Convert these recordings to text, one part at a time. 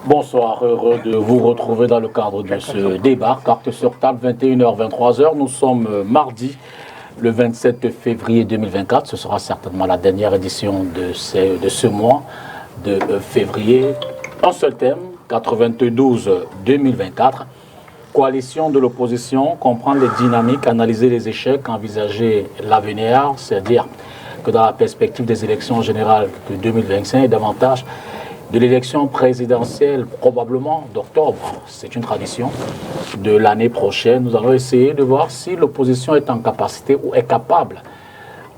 Bonsoir, heureux de vous retrouver dans le cadre de ce débat. Carte sur table, 21h, 23h. Nous sommes mardi, le 27 février 2024. Ce sera certainement la dernière édition de ce mois de février. Un seul thème, 92-2024. Coalition de l'opposition, comprendre les dynamiques, analyser les échecs, envisager l'avenir, c'est-à-dire que dans la perspective des élections générales de 2025 et davantage de l'élection présidentielle probablement d'octobre, c'est une tradition, de l'année prochaine, nous allons essayer de voir si l'opposition est en capacité ou est capable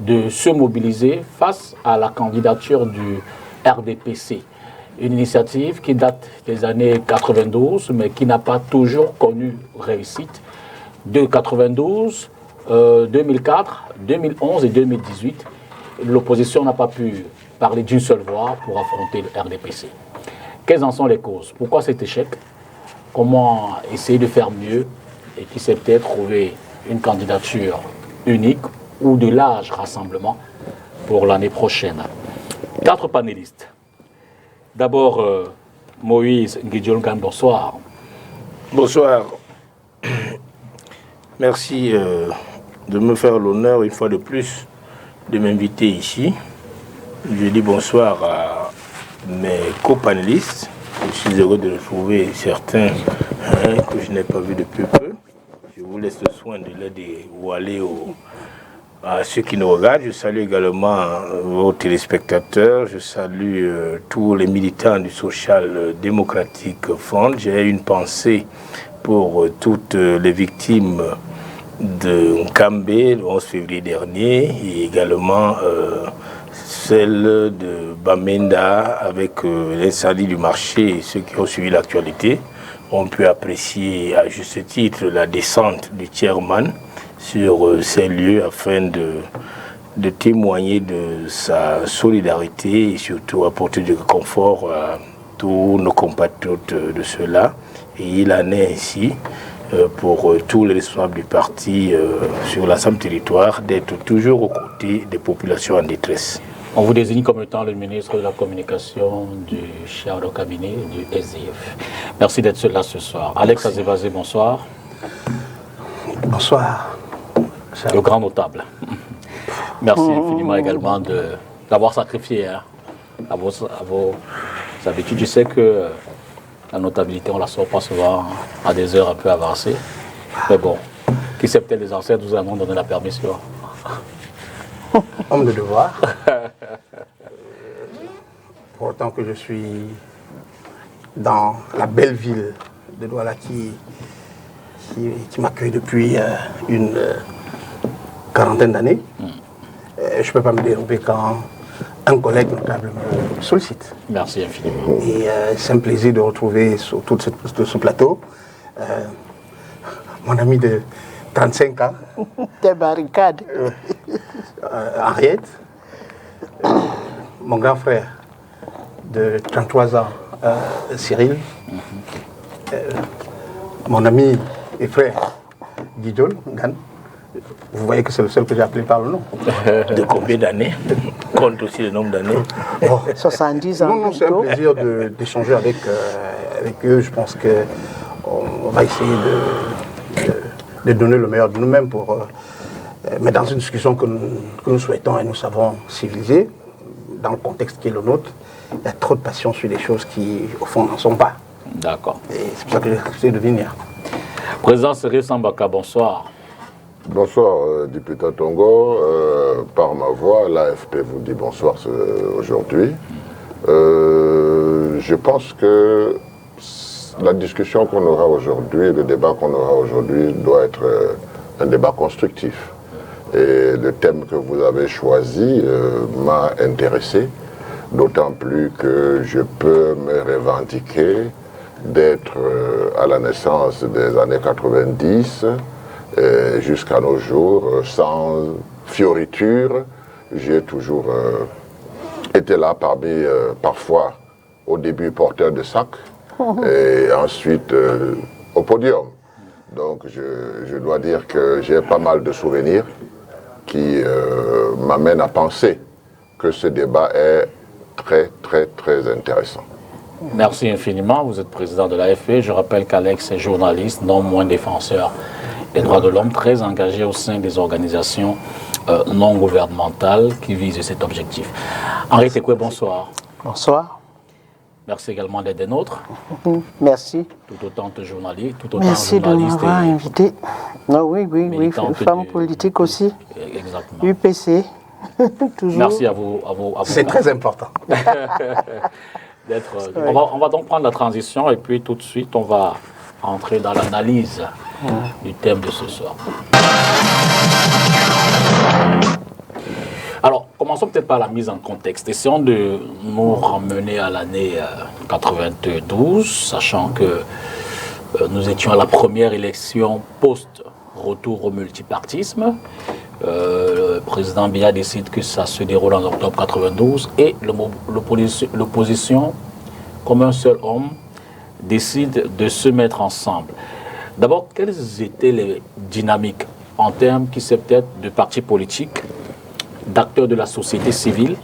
de se mobiliser face à la candidature du RDPC. Une initiative qui date des années 92, mais qui n'a pas toujours connu réussite. De 92, 2004, 2011 et 2018, l'opposition n'a pas pu parler d'une seule voix pour affronter le RDPC. Quelles en sont les causes? Pourquoi cet échec? Comment essayer de faire mieux? Et qui sait peut-être trouver une candidature unique ou de large rassemblement pour l'année prochaine. 4 panélistes. D'abord, Moïse Nguidjolgan, bonsoir. Bonsoir. Merci de me faire l'honneur une fois de plus de m'inviter ici. Je dis bonsoir à mes copanélistes. Je suis heureux de retrouver certains que je n'ai pas vus depuis peu. Je vous laisse le soin de les dévoiler à ceux qui nous regardent. Je salue également vos téléspectateurs. Je salue tous les militants du Social Democratic Front. J'ai une pensée pour toutes les victimes de Nkambé le 11 février dernier et également celle de Bamenda avec l'incendie du marché. Ceux qui ont suivi l'actualité ont pu apprécier à juste titre la descente du chairman sur ces lieux afin de témoigner de sa solidarité et surtout apporter du confort à tous nos compatriotes de ceux-là. Et il en est ainsi pour tous les responsables du parti sur l'ensemble du territoire d'être toujours aux côtés des populations en détresse. On vous désigne comme étant le ministre de la Communication du chef de cabinet du SDF. Merci d'être là ce soir. Alex Azevazé, bonsoir. Bonsoir. Le grand notable. Merci infiniment également d'avoir sacrifié à vos habitudes. Je sais que la notabilité, on ne la sort pas souvent à des heures un peu avancées. Mais bon, qui sait peut-être les ancêtres nous en ont donné la permission. Homme de devoir. Pour autant que je suis dans la belle ville de Douala qui m'accueille depuis une quarantaine d'années, je ne peux pas me dérober quand un collègue notable me sollicite. Merci infiniment. Et c'est un plaisir de retrouver sur tout ce plateau mon ami de 35 ans. Des barricades. Henriette, mon grand frère de 33 ans, Cyril, mon ami et frère Guidol, Gan. Vous voyez que c'est le seul que j'ai appelé par le nom. De combien d'années? Compte aussi le nombre d'années. 70 ans. Non, c'est un plaisir d'échanger avec eux. Je pense qu'on va essayer de donner le meilleur de nous-mêmes mais dans une discussion que nous souhaitons et nous savons civilisée, dans le contexte qui est le nôtre, il y a trop de passion sur des choses qui, au fond, n'en sont pas. D'accord. Et c'est pour ça que j'ai essayé de venir. Président Serif Sambaka, bonsoir. Bonsoir, député Tongo. Par ma voix, l'AFP vous dit bonsoir aujourd'hui. Je pense que la discussion qu'on aura aujourd'hui, le débat qu'on aura aujourd'hui doit être un débat constructif. Et le thème que vous avez choisi m'a intéressé, d'autant plus que je peux me revendiquer d'être à la naissance des années 90 jusqu'à nos jours sans fioriture. J'ai toujours été là parmi, parfois au début porteur de sac et ensuite au podium. Donc je dois dire que j'ai pas mal de souvenirs qui m'amènent à penser que ce débat est très, très, très intéressant. Merci infiniment. Vous êtes président de l'AFP. Je rappelle qu'Alex est journaliste, non moins défenseur des droits de l'homme, très engagé au sein des organisations non gouvernementales qui visent cet objectif. Henri Tekwe, bonsoir. Bonsoir. Merci également d'être des nôtres. Merci. Tout autant que journaliste, tout autant Merci de journaliste m'avoir invité. Non, oui, militante femme politique aussi. Exactement. UPC. Toujours. Merci à vous. C'est très important. On va donc prendre la transition et puis tout de suite on va entrer dans l'analyse du thème de ce soir. Alors, commençons peut-être par la mise en contexte. Essayons de nous ramener à l'année 92, sachant que nous étions à la première élection post-retour au multipartisme. Le président Biya décide que ça se déroule en octobre 92 et l'opposition, comme un seul homme, décide de se mettre ensemble. D'abord, quelles étaient les dynamiques en termes qui c'est peut-être de partis politiques, d'acteurs de la société civile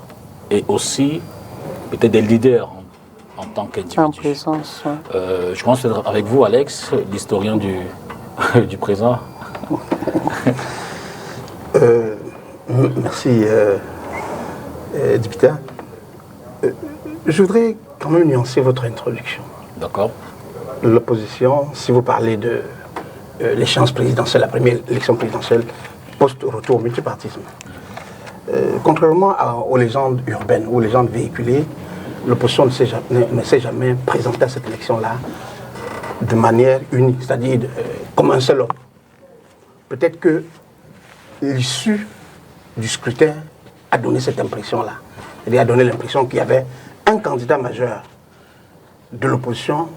et aussi peut-être des leaders en tant qu'individus. En présence. Je pense être avec vous, Alex, l'historien du présent. Merci, député. Je voudrais quand même nuancer votre introduction. D'accord. L'opposition, si vous parlez de l'échéance présidentielle, la première élection présidentielle post-retour au multipartisme, contrairement aux légendes urbaines, aux légendes véhiculées, l'opposition ne s'est jamais présentée à cette élection-là de manière unique, c'est-à-dire comme un seul homme. Peut-être que l'issue du scrutin a donné cette impression-là. C'est-à-dire a donné l'impression qu'il y avait un candidat majeur de l'opposition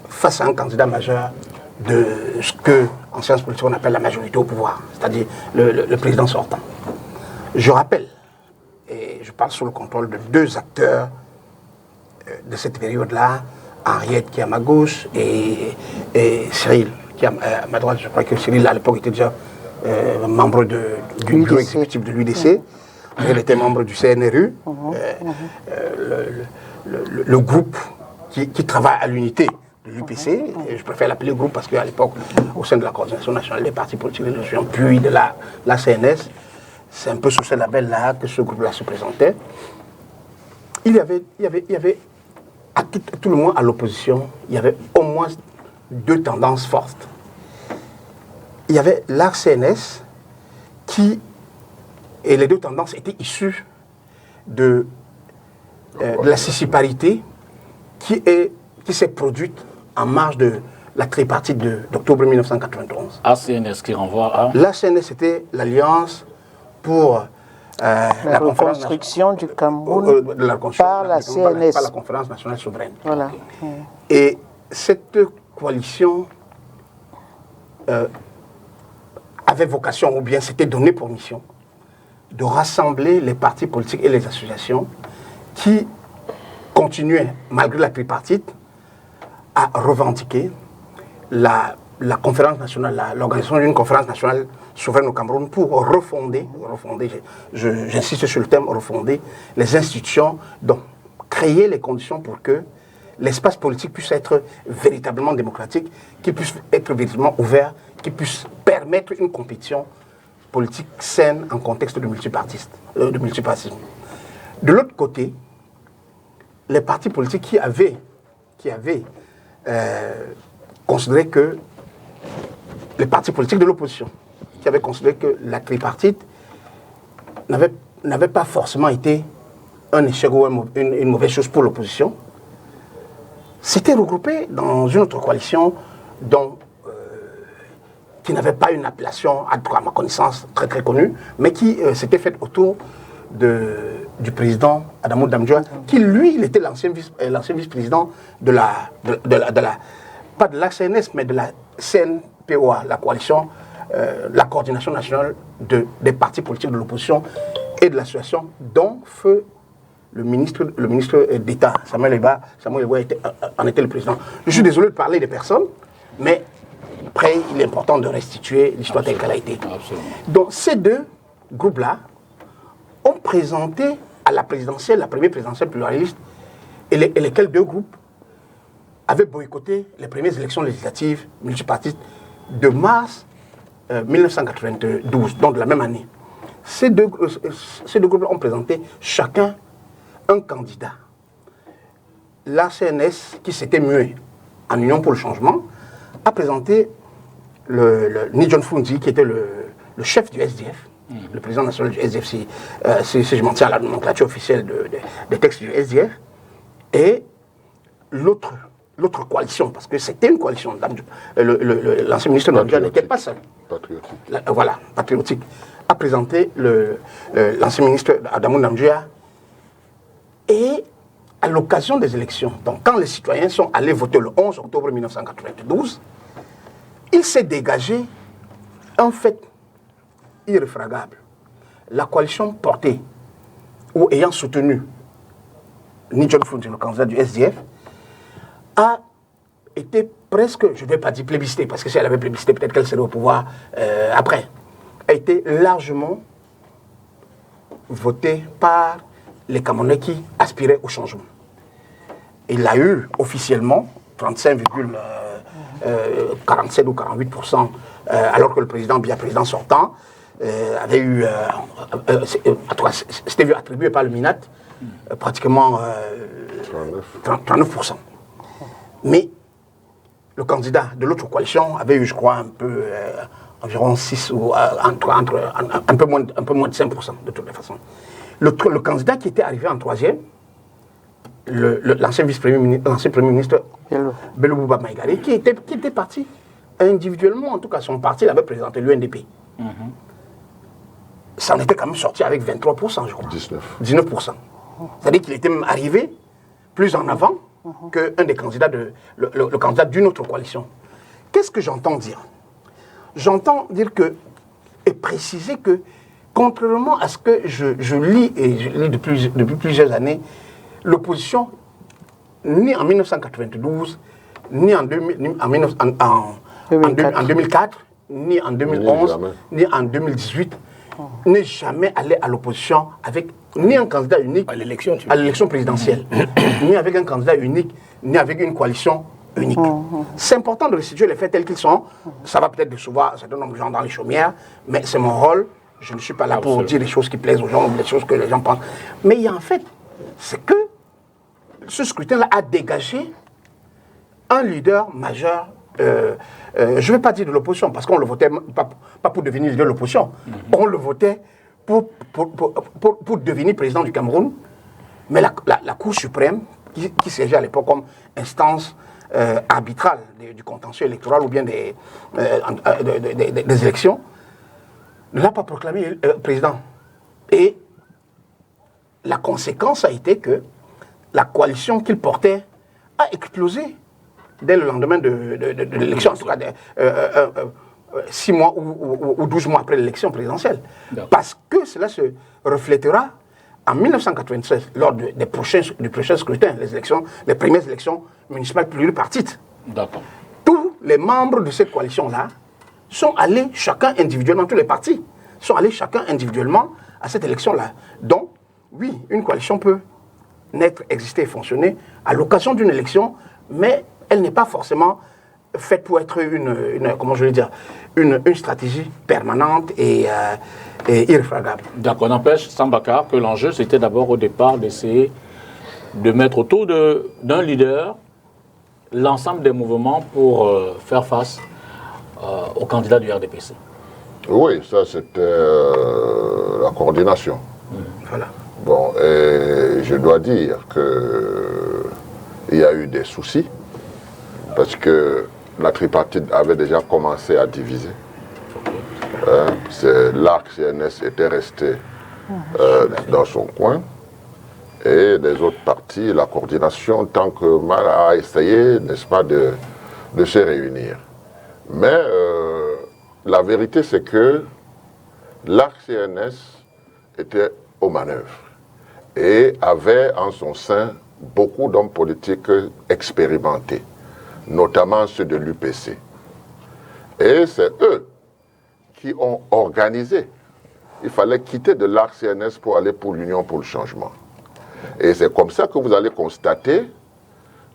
face à un candidat majeur de ce qu'en sciences politiques on appelle la majorité au pouvoir, c'est-à-dire le président sortant. Je rappelle, et je parle sous le contrôle de deux acteurs de cette période-là, Henriette qui est à ma gauche et Cyril qui est à ma droite. Je crois que Cyril à l'époque était déjà membre du bureau exécutif de l'UDC. Il était membre du CNRU, le groupe qui travaille à l'unité de l'UPC. Je préfère l'appeler groupe parce qu'à l'époque, au sein de la coordination nationale des partis politiques de l'élection, puis de la CNS, c'est un peu sous ce label-là que ce groupe-là se présentait. Il y avait à tout le moins à l'opposition, il y avait au moins deux tendances fortes. Il y avait la CNS et les deux tendances étaient issues de la scisparité qui s'est produite en marge de la tripartite d'octobre 1991. ACNS qui renvoie à... La CNS, c'était l'Alliance pour la reconstruction du Cameroun par la CNS. Par la Conférence nationale souveraine. Voilà. Et cette coalition avait vocation, ou bien s'était donné pour mission, de rassembler les partis politiques et les associations qui continuaient, malgré la tripartite, à revendiquer la conférence nationale, l'organisation d'une conférence nationale souveraine au Cameroun pour refonder, j'insiste sur le terme refonder, les institutions, donc créer les conditions pour que l'espace politique puisse être véritablement démocratique, qu'il puisse être véritablement ouvert, qu'il puisse permettre une compétition politique saine en contexte de multipartisme. De l'autre côté, les partis politiques qui avaient considéré que les partis politiques de l'opposition, qui avaient considéré que la tripartite n'avait pas forcément été un échec ou une mauvaise chose pour l'opposition, s'étaient regroupés dans une autre coalition qui n'avait pas une appellation, à ma connaissance, très très connue, mais qui s'était faite autour du président Adamo Damdjoua, qui lui, il était l'ancien vice-président pas de la CNS, mais de la CNPOA, la coalition, la coordination nationale des partis politiques de l'opposition et de l'association, dont feu le ministre d'État, Samuel Eba en était le président. Je suis désolé de parler des personnes, mais après, il est important de restituer l'histoire telle qu'elle a été. Absolument. Donc, ces deux groupes-là ont présenté à la présidentielle, la première présidentielle pluraliste, et lesquels deux groupes avaient boycotté les premières élections législatives multipartistes de mars 1992, donc de la même année. Ces deux groupes ont présenté chacun un candidat. La CNS, qui s'était muée en Union pour le changement, a présenté Nidjon Fundi, qui était le chef du SDF, le président national du SDF, si je m'en tiens à la nomenclature officielle des textes du SDF, et l'autre coalition, parce que c'était une coalition, l'ancien ministre Namdja n'était pas seul. Patriotique. Voilà, patriotique, a présenté l'ancien ministre Adamou Namdja, et à l'occasion des élections, donc quand les citoyens sont allés voter le 11 octobre 1992, il s'est dégagé un fait irréfragable. La coalition portée ou ayant soutenu Nidjon Fundi, le candidat du SDF, a été presque, je ne vais pas dire plébiscitée, parce que si elle avait plébiscité, peut-être qu'elle serait au pouvoir après, a été largement votée par les Camerounais qui aspiraient au changement. Il a eu officiellement 35,47 ou 48%, alors que le président, bien président sortant, avait eu, c'était vu attribué par le MINAT, pratiquement 39%. Mais le candidat de l'autre coalition avait eu, je crois, un peu, environ 6 ou un peu moins de 5% de toutes les façons. Le candidat qui était arrivé en troisième, l'ancien Premier ministre Bello Bouba Maïgari, qui était parti individuellement, en tout cas son parti l'avait présenté, l'UNDP. Ça en était quand même sorti avec 23%, je crois. 19%. C'est-à-dire qu'il était même arrivé plus en avant qu'un des candidats, le candidat d'une autre coalition. Qu'est-ce que j'entends dire? J'entends dire que, et préciser que, contrairement à ce que je lis, et je lis depuis plusieurs années, l'opposition, ni en 1992, ni en 2004, ni en 2011, ni en 2018, n'est jamais allé à l'opposition avec ni un candidat unique à l'élection présidentielle, ni avec un candidat unique, ni avec une coalition unique. C'est important de restituer les faits tels qu'ils sont. Ça va peut-être décevoir un certain nombre de gens dans les chaumières, mais c'est mon rôle. Je ne suis pas là pour dire les choses qui plaisent aux gens ou les choses que les gens pensent. Mais il y a en fait, c'est que ce scrutin-là a dégagé un leader majeur. Je ne vais pas dire de l'opposition, parce qu'on le votait pas pour devenir leader de l'opposition. On le votait pour devenir président du Cameroun. Mais la Cour suprême, qui siégeait à l'époque comme instance arbitrale du contentieux électoral ou bien des élections, ne l'a pas proclamé président. Et la conséquence a été que la coalition qu'il portait a explosé dès le lendemain de l'élection, en tout cas 6 mois ou 12 mois après l'élection présidentielle. Parce que cela se reflètera en 1996, lors du prochain scrutin, les premières élections municipales pluripartites. Tous les membres de cette coalition-là sont allés chacun individuellement, tous les partis sont allés chacun individuellement à cette élection-là. Donc, oui, une coalition peut naître, exister et fonctionner à l'occasion d'une élection, mais elle n'est pas forcément faite pour être une stratégie permanente et irréfragable. D'accord, n'empêche, Sambakar, que l'enjeu, c'était d'abord au départ d'essayer de mettre autour d'un leader l'ensemble des mouvements pour faire face au candidat du RDPC. Oui, ça c'était la coordination. Voilà. Bon, et je dois dire qu'il y a eu des soucis, parce que la tripartite avait déjà commencé à diviser. L'ARC CNS était resté dans son coin, et les autres partis, la coordination, tant que mal a essayé, n'est-ce pas, de se réunir. Mais la vérité, c'est que l'ARC CNS était aux manœuvres et avait en son sein beaucoup d'hommes politiques expérimentés, notamment ceux de l'UPC. Et c'est eux qui ont organisé. Il fallait quitter de l'ARC CNS pour aller pour l'Union pour le changement. Et c'est comme ça que vous allez constater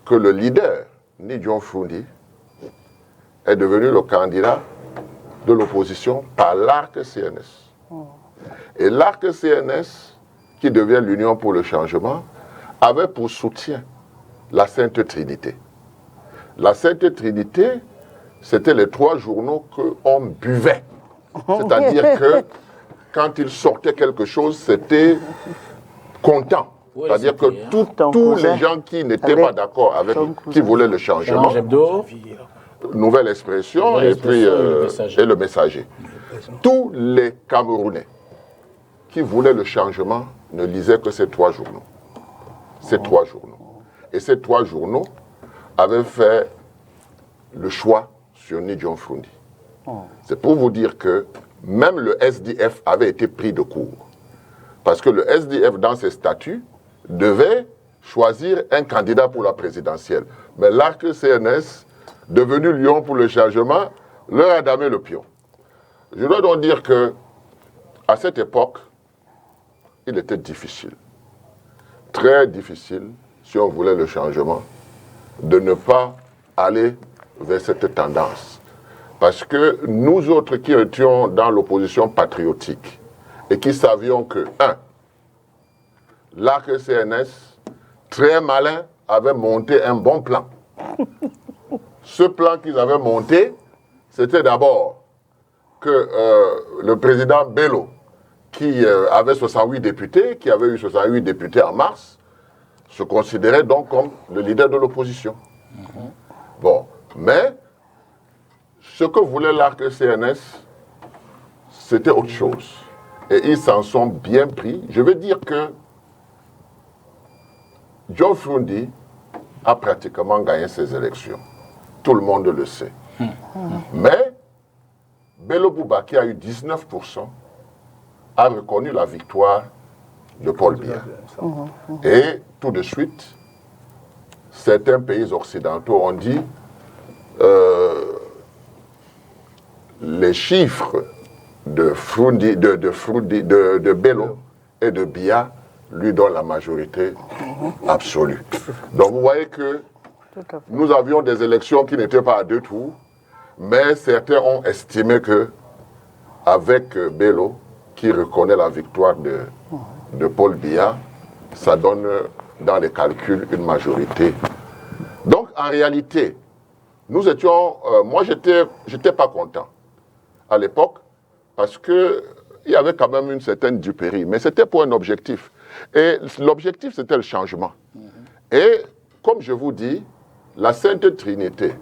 que le leader, Ni John Fundi, est devenu le candidat de l'opposition par l'ARC CNS. Et l'ARC CNS, qui devient l'Union pour le changement, avait pour soutien la Sainte Trinité. La Sainte Trinité, c'était les 3 journaux qu'on buvait. C'est-à-dire que quand il sortait quelque chose, c'était content. Oui, c'est-à-dire que tous les gens qui n'étaient pas d'accord avec, qui voulaient le changement, Nouvelle Expression et puis le Messager. Tous les Camerounais qui voulaient le changement ne lisaient que ces 3 journaux. Ces 3 journaux. Et ces 3 journaux avaient fait le choix sur Ni John Fundi. C'est pour vous dire que même le SDF avait été pris de court. Parce que le SDF, dans ses statuts, devait choisir un candidat pour la présidentielle. Mais l'ARC CNS, devenu Lyon pour le changement, leur a damé le pion. Je dois donc dire que, à cette époque, il était difficile, très difficile, si on voulait le changement, de ne pas aller vers cette tendance. Parce que nous autres qui étions dans l'opposition patriotique et qui savions que, l'ARC CNS, très malin, avait monté un bon plan. Ce plan qu'ils avaient monté, c'était d'abord que le président Bello, qui avait 68 députés, qui avait eu 68 députés en mars, se considérait donc comme le leader de l'opposition. Bon, mais ce que voulait l'ARC CNS, c'était autre chose. Et ils s'en sont bien pris. Je veux dire que John Fundi a pratiquement gagné ses élections. Tout le monde le sait. Mais Bello Bouba, qui a eu 19%, a reconnu la victoire de Paul Biya. Et tout de suite, certains pays occidentaux ont dit les chiffres de Bello et de Biya lui donnent la majorité absolue. Donc vous voyez que nous avions des élections qui n'étaient pas à 2 tours, mais certains ont estimé que avec Bello, qui reconnaît la victoire de Paul Biya, ça donne dans les calculs une majorité. Donc en réalité, nous étions, moi j'étais pas content à l'époque, parce qu'il y avait quand même une certaine duperie, mais c'était pour un objectif. Et l'objectif, c'était le changement. Et comme je vous dis, la Sainte Trinité,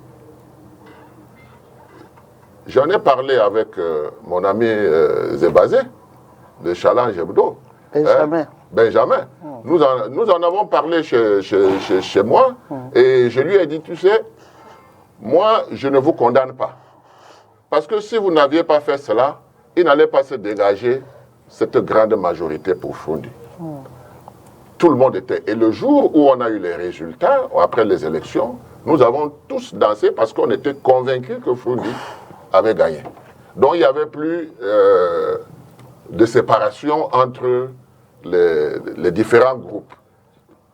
j'en ai parlé avec mon ami Zébazé, de Challenge Hebdo. Benjamin. Benjamin. Nous en avons parlé chez moi, et je lui ai dit, tu sais, moi, je ne vous condamne pas. Parce que si vous n'aviez pas fait cela, il n'allait pas se dégager cette grande majorité pour Fundi. Tout le monde était. Et le jour où on a eu les résultats, après les élections, nous avons tous dansé parce qu'on était convaincus que Fundi avait gagné. Donc il n'y avait plus de séparation entre les différents groupes.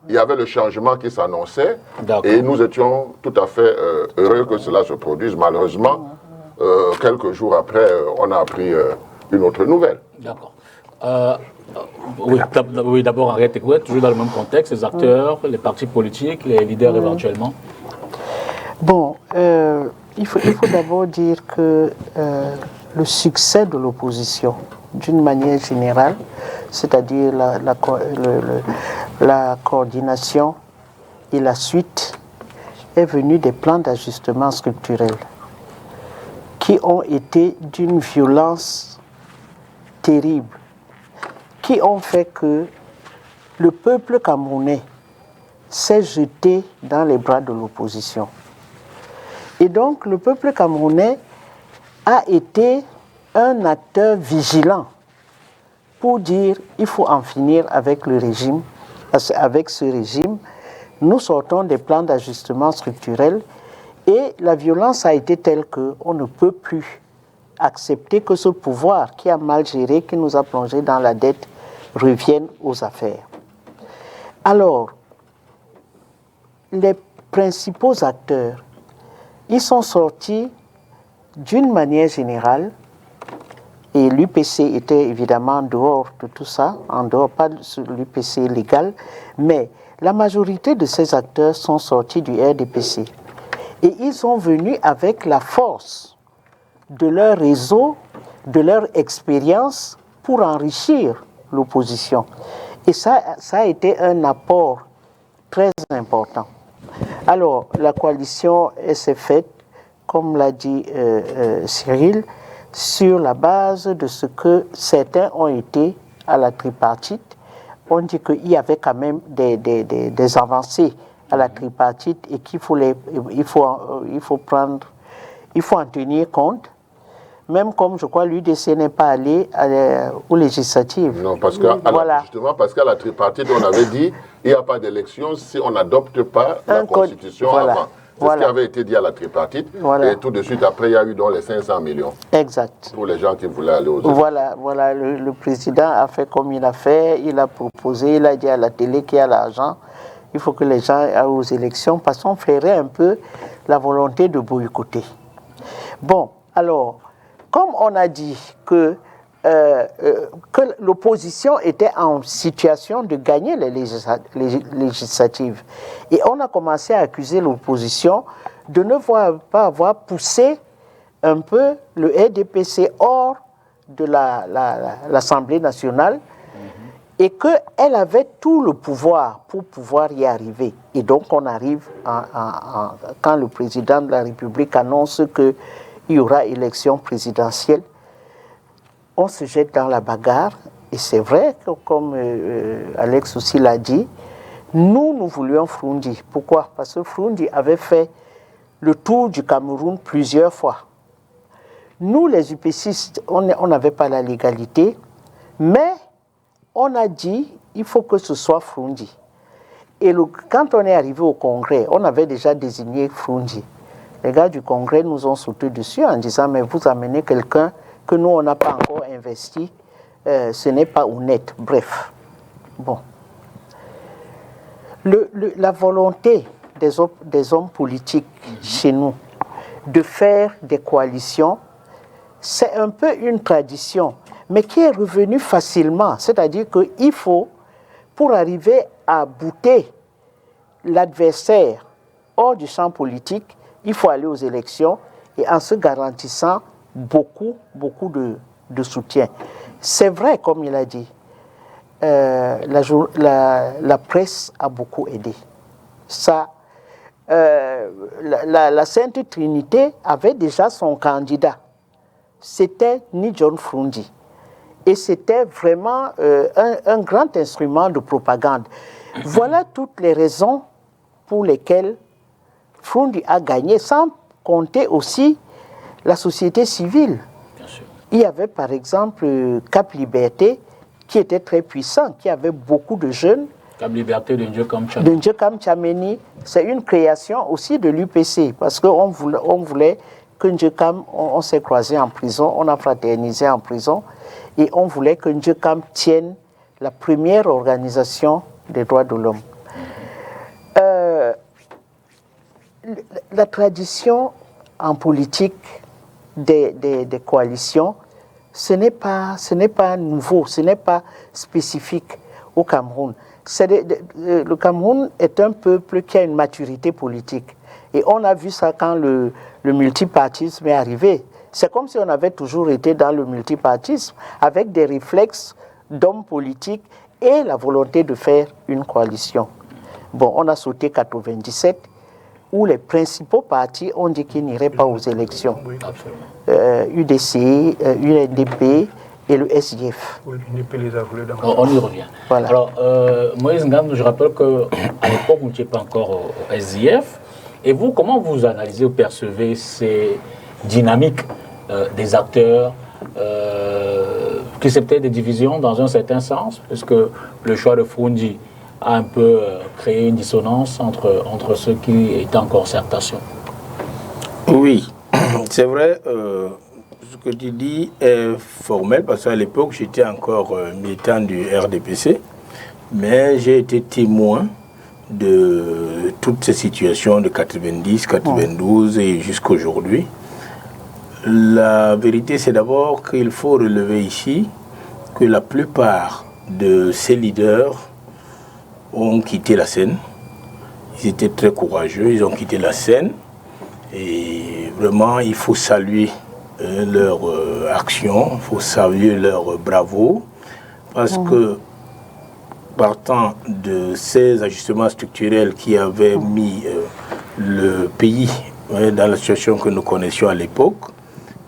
Il y avait le changement qui s'annonçait et nous étions tout à fait heureux que cela se produise. Malheureusement, quelques jours après, on a appris une auautre nouvelle. D'accord. Oui, d'abord, Henriette Ekouet, toujours dans le même contexte, les acteurs, les partis politiques, les leaders éventuellement. Bon, il faut d'abord dire que le succès de l'opposition, d'une manière générale, c'est-à-dire la coordination et la suite, est venu des plans d'ajustement structurel qui ont été d'une violence terrible, qui ont fait que le peuple camerounais s'est jeté dans les bras de l'opposition. Et donc, le peuple camerounais a été un acteur vigilant pour dire il faut en finir avec le régime. Parce qu'avec ce régime, nous sortons des plans d'ajustement structurel et la violence a été telle qu'on ne peut plus accepter que ce pouvoir qui a mal géré, qui nous a plongé dans la dette, revienne aux affaires. Alors, les principaux acteurs, ils sont sortis d'une manière générale, et l'UPC était évidemment en dehors de tout ça, en dehors, pas de l'UPC légal, mais la majorité de ces acteurs sont sortis du RDPC. Et ils sont venus avec la force de leur réseau, de leur expérience pour enrichir l'opposition. Et ça a été un apport très important. Alors, la coalition s'est faite, comme l'a dit Cyril, sur la base de ce que certains ont été à la tripartite. On dit qu'il y avait quand même des avancées à la tripartite et qu'il faut en tenir compte. Même comme je crois l'UDC n'est pas allé aux législatives. Non, parce justement parce qu'à la tripartite, on avait dit il n'y a pas d'élection si on n'adopte pas la Constitution avant. C'est ce qui avait été dit à la tripartite. Et tout de suite, après, il y a eu donc les 500 millions. Exact. Pour les gens qui voulaient aller aux élections. Voilà. Le président a fait comme il a fait. Il a proposé, il a dit à la télé qu'il y a l'argent. Il faut que les gens aillent aux élections parce qu'on ferait un peu la volonté de boycotter. Bon, alors, comme on a dit que l'opposition était en situation de gagner les législatives. Et on a commencé à accuser l'opposition de ne pas avoir poussé un peu le RDPC hors de l'Assemblée nationale et qu'elle avait tout le pouvoir pour pouvoir y arriver. Et donc on arrive quand le président de la République annonce qu'il y aura élection présidentielle, on se jette dans la bagarre, et c'est vrai que, comme Alex aussi l'a dit, nous voulions Froundi. Pourquoi? Parce que Froundi avait fait le tour du Cameroun plusieurs fois. Nous, les UPCistes, on n'avait pas la légalité, mais on a dit il faut que ce soit Froundi. Et quand on est arrivé au Congrès, on avait déjà désigné Froundi. Les gars du Congrès nous ont sauté dessus en disant mais vous amenez quelqu'un que nous, on n'a pas encore investi, ce n'est pas honnête. Bref, bon. La volonté des hommes politiques chez nous de faire des coalitions, c'est un peu une tradition, mais qui est revenue facilement. C'est-à-dire qu'il faut, pour arriver à bouter l'adversaire hors du champ politique, il faut aller aux élections et en se garantissant beaucoup de soutien. C'est vrai, comme il a dit, la presse a beaucoup aidé. Ça, la Sainte Trinité avait déjà son candidat. C'était ni John Froundi. Et c'était vraiment un grand instrument de propagande. Voilà toutes les raisons pour lesquelles Froundi a gagné, sans compter aussi la société civile. Bien sûr. Il y avait par exemple Cap Liberté qui était très puissant, qui avait beaucoup de jeunes. Cap Liberté de Ndjekam Tchameni, c'est une création aussi de l'UPC parce qu'on voulait que Ndjekam, on s'est croisés en prison, on a fraternisé en prison et on voulait que Ndjekam tienne la première organisation des droits de l'homme. La tradition en politique des coalitions, ce n'est pas nouveau, ce n'est pas spécifique au Cameroun. Le Cameroun est un peuple qui a une maturité politique. Et on a vu ça quand le multipartisme est arrivé. C'est comme si on avait toujours été dans le multipartisme, avec des réflexes d'hommes politiques et la volonté de faire une coalition. Bon, on a sauté 97, où les principaux partis ont dit qu'ils n'iraient pas aux élections. Oui, UDC, UNDP et le SDF. Oui, l'UNDP les a voulu dans on y revient. Voilà. Alors, Moïse Ngam, je rappelle qu'à l'époque, vous n'étiez pas encore au SDF. Et vous, comment vous analysez ou percevez ces dynamiques des acteurs que c'est peut-être des divisions dans un certain sens, puisque le choix de Froundi a un peu créé une dissonance entre ceux qui étaient en concertation. Oui, c'est vrai, ce que tu dis est formel, parce qu'à l'époque, j'étais encore militant du RDPC. mais j'ai été témoin de toutes ces situations de 90, 92 et jusqu'à aujourd'hui. La vérité, c'est d'abord qu'il faut relever ici que la plupart de ces leaders ont quitté la scène. Ils étaient très courageux, ils ont quitté la scène. Et vraiment, il faut saluer leur action, il faut saluer leur bravo, parce que partant de ces ajustements structurels qui avaient mis le pays dans la situation que nous connaissions à l'époque,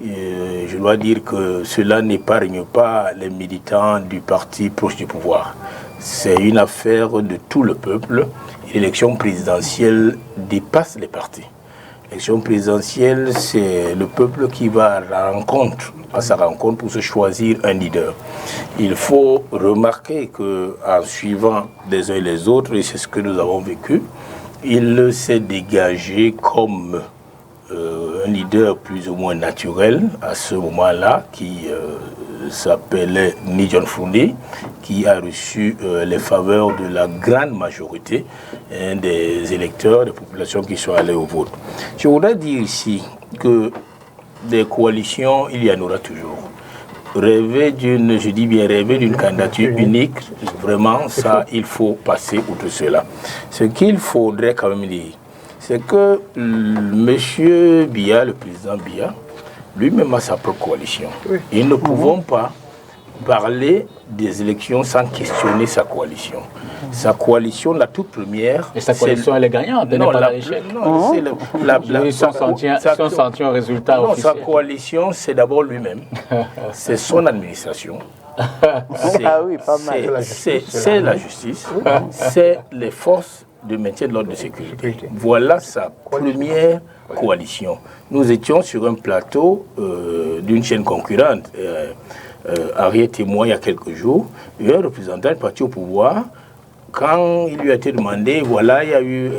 je dois dire que cela n'épargne pas les militants du parti proche du pouvoir. C'est une affaire de tout le peuple. L'élection présidentielle dépasse les partis. L'élection présidentielle, c'est le peuple qui va à sa rencontre pour se choisir un leader. Il faut remarquer qu'en suivant les uns et les autres, et c'est ce que nous avons vécu, il s'est dégagé comme un leader plus ou moins naturel à ce moment-là, qui s'appelait Ni John Foundé, qui a reçu les faveurs de la grande majorité des électeurs, des populations qui sont allées au vote. Je voudrais dire ici que des coalitions, il y en aura toujours. Rêver d'une, je dis bien rêver d'une candidature unique, vraiment, ça, il faut passer outre cela. Ce qu'il faudrait quand même dire, c'est que M. Biya, le président Biya, lui-même a sa propre coalition. Et nous ne pouvons pas parler des élections sans questionner sa coalition. Sa coalition, la toute première... Et sa coalition, elle est gagnante, elle n'est pas à l'échec. Non, ils sont sentis un résultat officiel. Sa coalition, c'est d'abord lui-même. C'est son administration. C'est la justice. C'est les forces de maintien de l'ordre de sécurité. Voilà sa première coalition. Nous étions sur un plateau d'une chaîne concurrente. Henri est témoin il y a quelques jours. Il y a un représentant du parti au pouvoir. Quand il lui a été demandé, voilà, il y a eu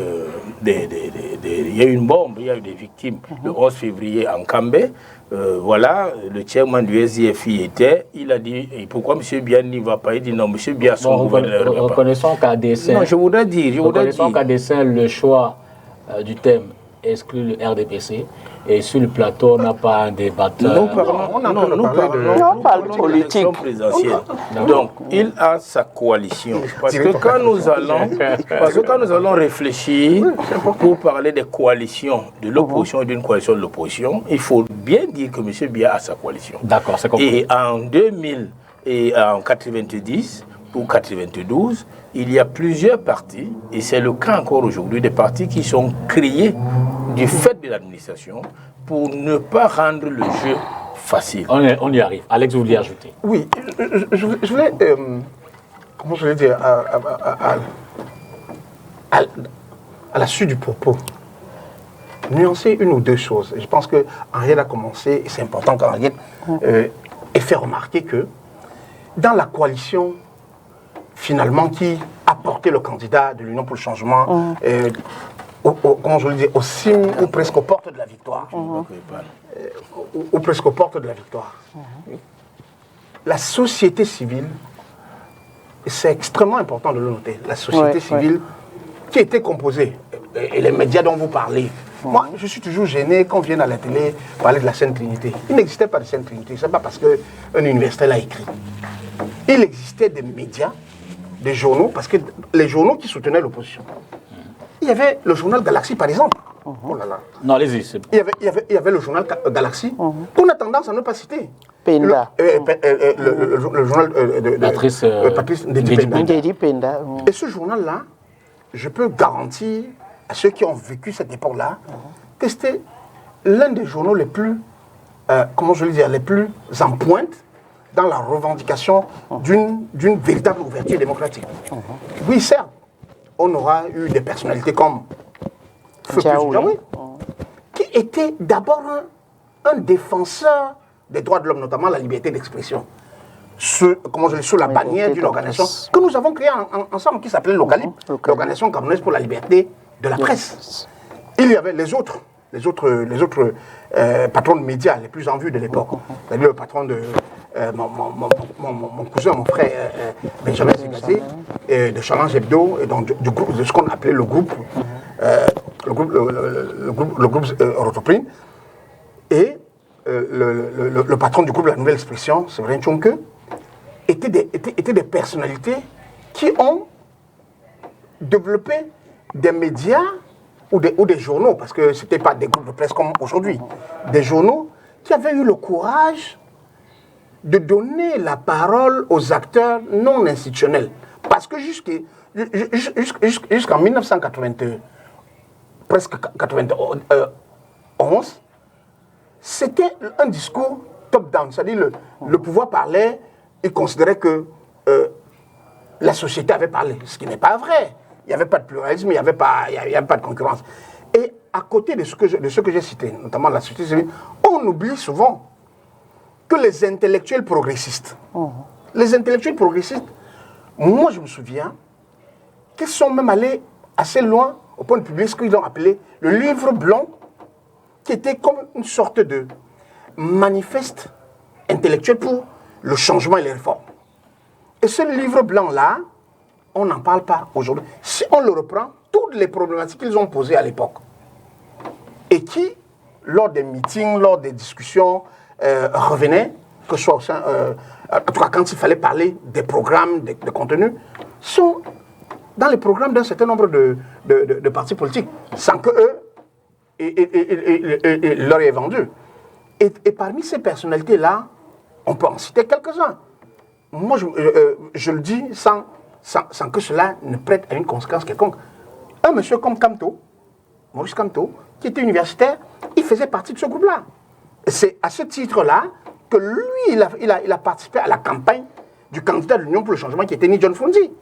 il y a eu une bombe, il y a eu des victimes le 11 février en Kambé. Voilà, le chairman du SDFI était, il a dit, et pourquoi M. Biya n'y va pas? Il dit non, M. Biya, son gouverneur. Reconnaissons qu'à dessein, le choix du thème exclut le RDPC. Et sur le plateau, on n'a pas un débatteur. Nous parlons politique présidentielle. Donc, il a sa coalition. Parce que quand nous allons réfléchir pour parler des coalitions de l'opposition et d'une coalition de l'opposition, il faut bien dire que M. Biya a sa coalition. D'accord, c'est compris. Et en 2000 et en 90 ou 92, il y a plusieurs partis, et c'est le cas encore aujourd'hui, des partis qui sont créés du fait de l'administration pour ne pas rendre le jeu facile. On y arrive. Alex, vous vouliez ajouter? Oui, je voulais, comment je vais dire, à la suite du propos, nuancer une ou deux choses. Je pense que Henriette a commencé, et c'est important qu'Henriette ait fait remarquer que dans la coalition, finalement, qui a porté le candidat de l'Union pour le changement, comment je le dis, au cime ou presque aux portes de la victoire. Ou presque aux portes de la victoire. La société civile, c'est extrêmement important de le noter, la société civile qui était composée, et les médias dont vous parlez. Moi, je suis toujours gêné quand on vient à la télé parler de la Sainte Trinité. Il n'existait pas de Sainte Trinité, ce n'est pas parce qu'un universitaire l'a écrit. Il existait des médias, des journaux, parce que les journaux qui soutenaient l'opposition. Il y avait le journal Galaxy, par exemple. Oh là là. Non, allez-y. Il y avait le journal Galaxy, qu'on a tendance à ne pas citer. Penda. Le journal de Patrice Ndedi Penda. Et ce journal-là, je peux garantir à ceux qui ont vécu cette époque-là que c'était l'un des journaux les plus, comment je veux dire, les plus en pointe dans la revendication d'une véritable ouverture démocratique. Oui, certes, on aura eu des personnalités comme Feu Jaoui, qui était d'abord un défenseur des droits de l'homme, notamment la liberté d'expression, sous la bannière d'une organisation que nous avons créée ensemble, qui s'appelait l'OCALIP, l'Organisation camerounaise pour la liberté de la presse. Il y avait les autres patrons de médias les plus en vue de l'époque, c'est-à-dire le patron de mon cousin, mon frère Benjamin Segazé, de Challenge Hebdo, et donc de ce qu'on appelait le groupe Rotoprine, et le patron du groupe La Nouvelle Expression, Séverin Tchonke, étaient des personnalités qui ont développé des médias ou des journaux, parce que ce n'étaient pas des groupes de presse comme aujourd'hui, des journaux qui avaient eu le courage de donner la parole aux acteurs non institutionnels. Parce que jusqu'en 1991, presque 91, c'était un discours top-down, c'est-à-dire le pouvoir parlait, il considérait que la société avait parlé, ce qui n'est pas vrai. Il n'y avait pas de pluralisme, il n'y avait pas de concurrence. Et à côté de ce que j'ai cité, notamment la société civile, on oublie souvent que les intellectuels progressistes, moi je me souviens qu'ils sont même allés assez loin au point de publier ce qu'ils ont appelé le livre blanc, qui était comme une sorte de manifeste intellectuel pour le changement et les réformes. Et ce livre blanc-là, on n'en parle pas aujourd'hui. Si on le reprend, toutes les problématiques qu'ils ont posées à l'époque, et qui, lors des meetings, lors des discussions, revenaient, que ce soit au sein, en tout cas quand il fallait parler des programmes, des contenus, sont dans les programmes d'un certain nombre de partis politiques, sans que eux leur aient vendu. Et parmi ces personnalités-là, on peut en citer quelques-uns. Moi, je le dis sans que cela ne prête à une conséquence quelconque. Un monsieur comme Kamto, Maurice Kamto, qui était universitaire, il faisait partie de ce groupe-là. C'est à ce titre-là que lui, il a participé à la campagne du candidat de l'Union pour le changement qui était Ni John Fundi.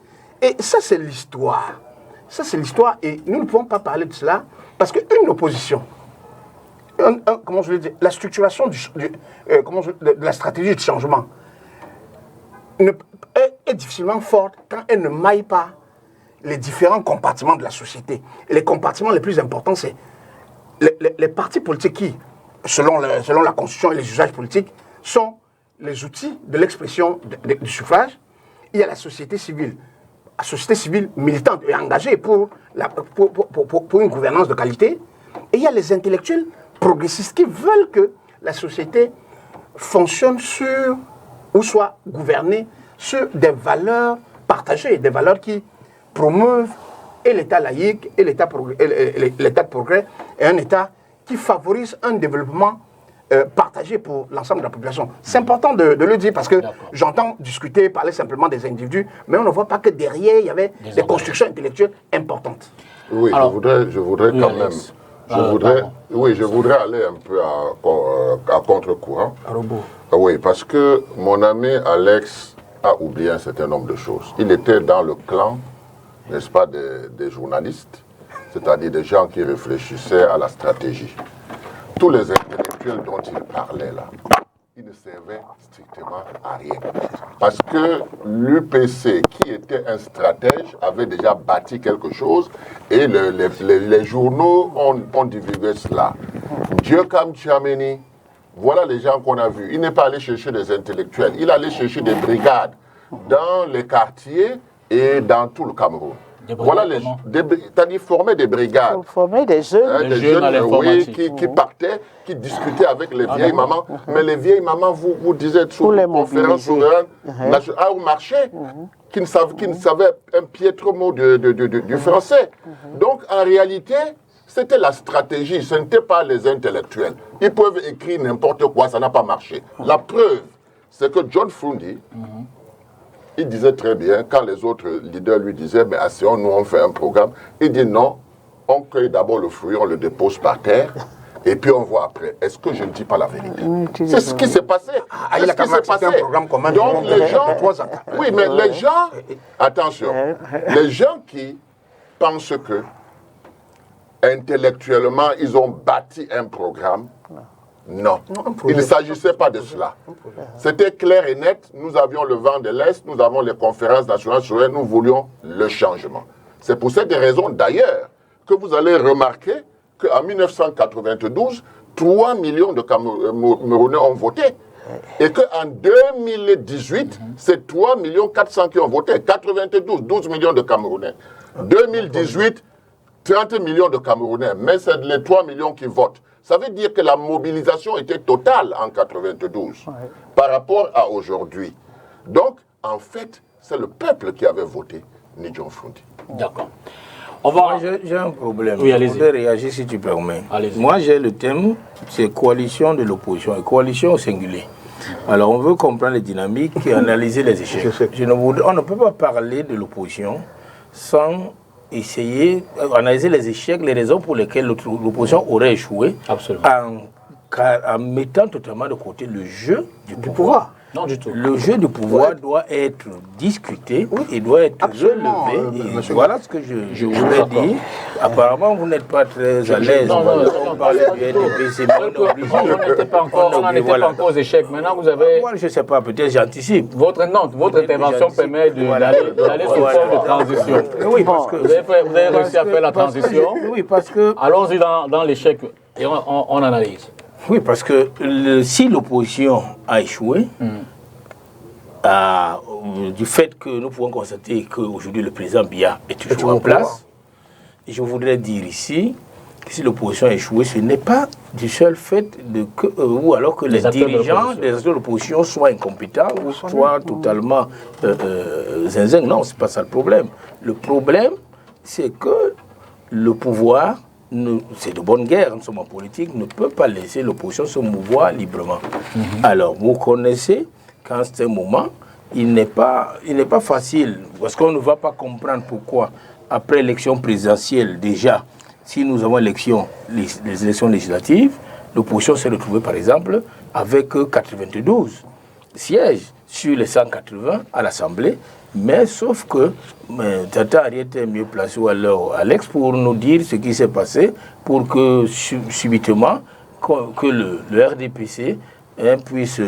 Et ça, c'est l'histoire. Ça, c'est l'histoire. Et nous ne pouvons pas parler de cela parce qu'une opposition, comment je vais dire, la structuration de la stratégie de changement est difficilement forte quand elle ne maille pas les différents compartiments de la société. Et les compartiments les plus importants, c'est les partis politiques qui, selon la Constitution et les usages politiques, sont les outils de l'expression du suffrage. Il y a la société civile militante et engagée pour une gouvernance de qualité. Et il y a les intellectuels progressistes qui veulent que la société fonctionne sur, ou soit gouvernée sur des valeurs partagées, des valeurs qui promeuvent et l'État laïque et l'État de progrès, et un État qui favorise un développement partagé pour l'ensemble de la population. C'est important de le dire parce que j'entends discuter, parler simplement des individus, mais on ne voit pas que derrière, il y avait des constructions intellectuelles importantes. Oui, alors, je voudrais quand même... Je voudrais aller un peu à contre-courant. Oui, parce que mon ami Alex a oublié un certain nombre de choses. Il était dans le clan, n'est-ce pas, des journalistes, c'est-à-dire des gens qui réfléchissaient à la stratégie. Tous les intellectuels dont il parlait là, ils ne servaient strictement à rien. Parce que l'UPC, qui était un stratège, avait déjà bâti quelque chose et les journaux ont divulgué cela. Dieu comme Tchameni, voilà les gens qu'on a vus. Il n'est pas allé chercher des intellectuels, il allait chercher des brigades dans les quartiers et dans tout le Cameroun. Voilà, c'est-à-dire former des brigades. Former des jeunes. Des jeunes oui, qui partaient, qui discutaient avec les vieilles mamans. Mais les vieilles mamans, vous disiez sur les conférences souveraines, au marché, qui ne savaient un piètre mot du français. Donc, en réalité, c'était la stratégie, ce n'était pas les intellectuels. Ils peuvent écrire n'importe quoi, ça n'a pas marché. La preuve, c'est que John Fundi, il disait très bien, quand les autres leaders lui disaient, mais asseyons-nous, on fait un programme, il dit non, on cueille d'abord le fruit, on le dépose par terre, et puis on voit après. Est-ce que je ne dis pas la vérité? C'est ce qui s'est passé. Il a passé un programme commun. Donc les gens, oui, mais les gens, attention, les gens qui pensent que intellectuellement, ils ont bâti un programme, non, il ne s'agissait pas de cela. C'était clair et net. Nous avions le vent de l'Est, nous avons les conférences nationales sur elles, nous voulions le changement. C'est pour cette raison, d'ailleurs, que vous allez remarquer qu'en 1992, 3 millions de Camerounais ont voté Et qu'en 2018, c'est 3 400 000 qui ont voté, 92, 12 millions de Camerounais. 2018, 30 millions de Camerounais, mais c'est les 3 millions qui votent. Ça veut dire que la mobilisation était totale en 92 par rapport à aujourd'hui. Donc, en fait, c'est le peuple qui avait voté Nidjon Fronti. D'accord. On va... J'ai un problème. Oui, je voudrais réagir si tu permets. Allez-y. Moi, j'ai le thème, c'est coalition de l'opposition, et coalition au singulier. Alors, on veut comprendre les dynamiques et analyser les échecs. On ne peut pas parler de l'opposition sans essayer d'analyser les échecs, les raisons pour lesquelles l'opposition aurait échoué. Absolument. En mettant totalement de côté le jeu du pouvoir. Non, du tout. Le jeu du pouvoir doit être discuté et doit être relevé. Et voilà ce que je voulais dire. Apparemment, vous n'êtes pas très à l'aise. On parle du RDP, c'est bien obligé. On n'était pas encore aux échecs. Maintenant, vous avez... Moi, je ne sais pas, peut-être j'anticipe. Votre intervention permet d'aller sous forme de transition. Oui, parce que... Vous avez réussi à faire la transition. Oui, parce que... Allons-y dans l'échec et on analyse. Oui, parce que si l'opposition a échoué, du fait que nous pouvons constater qu'aujourd'hui le président Biya est toujours en place, et je voudrais dire ici que si l'opposition a échoué, ce n'est pas du seul fait ou alors que les dirigeants des acteurs de l'opposition soient incompétents ou soient totalement zinzin. Non, ce n'est pas ça le problème. Le problème, c'est que le pouvoir... c'est de bonne guerre, nous sommes en politique, ne peut pas laisser l'opposition se mouvoir librement. Alors, vous connaissez qu'en ce moment, il n'est pas facile, parce qu'on ne va pas comprendre pourquoi, après l'élection présidentielle, déjà, si nous avons les élections législatives, l'opposition s'est retrouvée, par exemple, avec 92 sièges sur les 180 à l'Assemblée. Mais sauf que Tata Ariette est mieux placé, ou alors Alex, pour nous dire ce qui s'est passé, pour que subitement que le RDPC puisse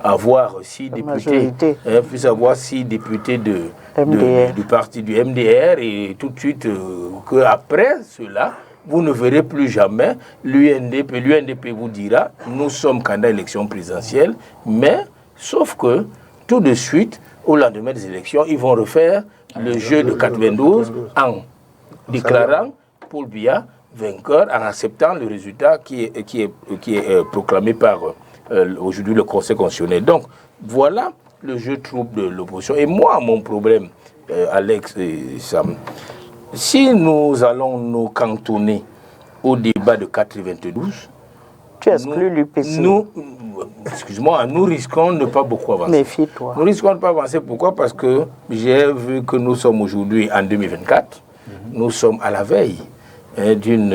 avoir 6 députés, puisse avoir 6 députés du parti du MDR, et tout de suite qu'après cela, vous ne verrez plus jamais l'UNDP. L'UNDP vous dira, nous sommes candidats à l'élection présidentielle, mais sauf que tout de suite, au lendemain des élections, ils vont refaire le jeu de 92 en déclarant Paul Biya vainqueur, en acceptant le résultat qui est proclamé par aujourd'hui le Conseil constitutionnel. Donc, voilà le jeu trouble de l'opposition. Et moi, mon problème, Alex et Sam, si nous allons nous cantonner au débat de 92, tu exclus l'UPC. Excuse-moi, nous risquons de ne pas beaucoup avancer. Méfie-toi. Nous risquons de ne pas avancer. Pourquoi? Parce que j'ai vu que nous sommes aujourd'hui en 2024. Nous sommes à la veille d'une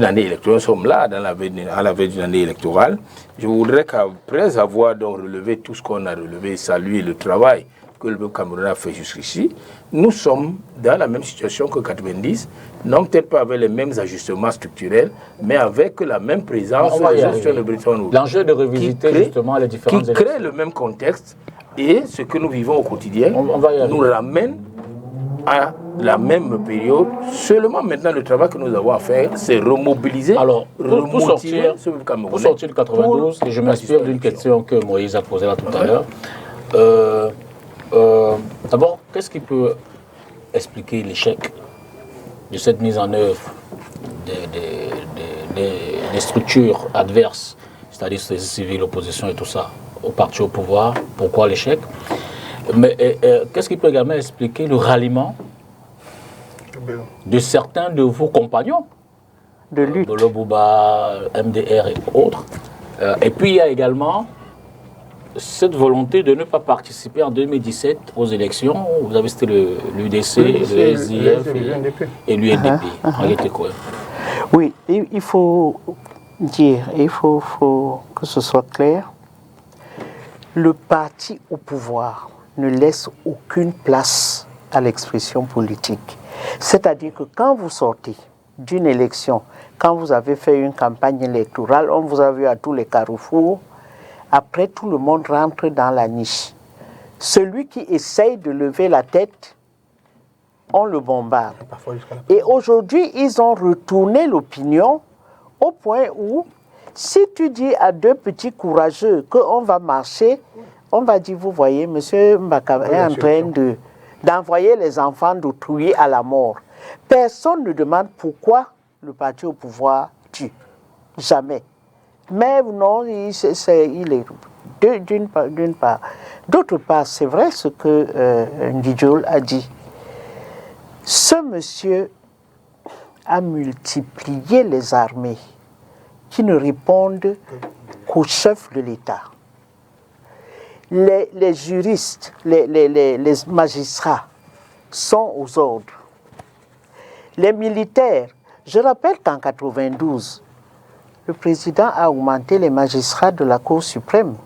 année électorale. Nous sommes là à la veille d'une année électorale. Je voudrais qu'après avoir donc relevé tout ce qu'on a relevé, saluer le travail que le peuple camerounais a fait jusqu'ici, nous sommes dans la même situation que 90, non peut-être pas avec les mêmes ajustements structurels, mais avec la même présence de Bretton Woods. L'enjeu de revisiter justement les différentes élections. Qui crée le même contexte, et ce que nous vivons au quotidien nous ramène à la même période. Seulement maintenant, le travail que nous avons à faire, c'est remobiliser, pour sortir de 92, et je m'inspire d'une question que Moïse a posée là tout à l'heure. D'abord, qu'est-ce qui peut expliquer l'échec de cette mise en œuvre des structures adverses, c'est-à-dire société civile, l'opposition et tout ça, au parti au pouvoir? Pourquoi l'échec? Mais qu'est-ce qui peut également expliquer le ralliement de certains de vos compagnons de lutte, Bolo Bouba, MDR et autres? Et puis il y a également cette volonté de ne pas participer en 2017 aux élections. Vous avez cité l'UDC, le SIF et l'UNDP. Oui, il faut dire, il faut que ce soit clair. Le parti au pouvoir ne laisse aucune place à l'expression politique. C'est-à-dire que quand vous sortez d'une élection, quand vous avez fait une campagne électorale, on vous a vu à tous les carrefours, après tout le monde rentre dans la niche. Celui qui essaye de lever la tête, on le bombarde. Et aujourd'hui, ils ont retourné l'opinion au point où Si tu dis à deux petits courageux qu'on va marcher, on va dire, vous voyez, M. Mbaka est en train d'envoyer les enfants d'autrui à la mort. Personne ne demande pourquoi le parti au pouvoir tue. Jamais. Mais non, il est d'une part. D'autre part, c'est vrai ce que Ndidjol a dit. Ce monsieur a multiplié les armées qui ne répondent qu'au chef de l'État. Les juristes, les magistrats sont aux ordres. Les militaires, je rappelle qu'en 1992, le président a augmenté les magistrats de la Cour suprême,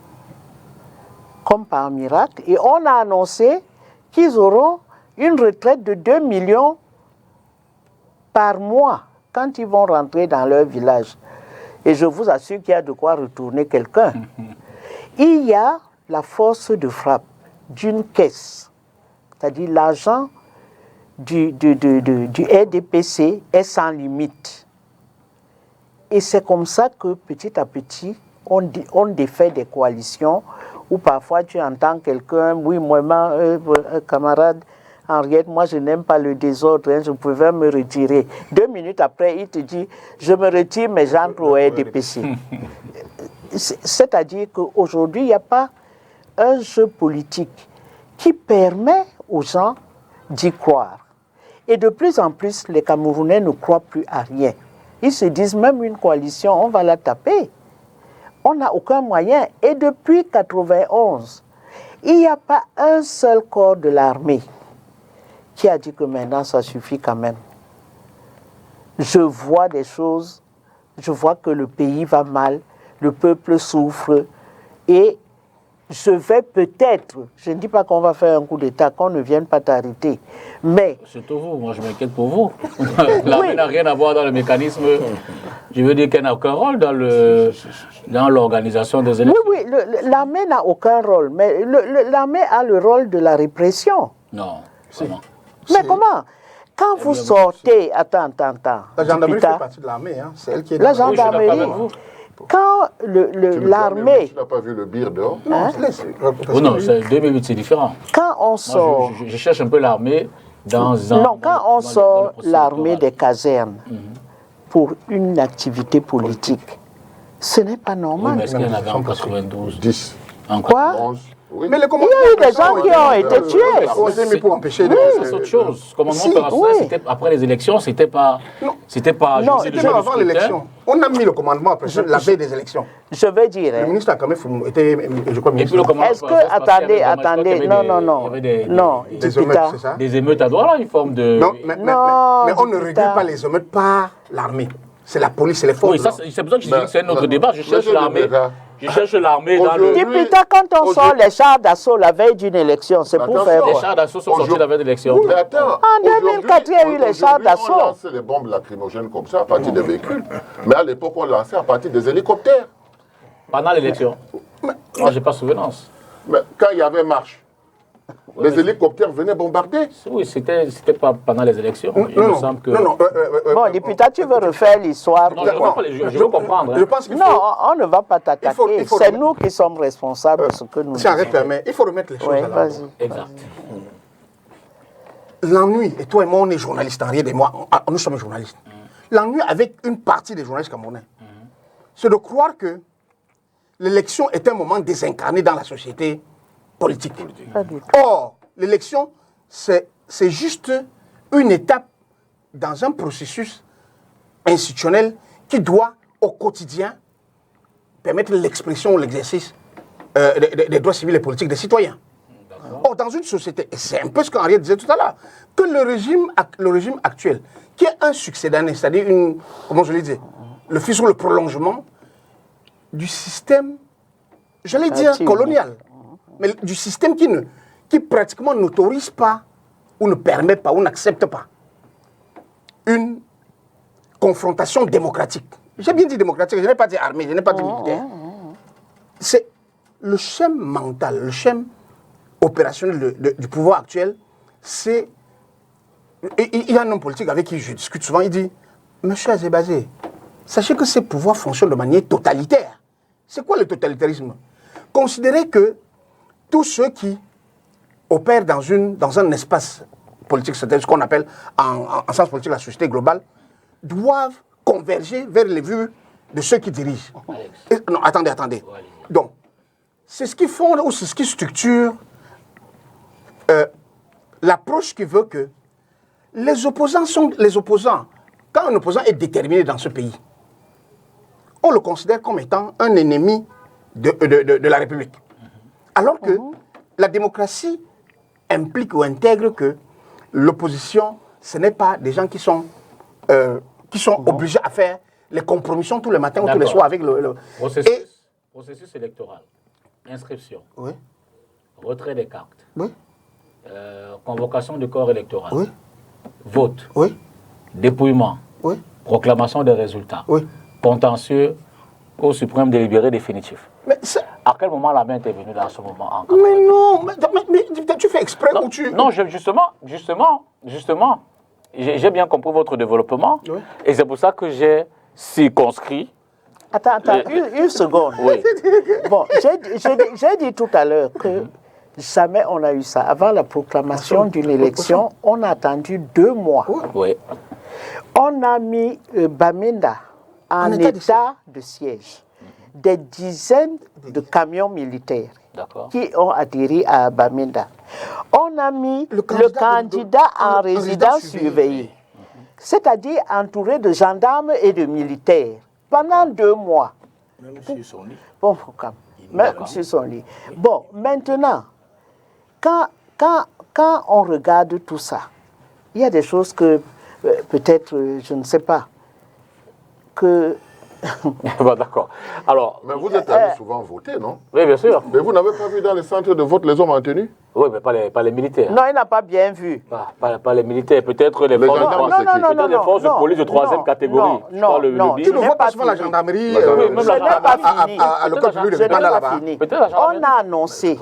comme par miracle, et on a annoncé qu'ils auront une retraite de 2 millions par mois quand ils vont rentrer dans leur village. Et je vous assure qu'il y a de quoi retourner quelqu'un. Il y a la force de frappe d'une caisse, c'est-à-dire l'argent du RDPC est sans limite. Et c'est comme ça que petit à petit, on défait des coalitions où parfois tu entends quelqu'un, oui, moi, camarade Henriette, moi je n'aime pas le désordre, hein, je pouvais me retirer. 2 minutes après, il te dit, je me retire, mais j'entre au RDPC. C'est-à-dire qu'aujourd'hui, il n'y a pas un jeu politique qui permet aux gens d'y croire. Et de plus en plus, les Camerounais ne croient plus à rien. Ils se disent, même une coalition, on va la taper. On n'a aucun moyen. Et depuis 1991, il n'y a pas un seul corps de l'armée qui a dit que maintenant, ça suffit quand même. Je vois des choses, je vois que le pays va mal, le peuple souffre, et je vais peut-être, je ne dis pas qu'on va faire un coup d'État, qu'on ne vienne pas t'arrêter, mais... Surtout vous, moi je m'inquiète pour vous. L'armée n'a rien à voir dans le mécanisme, je veux dire qu'elle n'a aucun rôle dans l'organisation des élections. Oui, l'armée n'a aucun rôle, mais l'armée a le rôle de la répression. Non, vraiment. Mais comment? Quand vous sortez... Attends. La gendarmerie fait partie de l'armée, hein. C'est elle qui est La dans gendarmerie... Quand l'armée... Tu n'as pas vu le bir dehors? Non, Oh non, 2008 c'est différent. Quand on sort... Moi, je cherche un peu l'armée dans un... Non, quand on sort l'armée des casernes pour une activité politique, ce n'est pas Oui, normal. mais est-ce qu'il y en avait en 92? 10. En Quoi? 11. Oui. Mais le Il y a eu des gens qui ont été tués. On s'est mis pour empêcher C'est autre chose. Le commandement opérationnel, c'était après les élections, c'était pas... Non. C'était pas... Non, C'était même avant l'élection. On a mis le commandement après la veille des élections. Je veux dire... Le ministre a quand même été, je crois, ministre. Est-ce que... Attendez, non, Des émeutes, c'est ça? Des émeutes à Douala, une forme de... Non, mais on ne régule pas les émeutes par l'armée. C'est la police, c'est les forces. Oui, c'est pour ça que je dis que c'est un autre débat. Je cherche l'armée. Je cherche l'armée dans le... Député, quand on sort les chars d'assaut la veille d'une élection, c'est pour faire Les quoi? chars d'assaut sont sortis la veille de l'élection. Mais attends, En 2004, il y a eu les chars d'assaut. On lançait les bombes lacrymogènes comme ça à partir des véhicules. Mais à l'époque, on lançait à partir des hélicoptères. Pendant l'élection. Moi, j'ai pas souvenance. Mais quand il y avait marche, les hélicoptères venaient bombarder. Oui, c'était pas pendant les élections. Il me semble que... Non. Bon, député, tu veux refaire l'histoire? Non, je veux comprendre. Je pense qu'il faut... Non, on ne va pas t'attaquer. faut C'est remettre- nous qui sommes responsables de ce que nous Si Henri disons. permet, il faut remettre les choses Oui, à l'ordre. vas-y. Exact. L'ennui, et toi et moi, on est journalistes, Henriette et moi, nous sommes journalistes. L'ennui avec une partie des journalistes camerounais, c'est de croire que l'élection est un moment désincarné dans la société politique. Pas du tout. Or, l'élection, c'est juste une étape dans un processus institutionnel qui doit, au quotidien, permettre l'expression ou l'exercice des droits civils et politiques des citoyens. Or, dans une société, et c'est un peu ce qu'Henriette disait tout à l'heure, que le régime actuel, qui est un succédané, c'est-à-dire comment je l'ai dit, le fils ou le prolongement du système, j'allais dire colonial, mais du système qui pratiquement n'autorise pas, ou ne permet pas, ou n'accepte pas une confrontation démocratique. J'ai bien dit démocratique, je n'ai pas dit armée, je n'ai pas dit militaire. C'est le schème mental, le schème opérationnel du pouvoir actuel, c'est... Il y a un homme politique avec qui je discute souvent, il dit, Monsieur Azébazé, sachez que ces pouvoirs fonctionnent de manière totalitaire. C'est quoi le totalitarisme? Considérez que tous ceux qui opèrent dans un espace politique, c'est-à-dire ce qu'on appelle en sens politique la société globale, doivent converger vers les vues de ceux qui dirigent. Non, attendez. Donc, c'est ce qui fonde ou c'est ce qui structure l'approche qui veut que les opposants. Quand un opposant est déterminé dans ce pays, on le considère comme étant un ennemi de la République. Alors que la démocratie implique ou intègre que l'opposition, ce n'est pas des gens qui sont obligés à faire les compromissions tous les matins ou tous les soirs avec le... Processus électoral, inscription, Oui. retrait des cartes, Oui. Convocation du corps électoral, Oui. vote, Oui. dépouillement, Oui. proclamation des résultats, Oui. contentieux, Cour suprême délibéré définitif. Mais à quel moment la main est venue dans ce moment? Mais non, mais tu fais exprès ou tu... Non, justement, j'ai bien compris votre développement, Oui. et c'est pour ça que j'ai circonscrit. Attends, une seconde. Oui. Bon, j'ai dit tout à l'heure que jamais on a eu ça. Avant la proclamation d'une élection, on a attendu 2 mois. Oui. On a mis Bamenda en état de siège. Des dizaines de camions militaires qui ont atterri à Bamenda. On a mis le candidat en résidence surveillée, c'est-à-dire entouré de gendarmes et de militaires, pendant 2 mois. Même sur son lit. Bon, même sur son lit. Bon, maintenant, quand on regarde tout ça, il y a des choses que, peut-être, je ne sais pas, que... Bon, d'accord. Alors, mais vous êtes allé souvent voter, non? Oui, bien sûr. Mais vous n'avez pas vu dans les centres de vote les hommes en tenue? Oui, mais pas les militaires. Non, il n'a pas bien vu. Pas les militaires, peut-être les forces, les forces de police de 3e catégorie. Non. Tu ne vois pas souvent la gendarmerie à l'hôtel. On a annoncé,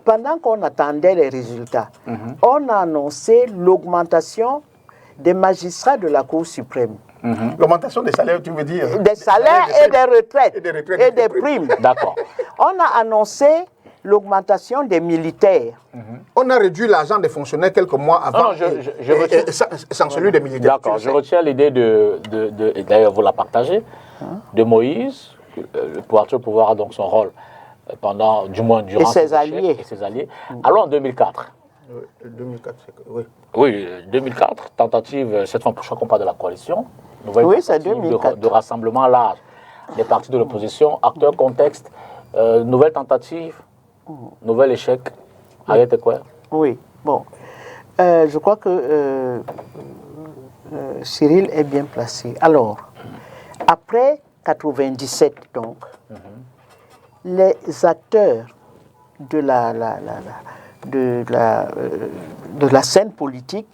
pendant qu'on attendait les résultats, on a annoncé l'augmentation des magistrats de la Cour suprême. L'augmentation des salaires, tu veux dire? Des salaires et des retraites. Et des primes. D'accord. On a annoncé l'augmentation des militaires. On a réduit l'argent des fonctionnaires quelques mois avant, sans celui des militaires. D'accord, je retiens l'idée et d'ailleurs vous la partagez, de Moïse, le pouvoir a donc son rôle durant et ses alliés. Alors en 2004. 2004, oui. Oui, 2004, tentative, cette fois, je crois qu'on parle de la coalition. Oui, c'est 2004. De rassemblement large des partis de l'opposition, acteurs, contexte, nouvelle tentative, nouvel échec. Arrêtez quoi? Oui, bon. Je crois que Cyril est bien placé. Alors, après 97, donc, les acteurs de la scène politique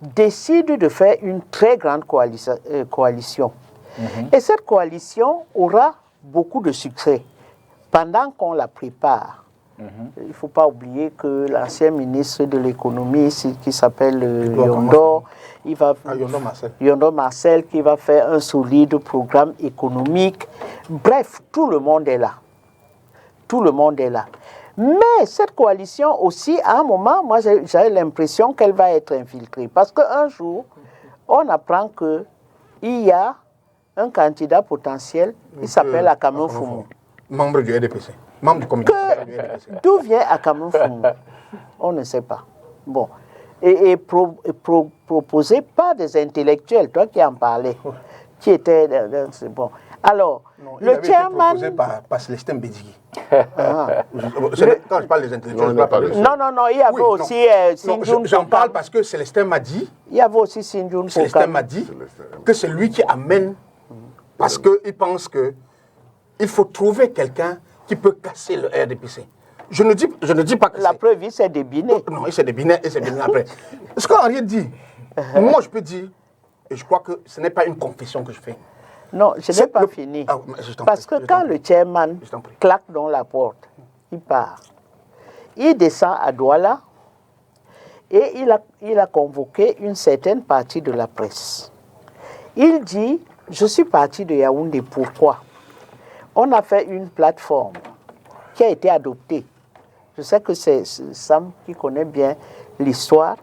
décident de faire une très grande coalition. Et cette coalition aura beaucoup de succès pendant qu'on la prépare. Il ne faut pas oublier que l'ancien ministre de l'économie, qui s'appelle Yondo, Yondo Marcel, qui va faire un solide programme économique. Bref, tout le monde est là. Tout le monde est là. Mais cette coalition aussi, à un moment, moi j'avais l'impression qu'elle va être infiltrée. Parce qu'un jour, on apprend qu'il y a un candidat potentiel qui s'appelle Akamu Fumu. Membre du RDPC. Membre du comité du RDPC. D'où vient Akamu Fumu? On ne sait pas. Bon. Et proposé par des intellectuels, toi qui en parlais, qui étaient... Bon. Alors, non, le chairman... proposé par Célestin Bédigui. Quand je parle des intellectuels, non, il y avait aussi Sinjoun. J'en parle parce que Célestin m'a dit... Il y avait aussi Sinjoun. Célestin m'a dit que c'est lui qui amène, parce qu'il pense qu'il faut trouver quelqu'un qui peut casser le RDPC. Je ne dis pas que la preuve, il s'est débiné. Non, il s'est débiné après. Ce qu'Henri dit, moi je peux dire, et je crois que ce n'est pas une confession que je fais. Non, je n'ai pas fini. Parce que quand le chairman claque dans la porte, il part. Il descend à Douala et il a convoqué une certaine partie de la presse. Il dit, Je suis parti de Yaoundé. Pourquoi? On a fait une plateforme qui a été adoptée. Je sais que c'est Sam qui connaît bien l'histoire.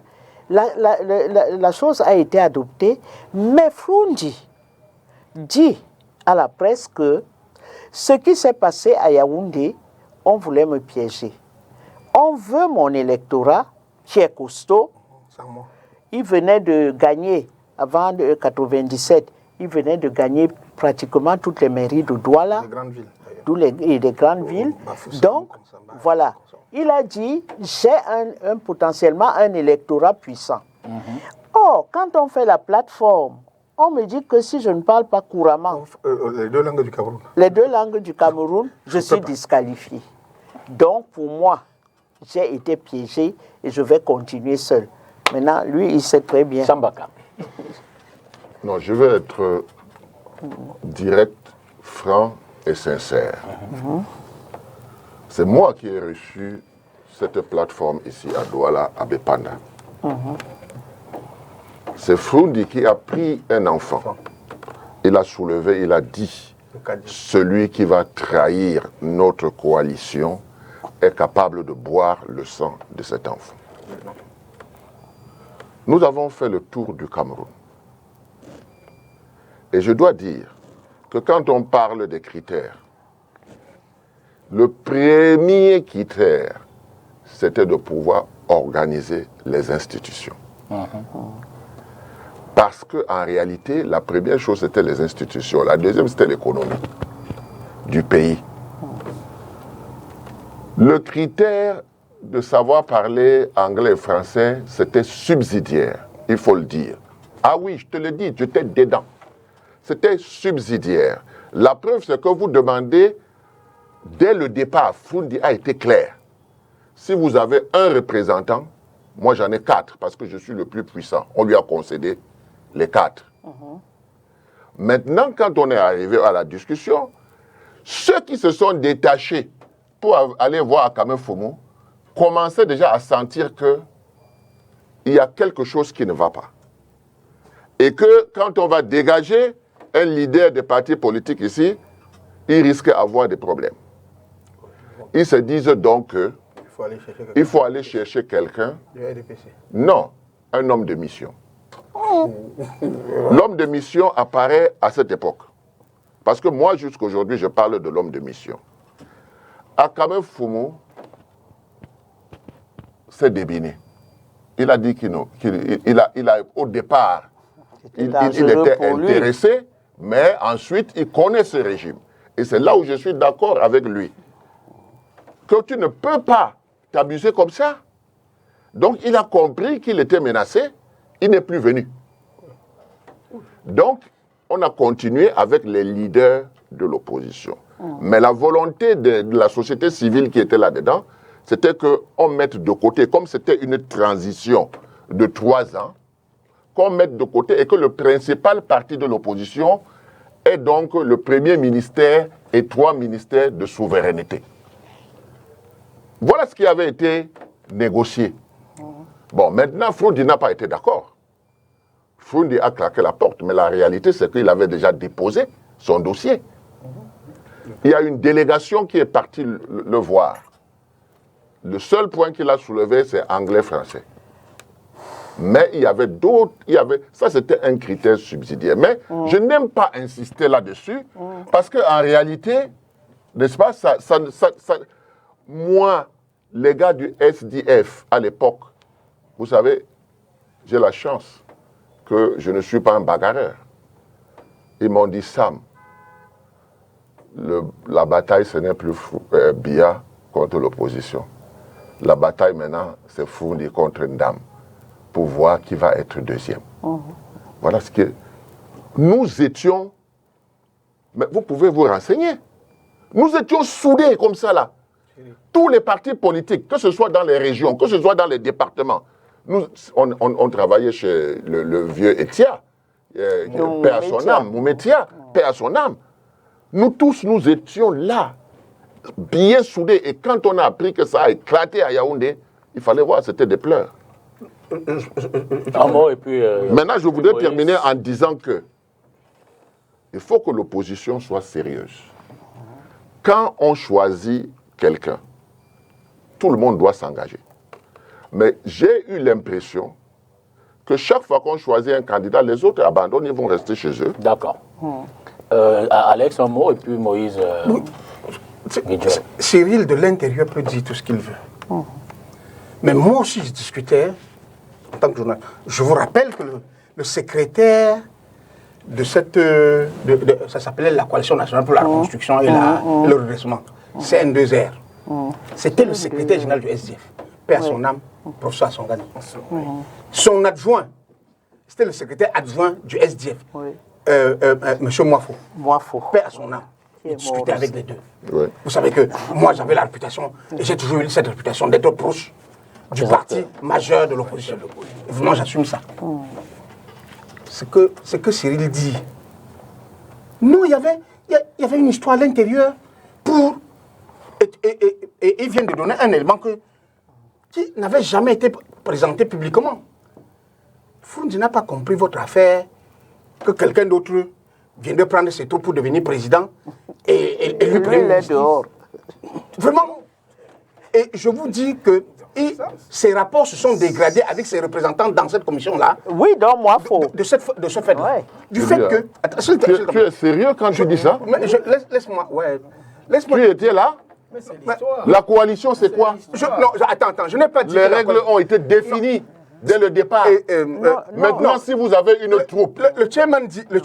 La chose a été adoptée, mais Froundi dit à la presse que ce qui s'est passé à Yaoundé, on voulait me piéger. On veut mon électorat, qui est costaud. Il venait de gagner, avant 1997, il venait de gagner pratiquement toutes les mairies de Douala. Les grandes villes. Et des grandes villes. Donc, voilà. Il a dit, j'ai potentiellement un électorat puissant. Or, quand on fait la plateforme, on me dit que si je ne parle pas couramment Les deux langues du Cameroun. les deux langues du Cameroun, je suis disqualifié. Donc, pour moi, j'ai été piégé et je vais continuer seul. Maintenant, lui, il sait très bien. Sambaka. Non, je vais être direct, franc et sincère. C'est moi qui ai reçu cette plateforme ici à Douala, à Bepanda. C'est Froundi qui a pris un enfant. Il a soulevé, il a dit, celui qui va trahir notre coalition est capable de boire le sang de cet enfant. Nous avons fait le tour du Cameroun. Et je dois dire que quand on parle des critères, le premier critère, c'était de pouvoir organiser les institutions. Parce qu'en réalité, la première chose, c'était les institutions. La deuxième, c'était l'économie du pays. Le critère de savoir parler anglais et français, c'était subsidiaire, il faut le dire. Ah oui, je te le dis, j'étais dedans. C'était subsidiaire. La preuve, c'est que vous demandez, dès le départ, Froundi a été clair. Si vous avez un représentant, moi j'en ai 4 parce que je suis le plus puissant. On lui a concédé les 4. Maintenant, quand on est arrivé à la discussion, ceux qui se sont détachés pour aller voir Akame Fomo commençaient déjà à sentir qu'il y a quelque chose qui ne va pas. Et que quand on va dégager un leader des partis politiques ici, il risque d'avoir des problèmes. Ils se disent donc qu'il faut aller chercher quelqu'un. Non, un homme de mission. L'homme de mission apparaît à cette époque. Parce que moi, jusqu'à aujourd'hui, je parle de l'homme de mission. Akame Fomo s'est débiné. Il a dit qu'il a au départ, il était intéressé, mais ensuite, il connaît ce régime. Et c'est là où je suis d'accord avec lui. Que tu ne peux pas t'abuser comme ça. Donc, il a compris qu'il était menacé, il n'est plus venu. Donc, on a continué avec les leaders de l'opposition. Mais la volonté de la société civile qui était là-dedans, c'était qu'on mette de côté, comme c'était une transition de 3 ans, qu'on mette de côté et que le principal parti de l'opposition est donc le premier ministère et 3 ministères de souveraineté. Voilà ce qui avait été négocié. Bon, maintenant, Froundi n'a pas été d'accord. Froundi a claqué la porte, mais la réalité, c'est qu'il avait déjà déposé son dossier. Il y a une délégation qui est partie le voir. Le seul point qu'il a soulevé, c'est anglais-français. Mais il y avait d'autres, ça c'était un critère subsidiaire. Mais je n'aime pas insister là-dessus, parce qu'en réalité, n'est-ce pas, moi, les gars du SDF à l'époque, vous savez, j'ai la chance que je ne suis pas un bagarreur. Ils m'ont dit, Sam, la bataille, ce n'est plus Biya contre l'opposition. La bataille maintenant, c'est Froundi contre Ndam, pour voir qui va être deuxième. Voilà ce que... Nous étions... Mais vous pouvez vous renseigner. Nous étions soudés comme ça, là. Tous les partis politiques, que ce soit dans les régions, que ce soit dans les départements, nous, on travaillait chez le vieux Etia, paix à son âme, Moumetia, paix à son âme. Nous tous, nous étions là, bien soudés. Et quand on a appris que ça a éclaté à Yaoundé, il fallait voir, c'était des pleurs. Un mot et puis... Maintenant, je voudrais terminer en disant que il faut que l'opposition soit sérieuse. Quand on choisit quelqu'un, tout le monde doit s'engager. Mais j'ai eu l'impression que chaque fois qu'on choisit un candidat, les autres abandonnent, ils vont rester chez eux. D'accord. Alex, un mot, et puis Moïse. Cyril de l'intérieur peut dire tout ce qu'il veut. Mais moi aussi, je discutais en tant que journaliste. Je vous rappelle que le secrétaire de cette... ça s'appelait la Coalition nationale pour la reconstruction et le redressement. CN2R. C'était le secrétaire général du SDF. Père son âme, professeur Songani. Son adjoint, c'était le secrétaire adjoint du SDF. Monsieur Moifo. Père son âme. Il discutait avec les deux. Oui. Vous savez que moi, j'avais la réputation, et j'ai toujours eu cette réputation d'être proche du parti majeur de l'opposition. Vraiment, j'assume ça. Ce que Cyril dit. Non, il y avait une histoire à l'intérieur pour... Et il vient de donner un élément qui n'avait jamais été présenté publiquement. Froundi n'a pas compris votre affaire, que quelqu'un d'autre vient de prendre ses troupes pour devenir président et lui premier ministre. Dehors. Vraiment. Et je vous dis que ces rapports se sont dégradés avec ses représentants dans cette commission-là. Oui, donc moi, faux. De ce fait-là. Ouais. Du fait que... Attends, tu es sérieux quand tu dis ça? Laisse-moi... Ouais. Tu étais là? La coalition, c'est quoi? Attends, je n'ai pas dit... Les règles ont été définies dès le départ. Maintenant, si vous avez une troupe... Le chairman dit... Mais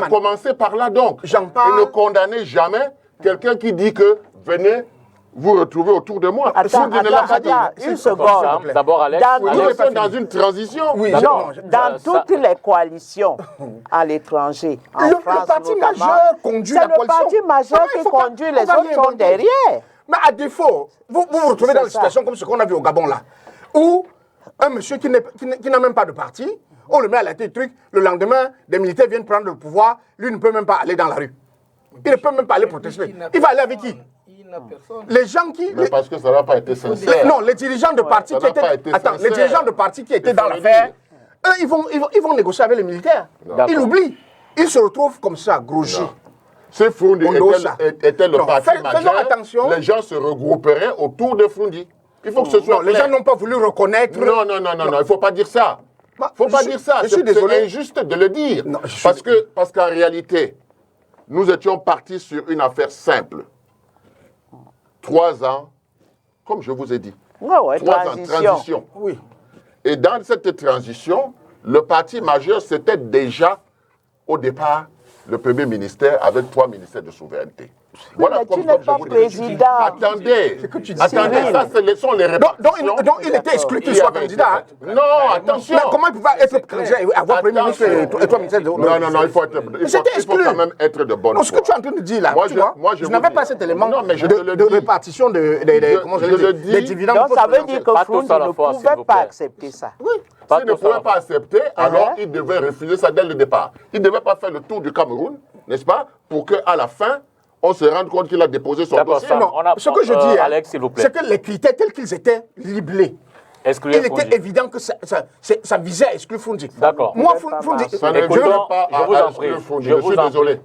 commencez par là donc. J'en parle... Et ne condamnez jamais quelqu'un qui dit que venez vous retrouver autour de moi. Attends, une seconde. D'abord, Alex. Nous sommes dans une transition. Oui, dans toutes les coalitions à l'étranger, en France le parti notamment, majeur conduit la coalition. C'est le parti majeur qui conduit, les autres sont derrière. Mais à défaut, vous vous retrouvez dans une situation comme ce qu'on a vu au Gabon là, où un monsieur qui n'a même pas de parti, on le met à la tête du truc, le lendemain, des militaires viennent prendre le pouvoir, lui ne peut même pas aller dans la rue. Il ne peut même pas aller protester. Il va aller avec qui? Les gens qui... Mais parce que ça n'a pas été sincère. Non, les dirigeants de parti qui étaient... Attends, les dirigeants de parti qui étaient dans l'affaire, eux, ils vont négocier avec les militaires. Ils l'oublient. Ils se retrouvent comme ça, grossis. Si Froundi était le parti majeur, attention. Les gens se regrouperaient autour de Froundi. Il faut que ce soit non, les gens n'ont pas voulu reconnaître... Non, il ne faut pas dire ça. Il ne faut pas dire ça. C'est injuste de le dire. Non, parce qu'en réalité, nous étions partis sur une affaire simple. 3 ans, comme je vous ai dit. 3 ans de transition. Oui. Et dans cette transition, le parti majeur, c'était déjà, au départ, le premier ministère avec 3 ministères de souveraineté. Voilà, comme je vous président. Attendez, ça, ce sont les répartitions. Donc il était exclu qu'il soit candidat. Non, attention. Mais comment il pouvait être candidat et avoir premier ministre et 3 ministères de souveraineté? Non, il faut quand même être de bonne foi. Ce que tu es en train de dire là, je n'avais pas cet élément de répartition des dividendes. Donc ça veut dire que Froundi ne pouvait pas accepter ça. Oui. S'il ne pouvait pas accepter, alors il devait refuser ça dès le départ. Il ne devait pas faire le tour du Cameroun, n'est-ce pas, pour qu'à la fin, on se rende compte qu'il a déposé son dossier. Ce que je dis, Alex, s'il vous plaît, c'est que les critères tels qu'ils étaient liblés, il était évident que ça visait à exclure Froundi. D'accord. Moi, Froundi, ça ne visait pas à exclure Froundi. Je suis désolé.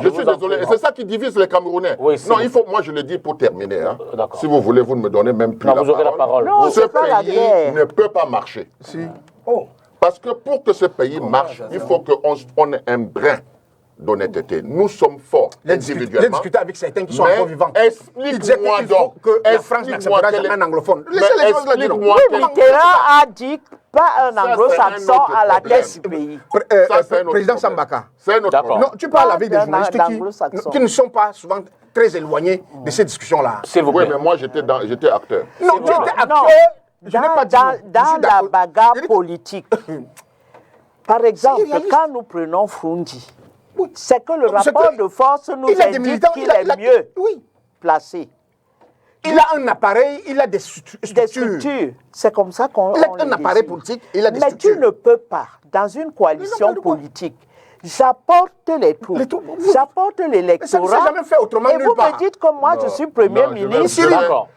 Je suis désolé. Et c'est ça qui divise les Camerounais. Oui, non, il faut, moi je le dis pour terminer. Hein. Si vous voulez, vous ne me donnez même plus vous aurez la parole. Non, ce pays ne peut pas marcher. Si. Parce que pour que ce pays marche, il faut qu'on ait un brin d'honnêteté. Nous sommes forts individuellement. J'ai discuté avec certains qui sont encore vivants. Explique-moi donc que la France n'acceptera jamais un anglophone. Explique-moi. Mitterrand a dit pas un anglo-saxon à la tête du pays. Président Sambaka. C'est un autre problème. Non, tu parles avec des journalistes qui ne sont pas souvent très éloignés de ces discussions-là. Oui, mais moi j'étais acteur. Non, tu étais acteur. Dans la bagarre politique, par exemple, quand nous prenons Froundi, c'est que le rapport de force nous indique qu'il est mieux placé. Il a un appareil, il a des structures. C'est comme ça qu'on Il a un appareil politique, il a des structures. Mais tu ne peux pas, dans une coalition politique, j'apporte les troupes, j'apporte l'électorat. Ça ne s'est jamais fait autrement nulle part. Et vous me dites que moi, je suis Premier ministre. D'accord.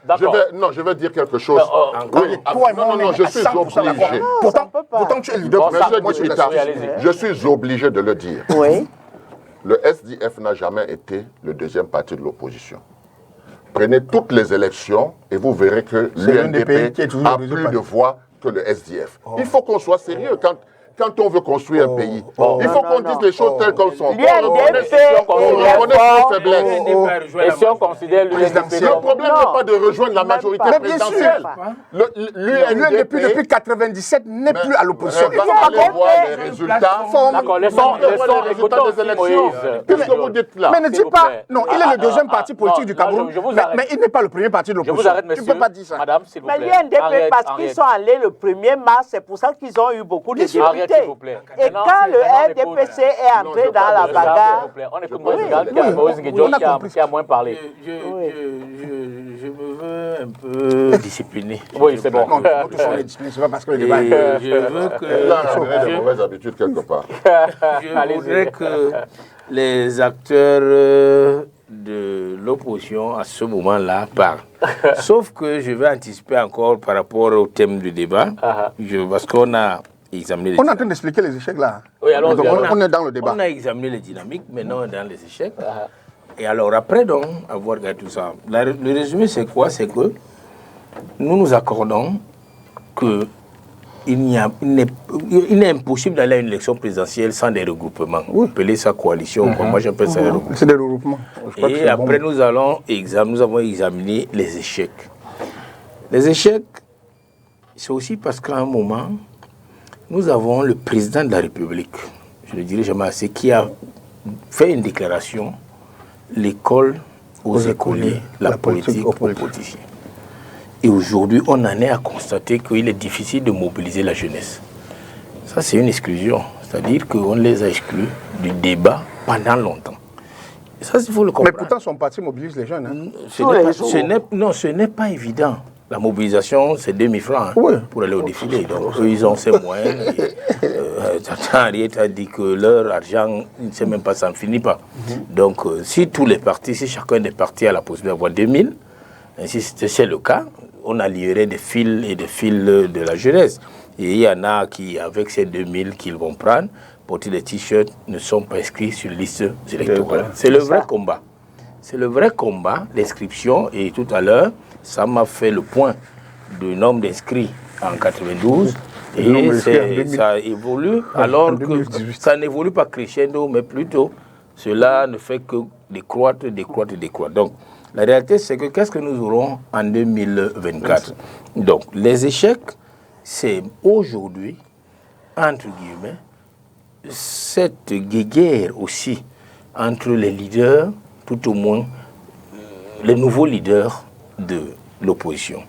Je vais dire quelque chose. Non, je suis obligé. Pourtant, tu es leader. Je suis obligé de le dire. Oui. le SDF n'a jamais été le deuxième parti de l'opposition. Prenez toutes les élections et vous verrez que l'UNDP a plus de voix que le SDF. Il faut qu'on soit sérieux quand on veut construire un pays. Il faut qu'on dise les choses telles qu'elles sont. On reconnaît nos faiblesses. Et si on considère l'UNDP... Le problème n'est pas de rejoindre la majorité présidentielle. L'UNDP depuis 1997 n'est plus à l'opposition. Il faut aller voir les résultats. D'accord, laissons les résultats des élections. Qu'est-ce que vous dites là? Mais ne dis pas... Non, il est le deuxième parti politique du Cameroun, mais il n'est pas le premier parti de l'opposition. Tu ne peux pas dire ça. Madame, s'il vous plaît. Mais l'UNDP, parce qu'ils sont allés le 1er mars, c'est pour ça qu'ils ont eu beaucoup de députés. Et quand le RDPC est entré dans la bagarre... On écoute Moïse qui a moins parlé. Je me veux un peu discipliner. Oui, c'est bon. Non, tous sont disciplinés, c'est pas parce que le débat Je veux que... Là, on a des mauvaises habitudes quelque part. Je voudrais que les acteurs de l'opposition à ce moment-là parlent. Sauf que je vais anticiper encore par rapport au thème du débat, parce qu'on a examiné... On est en train d'expliquer les échecs là. Oui, alors, donc, on est dans le débat. On a examiné les dynamiques, maintenant on est dans les échecs. Et alors après donc, avoir regardé tout ça, le résumé c'est quoi? C'est que nous nous accordons que il est impossible d'aller à une élection présidentielle sans des regroupements. Vous appelez ça coalition, moi j'appelle ça des regroupements. C'est des regroupements. Et après nous avons examiné les échecs. Les échecs, c'est aussi parce qu'à un moment, nous avons le président de la République, je le dirai jamais assez, qui a fait une déclaration, l'école aux écoliers, la politique aux politiciens. Et aujourd'hui, on en est à constater qu'il est difficile de mobiliser la jeunesse. Ça, c'est une exclusion. C'est-à-dire qu'on les a exclus du débat pendant longtemps. Et ça, il faut le comprendre. Mais pourtant, son parti mobilise les jeunes. Hein. Ce n'est pas évident. La mobilisation, c'est 2000 francs pour aller au défilé. Donc, eux, ils ont ces moyens. Henriette a dit que leur argent, il ne sait même pas, ça ne finit pas. Donc, si tous les partis, si chacun des partis a la possibilité d'avoir 2000, si c'est le cas, on allierait des fils et des fils de la jeunesse. Et il y en a qui, avec ces 2000 qu'ils vont prendre, porter des t-shirts, ne sont pas inscrits sur liste électorale. C'est le vrai combat. C'est le vrai combat, l'inscription. Et tout à l'heure, ça m'a fait le point du nombre d'inscrits en 92. Et ça évolue, alors que ça n'évolue pas crescendo, mais plutôt, cela ne fait que décroître. Donc, la réalité, c'est que qu'est-ce que nous aurons en 2024? Donc, les échecs, c'est aujourd'hui, entre guillemets, cette guéguerre aussi entre les leaders, tout au moins les nouveaux leaders de l'opposition.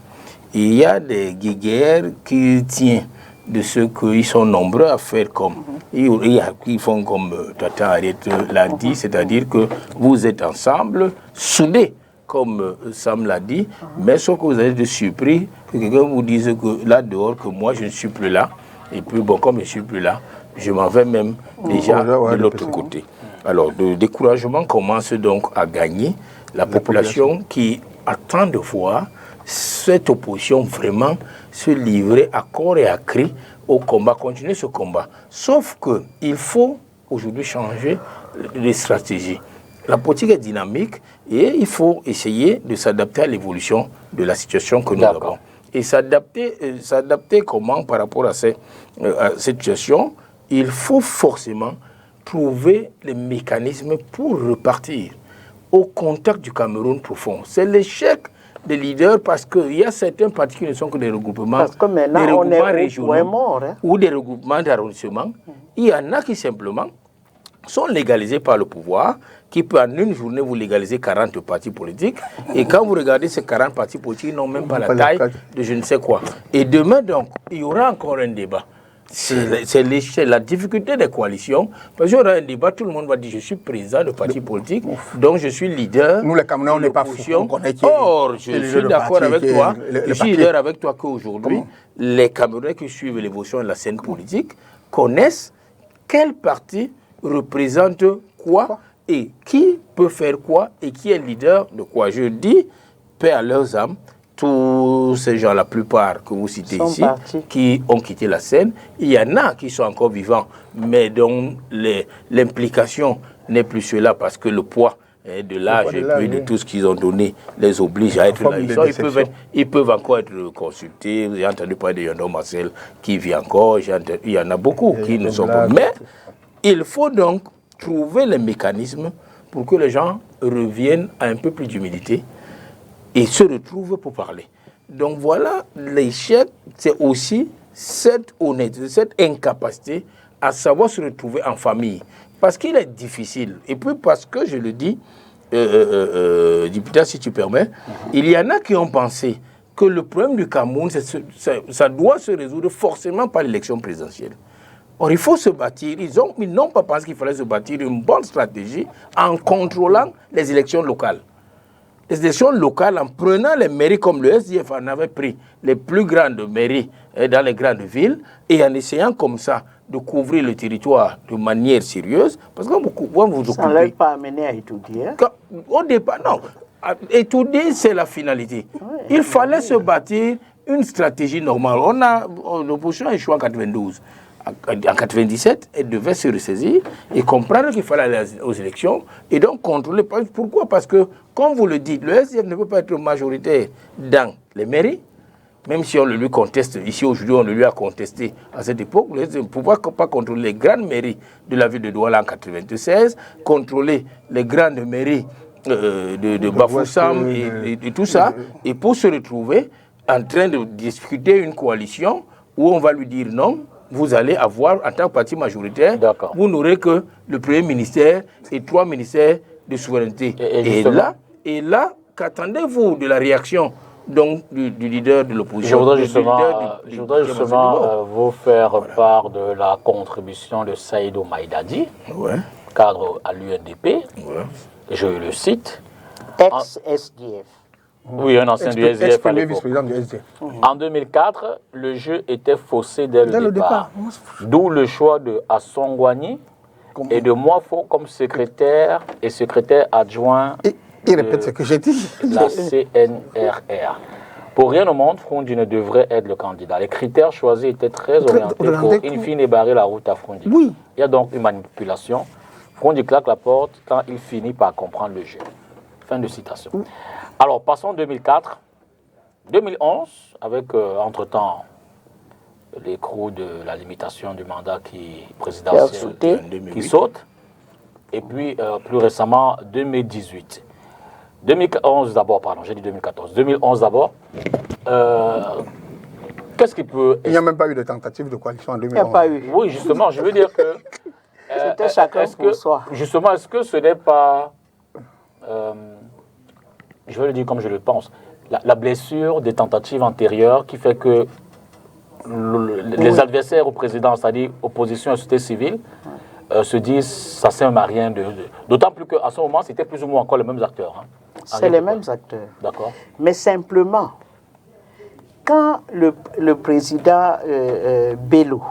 Il y a des guéguerres qui tiennent de ce qu'ils sont nombreux à faire comme... Il y a qui font comme Tata Harriet l'a dit, c'est-à-dire que vous êtes ensemble, soudés, comme Sam l'a dit, mais sauf que vous avez de surpris que quelqu'un vous dise que là dehors, que moi je ne suis plus là, et puis bon, comme je ne suis plus là, je m'en vais même déjà de l'autre côté. Alors, le découragement commence donc à gagner la population qui attend de voir cette opposition vraiment se livrer à corps et à cri au combat, continuer ce combat. Sauf qu'il faut aujourd'hui changer les stratégies. La politique est dynamique et il faut essayer de s'adapter à l'évolution de la situation que nous avons. Et s'adapter comment par rapport à cette situation? Il faut forcément trouver les mécanismes pour repartir au contact du Cameroun profond. C'est l'échec des leaders parce qu'il y a certains partis qui ne sont que des regroupements, régionaux ou des regroupements d'arrondissement. Il y en a qui simplement sont légalisés par le pouvoir, qui peut en une journée vous légaliser 40 partis politiques. Et quand vous regardez ces 40 partis politiques, ils n'ont même pas la taille de je ne sais quoi. Et demain, donc, il y aura encore un débat. C'est la difficulté des coalitions. Parce qu'il y aura un débat, tout le monde va dire je suis président de parti politique, donc je suis leader. Nous, les Camerounais, on n'est pas fous. Or, je suis d'accord avec toi. Je suis leader avec toi qu'aujourd'hui, les Camerounais qui suivent l'évolution de la scène politique connaissent quel parti représente quoi et qui peut faire quoi et qui est leader de quoi. Je dis, paix à leurs âmes. Tous ces gens, la plupart que vous citez ici, qui ont quitté la scène, il y en a qui sont encore vivants, mais dont l'implication n'est plus cela parce que le poids de l'âge et puis de tout ce qu'ils ont donné les oblige à être là. Ils peuvent encore être consultés. J'ai entendu parler de Yondo Marcel qui vit encore. Il y en a beaucoup qui ne sont pas. Mais il faut donc trouver les mécanismes pour que les gens reviennent à un peu plus d'humilité et se retrouvent pour parler. Donc voilà, l'échec, c'est aussi cette honnêteté, cette incapacité à savoir se retrouver en famille. Parce qu'il est difficile. Et puis parce que, je le dis, député, si tu permets, il y en a qui ont pensé que le problème du Cameroun, ça doit se résoudre forcément par l'élection présidentielle. Or, il faut se bâtir. Ils n'ont pas pensé qu'il fallait se bâtir une bonne stratégie en contrôlant les élections locales. Les élections locales, en prenant les mairies comme le SDF en avait pris les plus grandes mairies dans les grandes villes et en essayant comme ça de couvrir le territoire de manière sérieuse, parce que ça ne l'a pas amené à étudier. Au départ, non. Étudier, c'est la finalité. Il fallait se bâtir une stratégie normale. L'opposition a échoué en 92. En 97, elle devait se ressaisir et comprendre qu'il fallait aller aux élections et donc contrôler. Pourquoi? Parce que, comme vous le dites, le SDF ne peut pas être majoritaire dans les mairies, même si on le lui conteste. Ici, aujourd'hui, on le lui a contesté à cette époque. Le SDF ne peut pas contrôler les grandes mairies de la ville de Douala en 96, contrôler les grandes mairies de Bafoussam et tout ça, et pour se retrouver en train de discuter une coalition où on va lui dire non. Vous allez avoir, en tant que parti majoritaire, vous n'aurez que le premier ministère et 3 ministères de souveraineté. Et là, qu'attendez-vous de la réaction donc, du leader de l'opposition? Je voudrais justement vous faire part de la contribution de Saïdou Maïdadi, cadre à l'UNDP. Je le cite. Ex-SDF. Oui, un ancien du SDF. Premier vice-président du SDF. En 2004, le jeu était faussé dès le départ. D'où le choix de Assongwani et de Moifo comme secrétaire et secrétaire adjoint il répète ce que j'ai dit. La CNRR. Pour rien au monde, Frondi ne devrait être le candidat. Les critères choisis étaient très orientés pour, in fine, barrer la route à Frondi. Oui. Il y a donc une manipulation. Frondi claque la porte quand il finit par comprendre le jeu. Fin de citation. Alors, passons 2004. 2011, avec, entre-temps, l'écrou de la limitation du mandat présidentiel qui saute. Et puis, plus récemment, 2018. 2011 d'abord, pardon, j'ai dit 2014. 2011 d'abord. Qu'est-ce qui peut... Il n'y a même pas eu de tentative de coalition en 2011. Il n'y a pas eu. Oui, justement, je veux dire que... C'était chacun pour soi. Justement, est-ce que ce n'est pas... je vais le dire comme je le pense. La blessure des tentatives antérieures qui fait que les adversaires au président, c'est-à-dire opposition et société civile, se disent ça sert à rien. D'autant plus qu'à ce moment, c'était plus ou moins encore les mêmes acteurs. Hein. C'est les mêmes acteurs. D'accord. Mais simplement, quand le président Bello,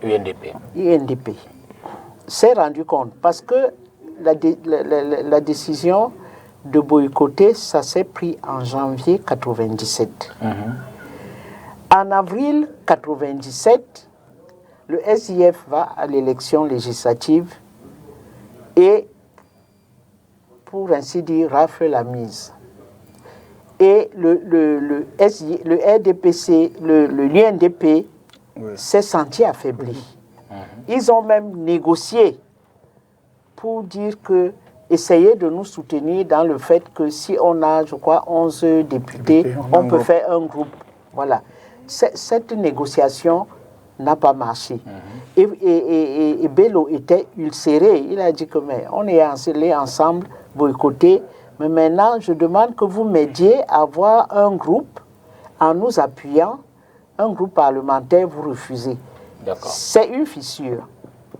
UNDP, s'est rendu compte, parce que la décision de boycotter, ça s'est pris en janvier 1997. En avril 1997, le SIF va à l'élection législative et, pour ainsi dire, rafle la mise. Et le RDPC, l'UNDP s'est senti affaibli. Ils ont même négocié pour dire que essayez de nous soutenir dans le fait que si on a, je crois, 11 députés, on peut faire un groupe. Voilà. Cette négociation n'a pas marché. Et Bello était ulcéré. Il a dit que mais on est allés ensemble boycotter, mais maintenant je demande que vous m'aidiez à avoir un groupe en nous appuyant, un groupe parlementaire, vous refusez. C'est une fissure.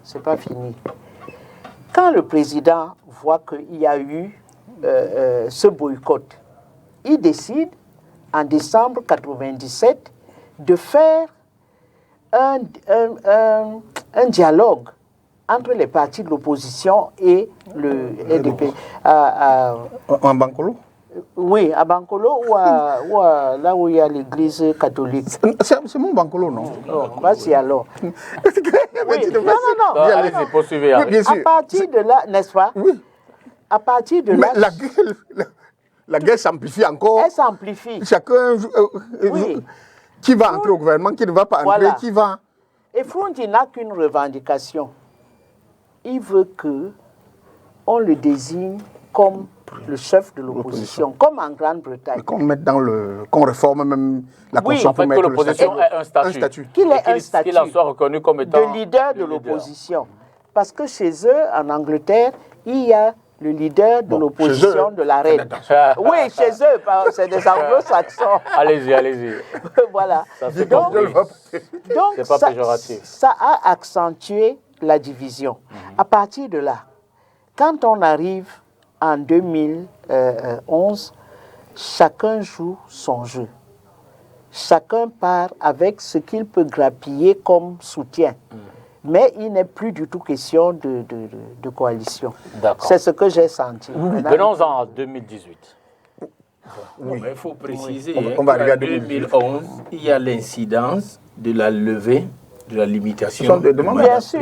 C'est pas fini. Quand le président voit qu'il y a eu ce boycott, il décide en décembre 1997 de faire un dialogue entre les partis de l'opposition et le RDP. En Bankolo? Oui, à Bankolo ou là où il y a l'église catholique. C'est mon Bankolo, non? Vas-y alors. Oui, Oui. Non. Allez-y, poursuivez. Oui, bien sûr. À partir de là, n'est-ce pas? Oui. À partir de Mais là... la guerre s'amplifie encore. Elle s'amplifie. Chacun... Oui. Qui va entrer au gouvernement, qui ne va pas entrer, Voilà. qui va... Et Froundi n'a qu'une revendication. Il veut que on le désigne comme le chef de l'opposition, comme en Grande-Bretagne. Qu'on réforme même la Constitution. En fait, que l'opposition ait un statut. Qu'il ait un statut. Qu'il en soit reconnu comme étant de leader de l'opposition. Parce que chez eux, en Angleterre, il y a le leader de l'opposition de la reine. Oui, chez eux, c'est des anglo-saxons. Allez-y. Voilà. Donc c'est pas ça, péjoratif. Ça a accentué la division. À partir de là, quand on arrive en 2011, chacun joue son jeu. Chacun part avec ce qu'il peut grappiller comme soutien. Mais il n'est plus du tout question de coalition. C'est ce que j'ai senti. Venons-en à 2018. Oui. Il faut préciser on va qu'en 2011, il y a l'incidence de la levée de la limitation de Bien sûr,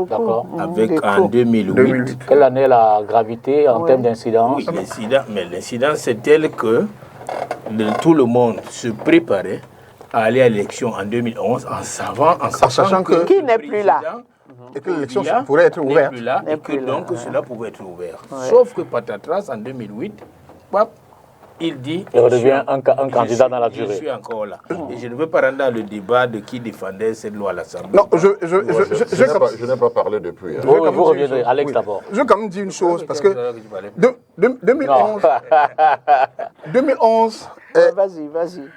D'accord. Avec en 2008. Quelle année la gravité en termes d'incidence? Oui, l'incidence c'est tel que tout le monde se préparait à aller à l'élection en 2011 en sachant que qui n'est plus là. Et que l'élection pourrait être ouverte. Et que donc cela pouvait être ouvert. Sauf que Patatras en 2008, il dit... Il redevient un candidat dans la durée. Je suis encore là. Et je ne veux pas rentrer dans le débat de qui défendait cette loi à l'Assemblée. Non, je n'ai pas parlé depuis. Hein. Vous reviendrez. Alex d'abord. Je veux quand même dire une chose, parce que 2011 Vas-y.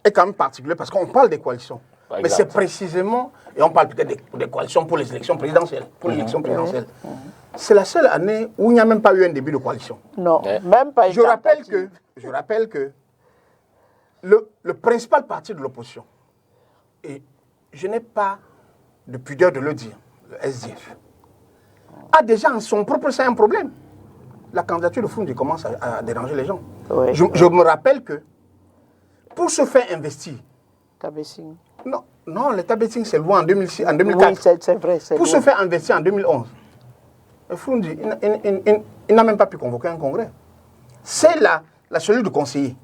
est quand même particulier, parce qu'on parle des coalitions. Mais c'est précisément, et on parle peut-être des coalitions pour les élections présidentielles. C'est la seule année où il n'y a même pas eu un début de coalition. Non, même pas une Je rappelle que le principal parti de l'opposition, et je n'ai pas de pudeur de le dire, le SDF, a déjà en son propre sein un problème. La candidature de Froundi commence à déranger les gens. Oui. Je me rappelle que pour se faire investir, Tabessing. non, le Tabessing c'est loin en 2004. Oui, c'est vrai. Pour se faire investir en 2011, Froundi, il n'a même pas pu convoquer un congrès. C'est la cellule de conseillers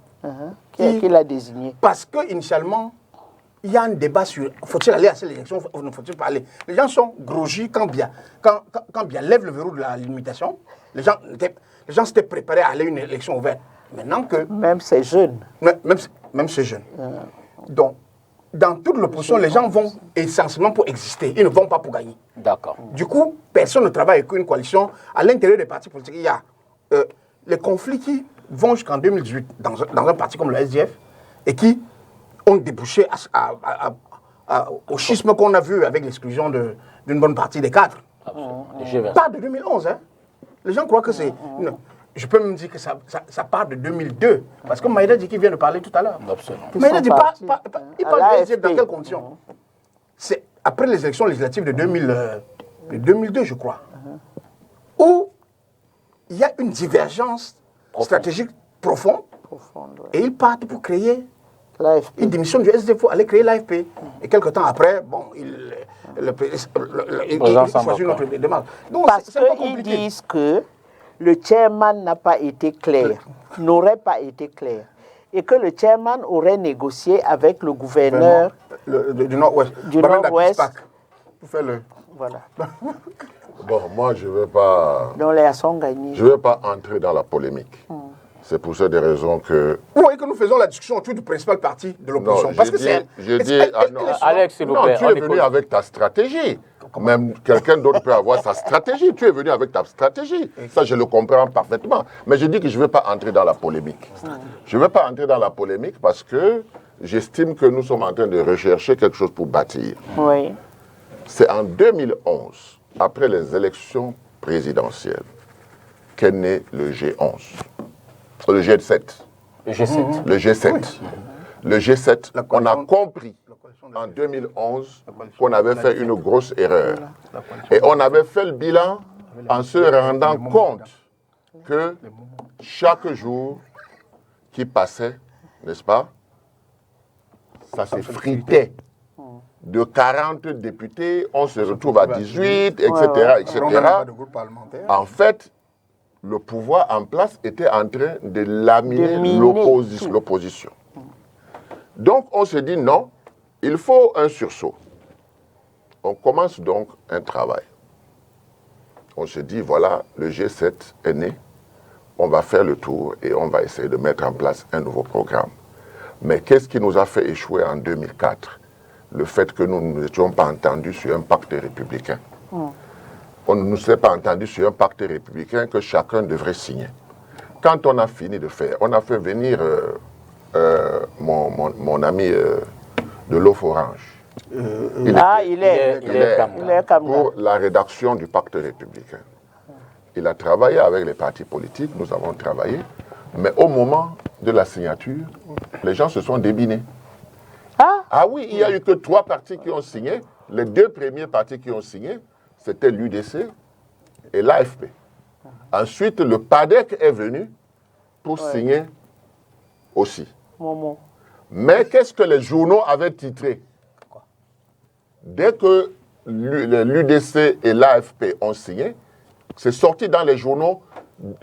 qui l'a désigné. Parce qu'initialement, il y a un débat sur faut-il aller à ces élections ou ne faut-il pas aller. Les gens sont grogis quand Biya lève le verrou de la limitation. Les gens s'étaient préparés à aller à une élection ouverte. Maintenant que... Même ces jeunes. Même ces jeunes. Donc, dans toute l'opposition, les gens vont essentiellement pour exister. Ils ne vont pas pour gagner. D'accord. Du coup, personne ne travaille avec une coalition. À l'intérieur des partis politiques, il y a les conflits qui vont jusqu'en 2018 dans un parti comme le SDF et qui ont débouché au schisme qu'on a vu avec l'exclusion d'une bonne partie des cadres. Pas de 2011. Hein. Les gens croient que c'est... Je peux même dire que ça part de 2002. Parce que Maïda dit qu'il vient de parler tout à l'heure. Maïda dit il parle de SDF dans quelles conditions? C'est après les élections législatives de 2002, je crois, où il y a une divergence stratégique profonde. Et ils partent pour créer... Ils démissionnent du SDF pour aller créer l'AFP. Et quelques temps après, il choisit une autre démarche. Donc, parce qu'ils disent que le chairman n'a pas été clair, n'aurait pas été clair. Et que le chairman aurait négocié avec le gouverneur du Nord-Ouest. Voilà. Bon, moi, je ne veux pas... Donc, les sont gagnés. Je ne veux pas entrer dans la polémique. C'est pour ça des raisons que... Vous voyez que nous faisons la discussion autour du principal parti de l'opposition. Parce que c'est... Alex, s'il vous plaît. Tu es venu avec ta stratégie. Même quelqu'un d'autre peut avoir sa stratégie. Tu es venu avec ta stratégie. Ça, je le comprends parfaitement. Mais je dis que je ne veux pas entrer dans la polémique. Je ne veux pas entrer dans la polémique parce que j'estime que nous sommes en train de rechercher quelque chose pour bâtir. Oui. C'est en 2011, après les élections présidentielles, qu'est né le G11. Le G7. Le G7. Le G7. Oui. Le G7, on a compris en 2011 qu'on avait fait une grosse erreur. Et on avait fait le bilan en se rendant compte que chaque jour qui passait, n'est-ce pas, ça s'effritait. de 40 députés, on se retrouve à 18, etc., etc. En fait, le pouvoir en place était en train de laminer l'opposition. Donc, on se dit non, il faut un sursaut. On commence donc un travail. On se dit, voilà, le G7 est né, on va faire le tour et on va essayer de mettre en place un nouveau programme. Mais qu'est-ce qui nous a fait échouer en 2004? Le fait que nous ne nous étions pas entendus sur un pacte républicain. On ne nous s'est pas entendus sur un pacte républicain que chacun devrait signer. Quand on a fini de faire, on a fait venir mon ami de l'Off Orange. Il est pour la rédaction du pacte républicain. Il a travaillé avec les partis politiques, nous avons travaillé, mais au moment de la signature, les gens se sont débinés. Ah oui, il n'y a eu que 3 partis qui ont signé. Les 2 premiers partis qui ont signé, c'était l'UDC et l'AFP. Ensuite, le PADEC est venu pour signer aussi. Mais qu'est-ce que les journaux avaient titré? Dès que l'UDC et l'AFP ont signé, c'est sorti dans les journaux,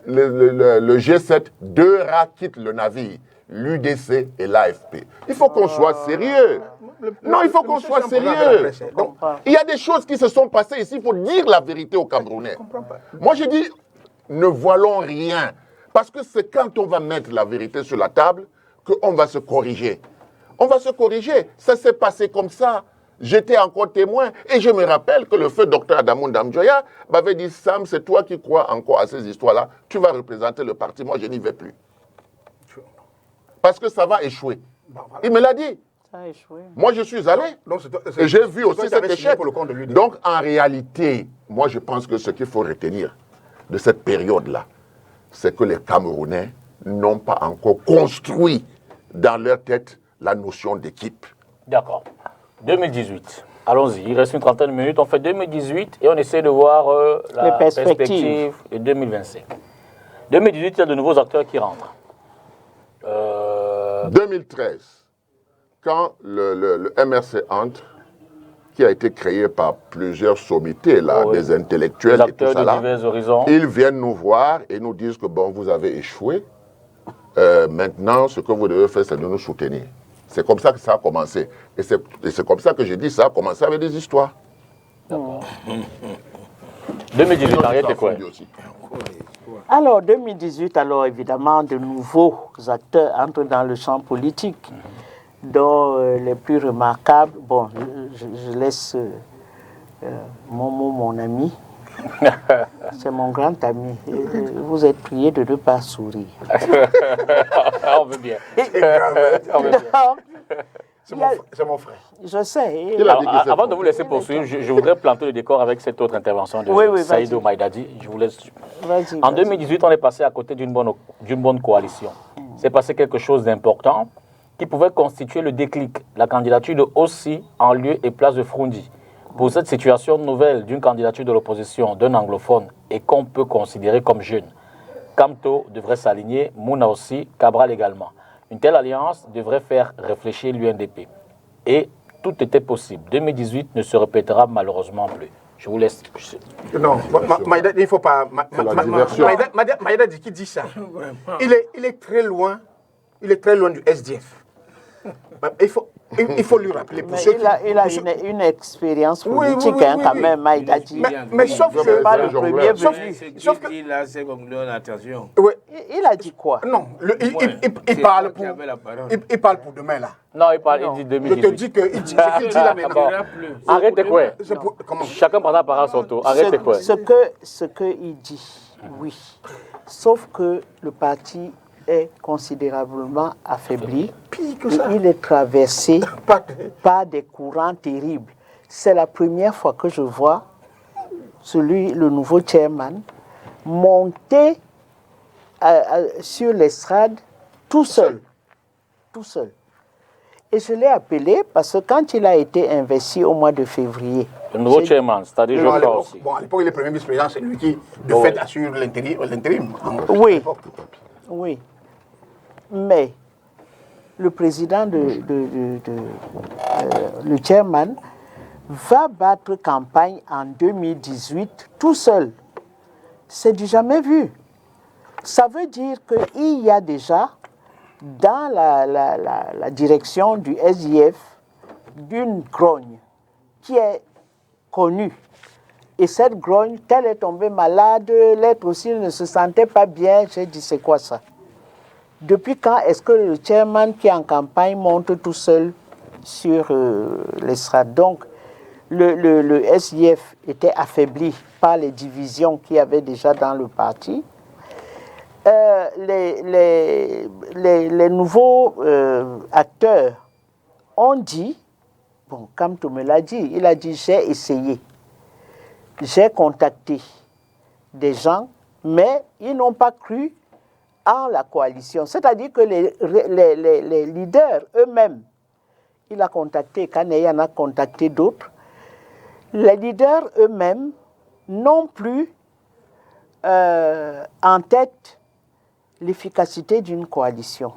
le G7, 2 rats quittent le navire, l'UDC et l'AFP. Il faut qu'on soit sérieux. Non, il faut qu'on soit sérieux. Donc, il y a des choses qui se sont passées ici, il faut dire la vérité aux Camerounais. Moi, je dis, ne voilons rien. Parce que c'est quand on va mettre la vérité sur la table qu'on va se corriger. On va se corriger. Ça s'est passé comme ça. J'étais encore témoin et je me rappelle que le feu docteur Adamou Ndamjoya m'avait dit, Sam, c'est toi qui crois encore à ces histoires-là, tu vas représenter le parti, moi je n'y vais plus. Parce que ça va échouer. Il me l'a dit. Ça a échoué. Moi je suis allé et j'ai vu aussi cet échec. Donc en réalité, moi je pense que ce qu'il faut retenir de cette période-là, c'est que les Camerounais n'ont pas encore construit dans leur tête la notion d'équipe. D'accord. 2018. Allons-y, il reste une trentaine de minutes. On fait 2018 et on essaie de voir la perspective de 2025. 2018, il y a de nouveaux acteurs qui rentrent. 2013, quand le MRC entre, qui a été créé par plusieurs sommités, là, des intellectuels et tout ça, là, ils viennent nous voir et nous disent que bon, vous avez échoué. Maintenant, ce que vous devez faire, c'est de nous soutenir. C'est comme ça que ça a commencé. Et c'est comme ça que j'ai dit, ça a commencé avec des histoires. D'accord. 2018, arrêtez quoi? Alors, 2018, alors évidemment, de nouveaux acteurs entrent dans le champ politique, dont les plus remarquables, bon, je laisse mon ami, c'est mon grand ami. Vous êtes prié de ne pas sourire. On veut bien. C'est mon frère. Je sais. Alors, avant de vous laisser poursuivre, je voudrais planter le décor avec cette autre intervention de Saïdou Maïdadi. Je vous laisse. En 2018, on est passé à côté d'une bonne coalition. C'est passé quelque chose d'important qui pouvait constituer le déclic, la candidature de Ossi en lieu et place de Froundi. Pour cette situation nouvelle d'une candidature de l'opposition d'un anglophone et qu'on peut considérer comme jeune, Kamto devrait s'aligner, Mouna aussi, Cabral également. Une telle alliance devrait faire réfléchir l'UNDP. Et tout était possible. 2018 ne se répétera malheureusement plus. Je vous laisse. Non, Maïda, il ne faut pas. Maïda dit qui dit ça. Il est très loin. Il est très loin du SDF. Il faut lui rappeler. Pour ceux il a une expérience politique quand même, Maïda dit. Mais sauf que pas le premier venu. Sauf qu'il a ses conclusions d'attention. Il a dit quoi? Non, il parle pour demain là. Non, il dit 2018. Je te dis que il dit là maintenant. Arrêtez quoi? Chacun prendra la parole à son tour. Arrêtez quoi? Ce qu'il dit, oui. Sauf que le parti est considérablement affaibli. Il est traversé par des courants terribles. C'est la première fois que je vois le nouveau chairman, monter sur l'estrade tout seul. Tout seul. Et je l'ai appelé parce que quand il a été investi au mois de février... Le nouveau chairman, c'est-à-dire je crois aussi. Bon, à l'époque, il est premier vice-président, c'est lui qui, de fait, assure l'intérim. Oui. Oui. Mais le président, le chairman, va battre campagne en 2018 tout seul. C'est du jamais vu. Ça veut dire qu'il y a déjà dans la direction du SIF d'une grogne qui est connue. Et cette grogne, qu'elle est tombée malade, l'être aussi ne se sentait pas bien. J'ai dit, c'est quoi ça? Depuis quand est-ce que le chairman qui est en campagne monte tout seul sur l'estrade? Donc, le SIF était affaibli par les divisions qu'il y avait déjà dans le parti. Les nouveaux acteurs ont dit, bon, Kamto me l'a dit, il a dit, j'ai essayé. J'ai contacté des gens, mais ils n'ont pas cru en la coalition. C'est-à-dire que les leaders eux-mêmes, il a contacté, Kanei en a contacté d'autres, les leaders eux-mêmes n'ont plus en tête l'efficacité d'une coalition.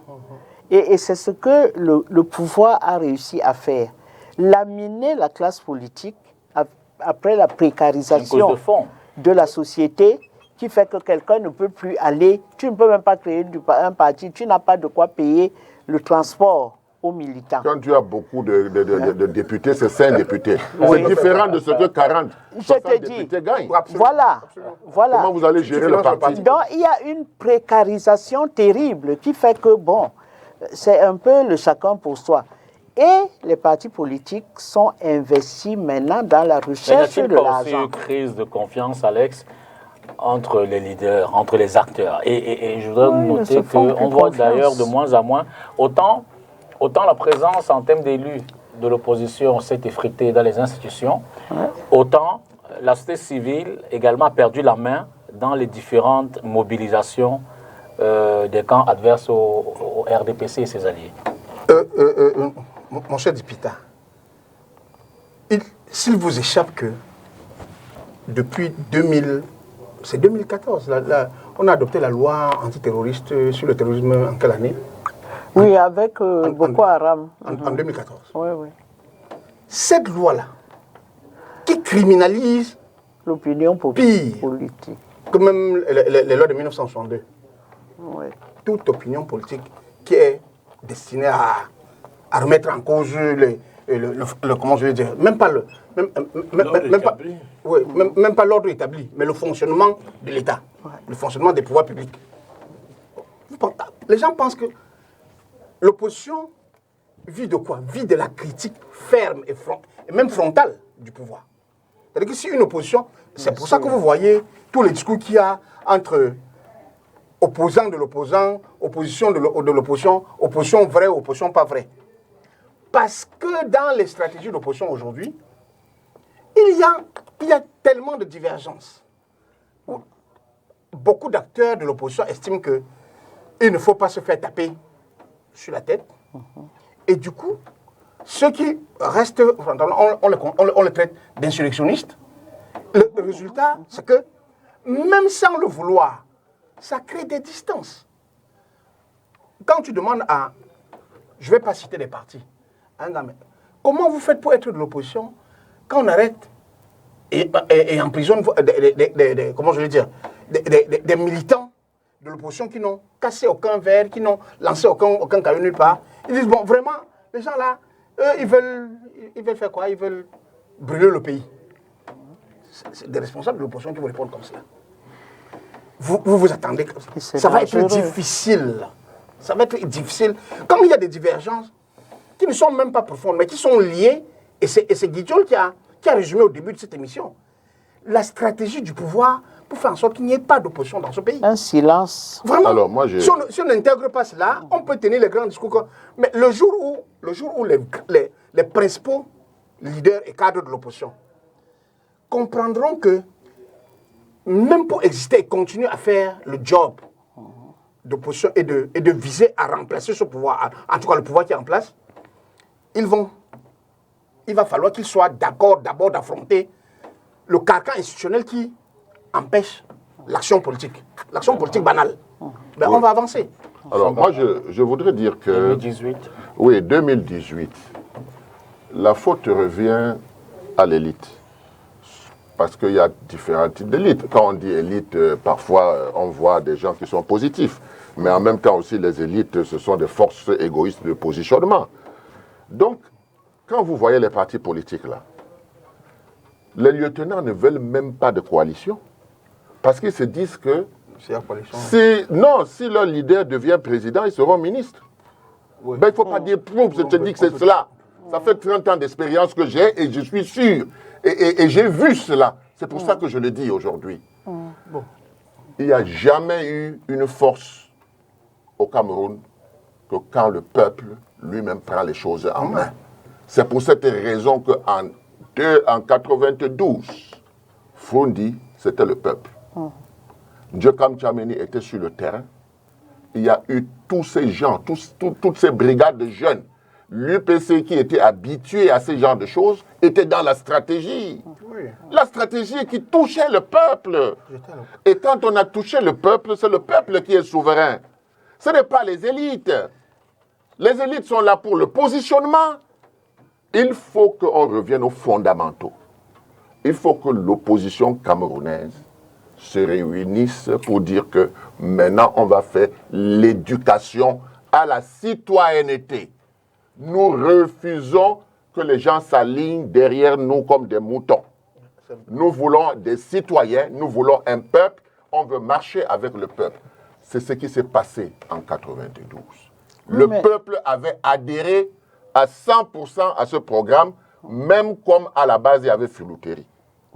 Et c'est ce que le pouvoir a réussi à faire. Laminer la classe politique après la précarisation de la société qui fait que quelqu'un ne peut plus aller, tu ne peux même pas créer un parti, tu n'as pas de quoi payer le transport aux militants. Quand tu as beaucoup de députés, c'est 5 députés. Oui. C'est différent de ce que 40 députés gagnent. Voilà. Comment vous allez gérer le parti? Donc il y a une précarisation terrible qui fait que, bon, c'est un peu le chacun pour soi. Et les partis politiques sont investis maintenant dans la recherche de l'argent. Mais n'y a-t-il pas aussi une crise de confiance, Alex, entre les leaders, entre les acteurs? Et je voudrais noter qu'on voit d'ailleurs de moins en moins, autant la présence en termes d'élus de l'opposition s'est effritée dans les institutions, autant la société civile également a perdu la main dans les différentes mobilisations des camps adverses au RDPC et ses alliés. Mon cher Dipita, s'il vous échappe que depuis 2014, on a adopté la loi antiterroriste sur le terrorisme en quelle année? Oui, avec Boko Haram. En 2014. Oui, oui. Cette loi-là, qui criminalise l'opinion politique, que même les lois de 1962, oui. Toute opinion politique qui est destinée à remettre en cause comment je vais dire, même pas l'ordre établi, mais le fonctionnement de l'État, le fonctionnement des pouvoirs publics. Les gens pensent que l'opposition vit de quoi? Vit de la critique ferme et même frontale du pouvoir. C'est-à-dire que si une opposition, c'est pour ça que vous voyez tous les discours qu'il y a entre opposants de l'opposant, opposition de l'opposition, opposition vraie, opposition pas vraie. Parce que dans les stratégies d'opposition aujourd'hui, il y a tellement de divergences. Beaucoup d'acteurs de l'opposition estiment qu'il ne faut pas se faire taper sur la tête. Et du coup, ceux qui restent, on les traite d'insurrectionnistes. Le résultat, c'est que même sans le vouloir, ça crée des distances. Quand tu demandes à, je ne vais pas citer des partis, comment vous faites pour être de l'opposition quand on arrête et emprisonne comment je vais dire, des militants de l'opposition qui n'ont cassé aucun verre, qui n'ont lancé aucun caillou nulle part. Ils disent, bon, vraiment, les gens là, eux, ils veulent faire quoi? Ils veulent brûler le pays. C'est des responsables de l'opposition qui vous répondent comme cela. Vous attendez comme ça. Ça va être difficile. Ça va être difficile. Comme il y a des divergences qui ne sont même pas profondes, mais qui sont liées, et c'est Guidjol qui a résumé au début de cette émission, la stratégie du pouvoir pour faire en sorte qu'il n'y ait pas d'opposition dans ce pays. Un silence. Vraiment. Alors, si on n'intègre pas cela, on peut tenir les grands discours. Mais le jour où les principaux leaders et cadres de l'opposition comprendront que même pour exister et continuer à faire le job d'opposition et de viser à remplacer ce pouvoir, en tout cas le pouvoir qui est en place, il va falloir qu'ils soient d'accord d'abord d'affronter le carcan institutionnel qui empêche l'action politique banale. Ben, on va avancer. Alors, moi, je voudrais dire que... 2018. Oui, 2018. La faute revient à l'élite. Parce qu'il y a différents types d'élites. Quand on dit élite, parfois, on voit des gens qui sont positifs. Mais en même temps aussi, les élites, ce sont des forces égoïstes de positionnement. Donc, quand vous voyez les partis politiques là, les lieutenants ne veulent même pas de coalition. Parce qu'ils se disent que si leur leader devient président, ils seront ministres. Oui. Ben, il ne faut pas dire proof, je te dis que c'est cela. Ça fait 30 ans d'expérience que j'ai et je suis sûr. Et j'ai vu cela. C'est pour ça que je le dis aujourd'hui. Bon. Il n'y a jamais eu une force au Cameroun que quand le peuple lui-même prend les choses en main. C'est pour cette raison qu'en 92, Frundi, c'était le peuple. Djokam Tchameni était sur le terrain. Il y a eu tous ces gens, toutes ces brigades de jeunes. L'UPC qui était habitué à ce genre de choses était dans la stratégie. Oui. La stratégie qui touchait le peuple. Et quand on a touché le peuple, c'est le peuple qui est souverain. Ce n'est pas les élites. Les élites sont là pour le positionnement. Il faut qu'on revienne aux fondamentaux. Il faut que l'opposition camerounaise se réunisse pour dire que maintenant on va faire l'éducation à la citoyenneté. Nous refusons que les gens s'alignent derrière nous comme des moutons. Nous voulons des citoyens, nous voulons un peuple, on veut marcher avec le peuple. C'est ce qui s'est passé en 92. Le peuple avait adhéré à 100% à ce programme, même comme à la base il y avait filouterie.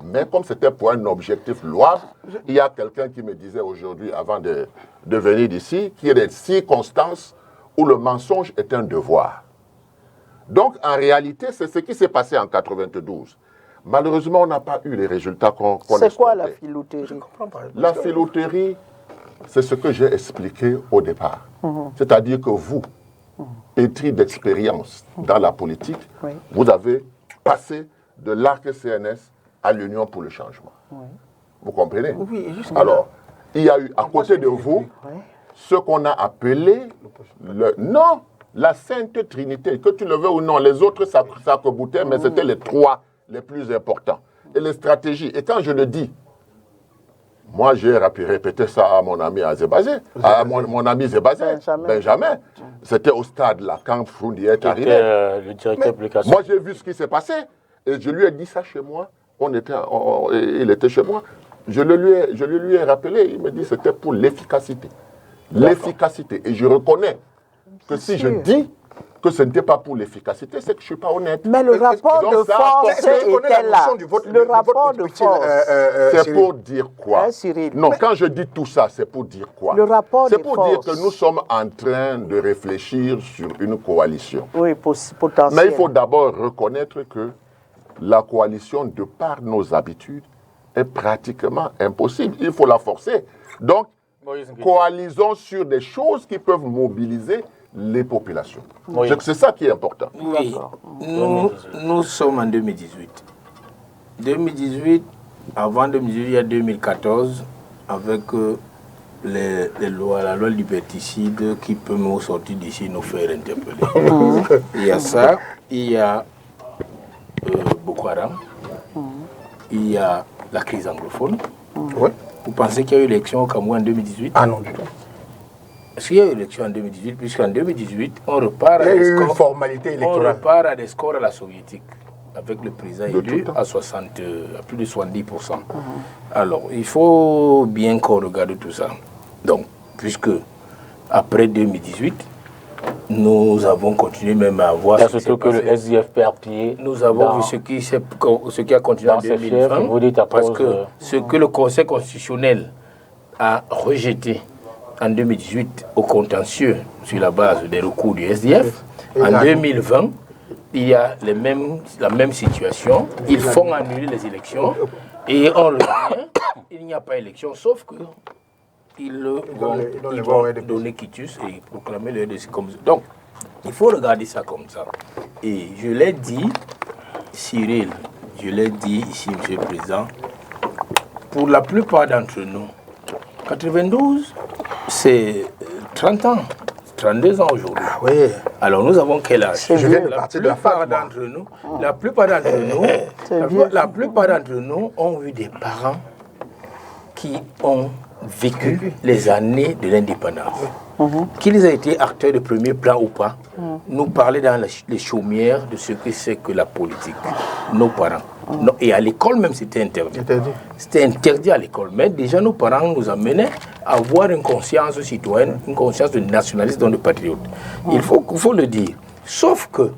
Mais comme c'était pour un objectif louable, il y a quelqu'un qui me disait aujourd'hui, avant de venir d'ici, qu'il y a des circonstances où le mensonge est un devoir. Donc, en réalité, c'est ce qui s'est passé en 92. Malheureusement, on n'a pas eu les résultats qu'on espérait. C'est quoi la filouterie? Je comprends pas. La filouterie, c'est ce que j'ai expliqué au départ. C'est-à-dire que vous, pétri d'expérience dans la politique, vous avez passé de l'ARC CNS à l'Union pour le changement. Vous comprenez? Oui, alors, il y a eu à côté de vous ce qu'on a appelé la Sainte Trinité. Que tu le veux ou non, les autres s'accroboutaient, mais c'était les trois les plus importants. Et les stratégies. Et quand je le dis, moi j'ai répété ça à mon ami Azebazé, à mon ami Zebazé, Benjamin. C'était au stade là, quand Frundi est arrivé. Le directeur publication. Moi j'ai vu ce qui s'est passé. Et je lui ai dit ça chez moi. Il était chez moi. Je le lui ai rappelé. Il me dit que c'était pour l'efficacité. L'efficacité. Et je reconnais que si je dis que ce n'était pas pour l'efficacité, c'est que je ne suis pas honnête. Mais le rapport de force était là. Le rapport de force. C'est pour dire quoi? Non, quand je dis tout ça, c'est pour dire quoi? C'est pour dire que nous sommes en train de réfléchir sur une coalition. Oui, potentiellement. Mais il faut d'abord reconnaître que la coalition, de par nos habitudes, est pratiquement impossible. Il faut la forcer. Donc, coalisons sur des choses qui peuvent mobiliser les populations. C'est ça qui est important. Oui, nous sommes en 2018. 2018, avant 2018, il y a 2014, avec les lois, la loi liberticide qui peut nous sortir d'ici, nous faire interpeller. Il y a ça, il y a Boko Haram, il y a la crise anglophone. Vous pensez qu'il y a eu élection au Cameroun en 2018? Ah non, du tout. Est-ce qu'il y a eu élection en 2018? Puisqu'en 2018, on repart à des scores à la soviétique, avec le président élu à plus de 70%. Alors, il faut bien qu'on regarde tout ça. Donc, puisque après 2018, nous avons continué même à voir surtout que le SDF perd pied. Nous avons vu ce qui a continué en 2020, parce que ce que le Conseil constitutionnel a rejeté en 2018 au contentieux sur la base des recours du SDF, en 2020, il y a la même situation. Ils font annuler les élections et on revient, il n'y a pas élection, sauf que ils vont donner quitus et proclamer le RDC comme ça. Donc, il faut regarder ça comme ça. Et je l'ai dit, Cyril, je l'ai dit ici, M. le Président, pour la plupart d'entre nous, 92, c'est 30 ans, 32 ans aujourd'hui. Ah oui. Alors nous avons quel âge? Je viens de partir de la fac, la plupart d'entre nous ont eu des parents qui ont vécu les années de l'indépendance. Qu'ils aient été acteurs de premier plan ou pas, nous parlaient dans les chaumières de ce que c'est que la politique. Nos parents. Non, et à l'école même, c'était interdit. C'était interdit à l'école. Mais déjà, nos parents nous amenaient à avoir une conscience citoyenne, une conscience de nationaliste, de patriote. Il faut le dire. Sauf que,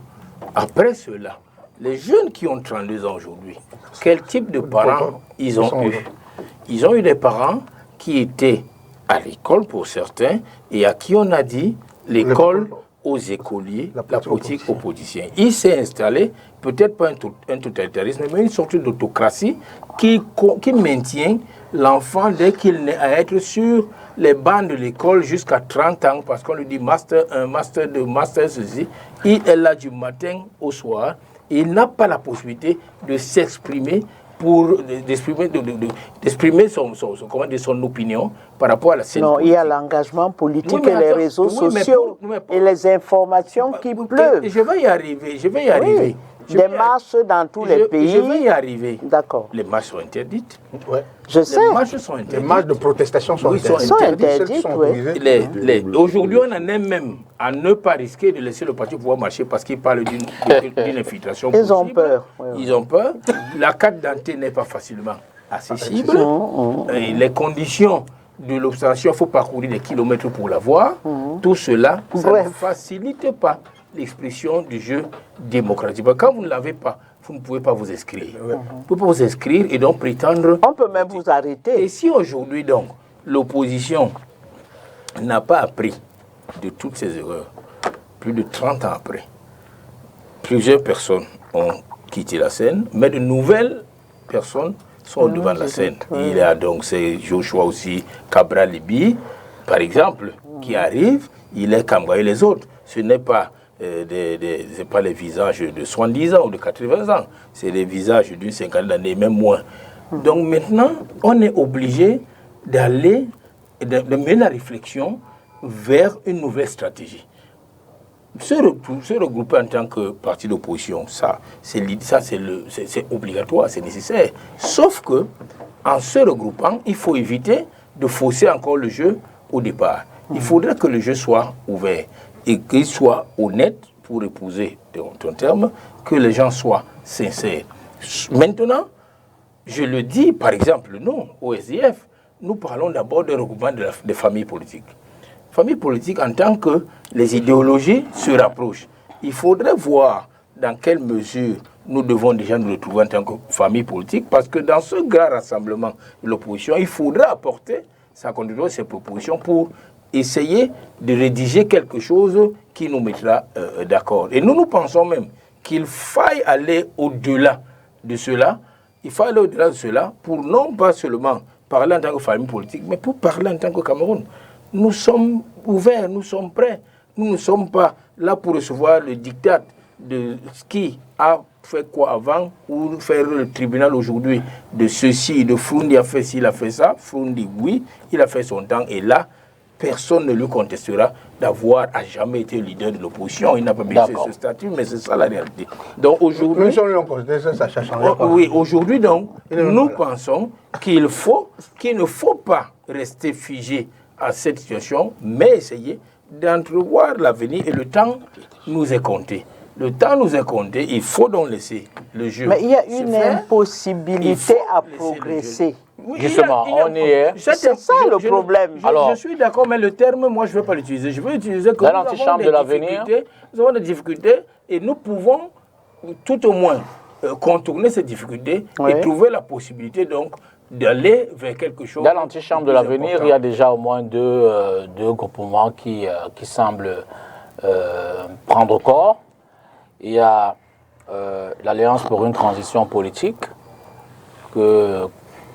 après cela, les jeunes qui ont 32 ans aujourd'hui, quel type de parents ils ont eu? Ils ont eu des parents qui étaient à l'école pour certains et à qui on a dit l'école aux écoliers, la politique aux politiciens. Il s'est installé, peut-être pas un totalitarisme, mais une sorte d'autocratie qui maintient l'enfant dès qu'il naît à être sur les bancs de l'école jusqu'à 30 ans, parce qu'on lui dit master 1, master 2, master ceci. Il est là du matin au soir et il n'a pas la possibilité de s'exprimer d'exprimer son opinion par rapport à la scène politique. Il y a l'engagement politique et les réseaux sociaux et les informations qui pleuvent. Je vais y arriver. Des marches dans tous les pays. Je vais y arriver. D'accord. Les marches sont interdites. Ouais. Je sais. Les marches sont interdites. Les marches de protestation sont interdites. Aujourd'hui, on en est même à ne pas risquer de laisser le parti pouvoir marcher parce qu'il parle d'une infiltration possible. Ils ont peur. Ils ont peur. La carte d'identité n'est pas facilement accessible. Et les conditions de l'obtention, il faut parcourir des kilomètres pour l'avoir. Tout cela, ça ne facilite pas l'expression du jeu démocratique. Quand vous ne l'avez pas, vous ne pouvez pas vous inscrire. Vous ne pouvez pas vous inscrire et donc prétendre... On peut même vous arrêter. Et si aujourd'hui, donc, l'opposition n'a pas appris de toutes ces erreurs, plus de 30 ans après, plusieurs personnes ont quitté la scène, mais de nouvelles personnes sont devant la scène. Il y a donc c'est Joshua aussi, Cabral Libi, par exemple, qui arrive, il est cambré les autres. Ce n'est pas... c'est pas les visages de 70 ans ou de 80 ans, c'est les visages d'une cinquantaine d'années, même moins. Donc maintenant, on est obligé d'aller, de mener la réflexion vers une nouvelle stratégie. Se regrouper en tant que parti d'opposition, c'est obligatoire, c'est nécessaire. Sauf que, en se regroupant, il faut éviter de fausser encore le jeu au départ. Il faudrait que le jeu soit ouvert et qu'il soit honnête, pour épouser ton terme, que les gens soient sincères. Maintenant, je le dis, par exemple, nous, au SDF, nous parlons d'abord de regroupement des familles politiques. Familles politiques en tant que les idéologies se rapprochent. Il faudrait voir dans quelle mesure nous devons déjà nous retrouver en tant que famille politique, parce que dans ce grand rassemblement de l'opposition, il faudra apporter sa contribution, ses propositions pour essayer de rédiger quelque chose qui nous mettra d'accord. Et nous pensons même qu'il faille aller au-delà de cela. Il faut aller au-delà de cela pour non pas seulement parler en tant que famille politique, mais pour parler en tant que Cameroun. Nous sommes ouverts, nous sommes prêts. Nous ne sommes pas là pour recevoir le diktat de ce qui a fait quoi avant, ou faire le tribunal aujourd'hui de ceci, de Froundi a fait ci, il a fait ça. Froundi, oui, il a fait son temps, et là, personne ne lui contestera d'avoir à jamais été leader de l'opposition. Il n'a pas mérité ce statut, mais c'est ça la réalité. Donc aujourd'hui... Oui, aujourd'hui donc, nous pensons qu'il ne faut pas rester figé à cette situation, mais essayer d'entrevoir l'avenir, et le temps nous est compté. Le temps nous est compté, il faut donc laisser le jeu. Mais il y a une impossibilité à progresser. Oui, justement, on y est. C'est ça le problème. Je suis d'accord, mais le terme, moi, je ne vais pas l'utiliser. Je veux utiliser que nous avons des difficultés et nous pouvons tout au moins contourner ces difficultés et trouver la possibilité donc d'aller vers quelque chose. Dans l'antichambre de l'avenir, il y a déjà au moins deux groupements qui semblent prendre corps. Il y a l'Alliance pour une transition politique que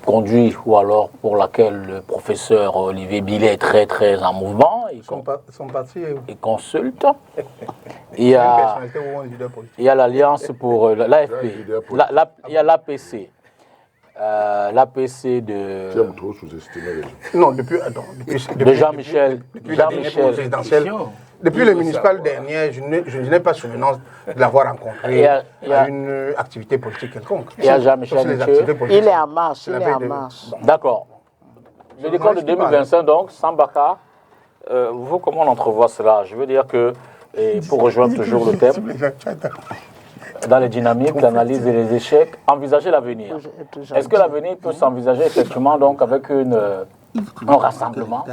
conduit, ou alors pour laquelle le professeur Olivier Billet est très très en mouvement. Son parti il consulte. Il y a l'Alliance pour l'AFP. Il y a l'APC. l'APC de... Tu aimes trop sous-estimer les gens. Non, de Jean-Michel. Depuis le municipal dernier, je n'ai pas souvenance de l'avoir rencontré à une activité politique quelconque. Il y a Jean-Michel. Il est en marche, D'accord. Le décor de 2025, donc, Sambaka, vous, comment on entrevoit cela? Je veux dire que, et pour rejoindre toujours le thème, dans les dynamiques d'analyse des échecs, envisager l'avenir. Est-ce que l'avenir peut s'envisager effectivement donc avec un rassemblement,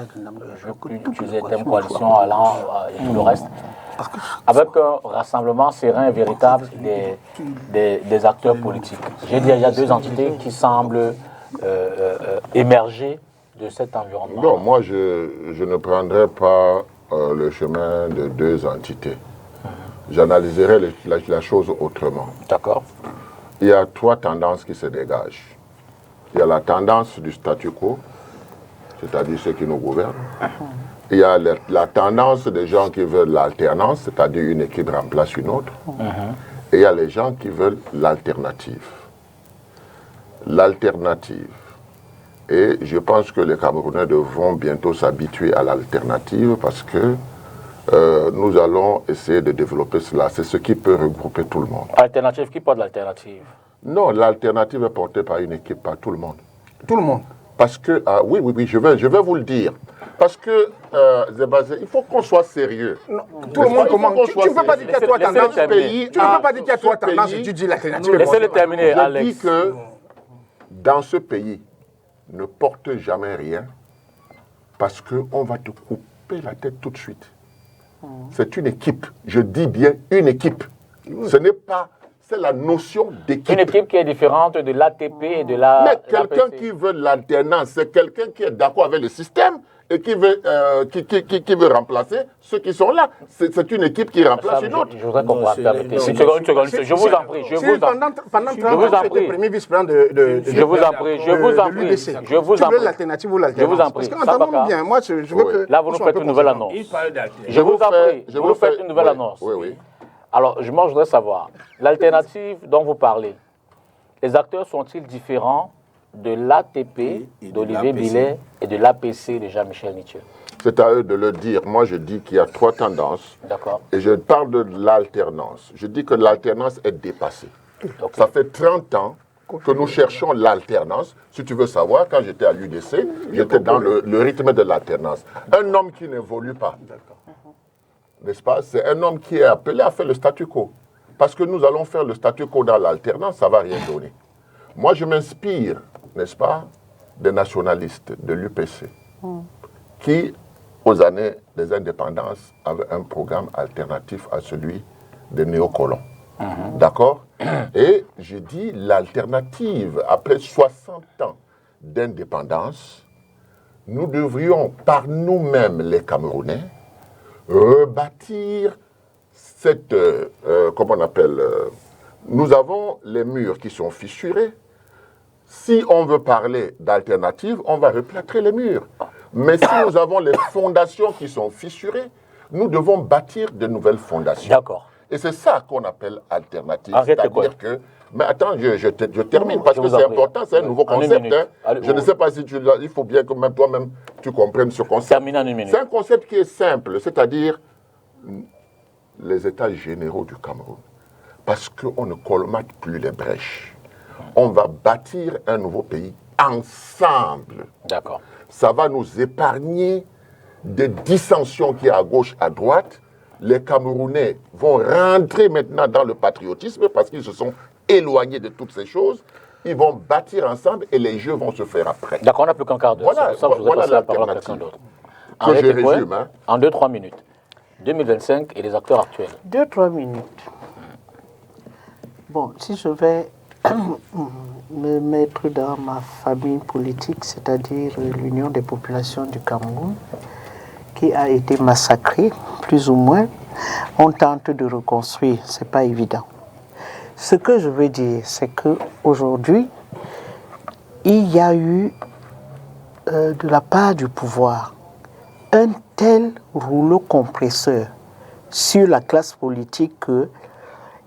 je peux utiliser le thème coalition, allant et tout le reste, avec un rassemblement serein et véritable des acteurs politiques? J'ai dit, il y a deux entités qui semblent émerger de cet environnement. Non, moi je ne prendrai pas le chemin de deux entités. J'analyserai la chose autrement. D'accord. Il y a trois tendances qui se dégagent. Il y a la tendance du statu quo, c'est-à-dire ceux qui nous gouvernent. Il y a la tendance des gens qui veulent l'alternance, c'est-à-dire une équipe remplace une autre. Et il y a les gens qui veulent l'alternative. L'alternative. Et je pense que les Camerounais devront bientôt s'habituer à l'alternative parce que nous allons essayer de développer cela. C'est ce qui peut regrouper tout le monde. Alternative, qui porte l'alternative? Non, l'alternative est portée par une équipe, par tout le monde. Tout le monde. Parce que, oui, je vais vous le dire. Parce que, Zébazé, il faut qu'on soit sérieux. Non, tout le monde, comment? Tu ne peux pas dire qu'il y a trois tendances. Tu ne peux pas dire qu'il y a trois tendances et tu dis l'alternative. Laissez-le terminer, Alex. Je dis que dans ce pays, ne porte jamais rien parce qu'on va te couper la tête tout de suite. C'est une équipe. Je dis bien une équipe. Ce n'est pas... C'est la notion d'équipe. Une équipe qui est différente de l'ATP et de la... Mais quelqu'un qui veut l'alternance, c'est quelqu'un qui est d'accord avec le système et qui veut remplacer ceux qui sont là. C'est une équipe qui remplace une autre. Je voudrais comprendre. Une seconde. Je vous en prie. Pendant 30 ans, tu étais premier vice-président de je vous en prie. Tu veux l'alternative ou l'alternance? Je vous en prie. Parce qu'entendons bien, moi, je veux que... Là, vous nous faites une nouvelle annonce. Je vous en prie. Vous nous faites une nouvelle annonce. Oui. Alors, moi, je voudrais savoir, l'alternative dont vous parlez, les acteurs sont-ils différents de l'ATP d'Olivier Billet et de l'APC de Jean-Michel Nitieux? C'est à eux de le dire. Moi, je dis qu'il y a trois tendances. D'accord. Et je parle de l'alternance. Je dis que l'alternance est dépassée. Okay. Ça fait 30 ans que nous cherchons l'alternance. Si tu veux savoir, quand j'étais à l'UDC, j'étais dans le rythme de l'alternance. Un homme qui n'évolue pas. N'est-ce pas? C'est un homme qui est appelé à faire le statu quo. Parce que nous allons faire le statu quo dans l'alternance, ça ne va rien donner. Moi, je m'inspire, n'est-ce pas, des nationalistes de l'UPC, qui, aux années des indépendances, avaient un programme alternatif à celui des néocolons. D'accord? Et j'ai dit l'alternative, après 60 ans d'indépendance, nous devrions, par nous-mêmes les Camerounais, rebâtir cette, comment on appelle, nous avons les murs qui sont fissurés. Si on veut parler d'alternative, on va replâtrer les murs. Mais si nous avons les fondations qui sont fissurées, nous devons bâtir de nouvelles fondations. D'accord. Et c'est ça qu'on appelle alternative. C'est-à-dire que... Mais attends, je termine parce que c'est important, c'est un nouveau concept. Je ne sais pas si il faut bien que même toi-même tu comprennes ce concept. Termine en une minute. C'est un concept qui est simple, c'est-à-dire les États généraux du Cameroun. Parce qu'on ne colmate plus les brèches. On va bâtir un nouveau pays ensemble. D'accord. Ça va nous épargner des dissensions qui est à gauche, à droite. Les Camerounais vont rentrer maintenant dans le patriotisme parce qu'ils se sont éloignés de toutes ces choses. Ils vont bâtir ensemble et les jeux vont se faire après. D'accord, on n'a plus qu'un quart d'heure. Voilà l'alternative. Que je résume. Hein. En 2-3 minutes. 2025 et les acteurs actuels. 2-3 minutes. Bon, si je vais me mettre dans ma famille politique, c'est-à-dire l'Union des populations du Cameroun, qui a été massacrée, plus ou moins, on tente de reconstruire, c'est pas évident. Ce que je veux dire, c'est qu'aujourd'hui, il y a eu, de la part du pouvoir, un tel rouleau compresseur sur la classe politique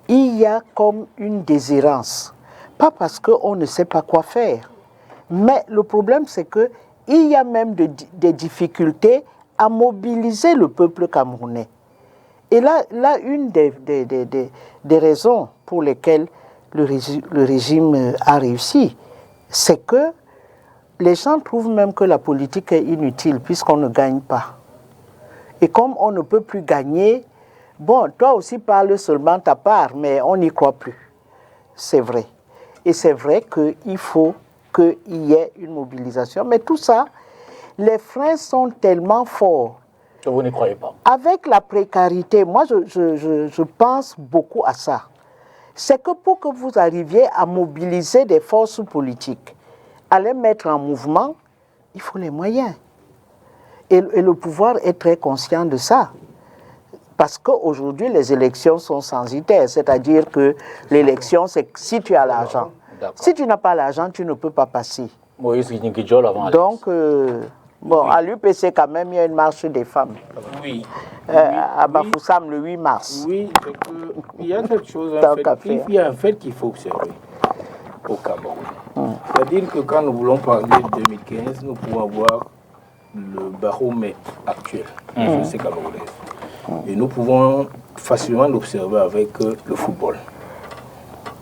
qu'il y a comme une déshérence. Pas parce qu'on ne sait pas quoi faire. Mais le problème, c'est qu'il y a même des difficultés à mobiliser le peuple camerounais. Et là une des raisons pour lesquelles le régime a réussi, c'est que les gens trouvent même que la politique est inutile puisqu'on ne gagne pas. Et comme on ne peut plus gagner, bon, toi aussi parle seulement ta part, mais on n'y croit plus. C'est vrai. Et c'est vrai qu'il faut qu'il y ait une mobilisation. Mais tout ça, les freins sont tellement forts. Que vous n'y croyez pas. Avec la précarité, moi je pense beaucoup à ça. C'est que pour que vous arriviez à mobiliser des forces politiques, à les mettre en mouvement, il faut les moyens. Et le pouvoir est très conscient de ça. Parce qu'aujourd'hui, les élections sont censitaires. C'est-à-dire que l'élection, c'est si tu as l'argent. Si tu n'as pas l'argent, tu ne peux pas passer. Moïse Guinguidjol avant. Donc, bon, à l'UPC, quand même, il y a une marche des femmes. Oui. À Bafoussam, le 8 mars. Oui, il y a quelque chose, il y a un fait qu'il faut observer au Cameroun. C'est-à-dire que quand nous voulons parler de 2015, nous pouvons avoir le baromètre actuel des sociétés camerounaises. Et nous pouvons facilement l'observer avec le football.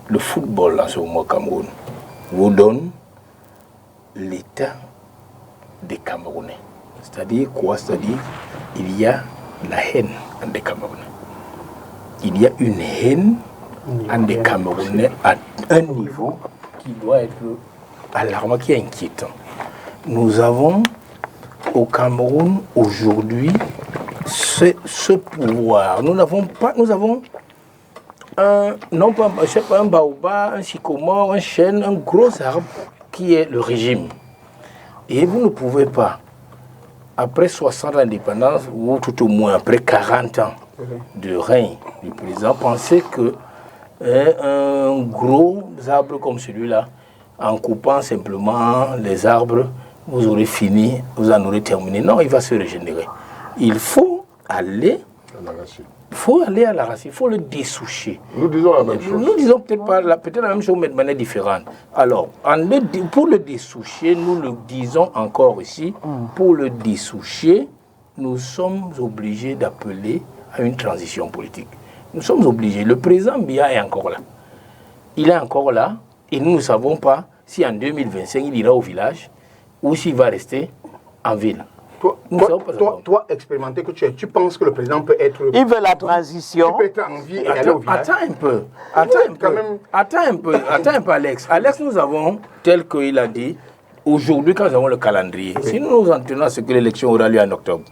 Le football, en ce moment au Cameroun, vous donne l'état des Camerounais. C'est-à-dire quoi? C'est-à-dire il y a la haine entre les Camerounais. Il y a une haine entre les Camerounais à un niveau qui doit être alarmant, qui est inquiétant. Nous avons au Cameroun aujourd'hui ce pouvoir. Nous n'avons pas, nous avons non pas, je sais pas, un baobab, un sycomore, un chêne, un gros arbre qui est le régime. Et vous ne pouvez pas, après 60 ans d'indépendance, ou tout au moins après 40 ans de règne du président, penser que un gros arbre comme celui-là, en coupant simplement les arbres, vous aurez fini, vous en aurez terminé. Non, il va se régénérer. Il faut aller à la racine, il faut le dessoucher. Nous disons la même chose. Nous disons peut-être la même chose, mais de manière différente. Alors, pour le dessoucher, nous le disons encore ici, pour le dessoucher, nous sommes obligés d'appeler à une transition politique. Nous sommes obligés. Le président Biya est encore là. Il est encore là, et nous ne savons pas si en 2025, il ira au village ou s'il va rester en ville. Toi, expérimenté que tu penses que le président peut être... Il veut la transition. Il peut être en vie et aller au village. Attends un peu, Alex. Alex, nous avons, tel qu'il a dit, aujourd'hui, quand nous avons le calendrier, si nous nous en tenons à ce que l'élection aura lieu en octobre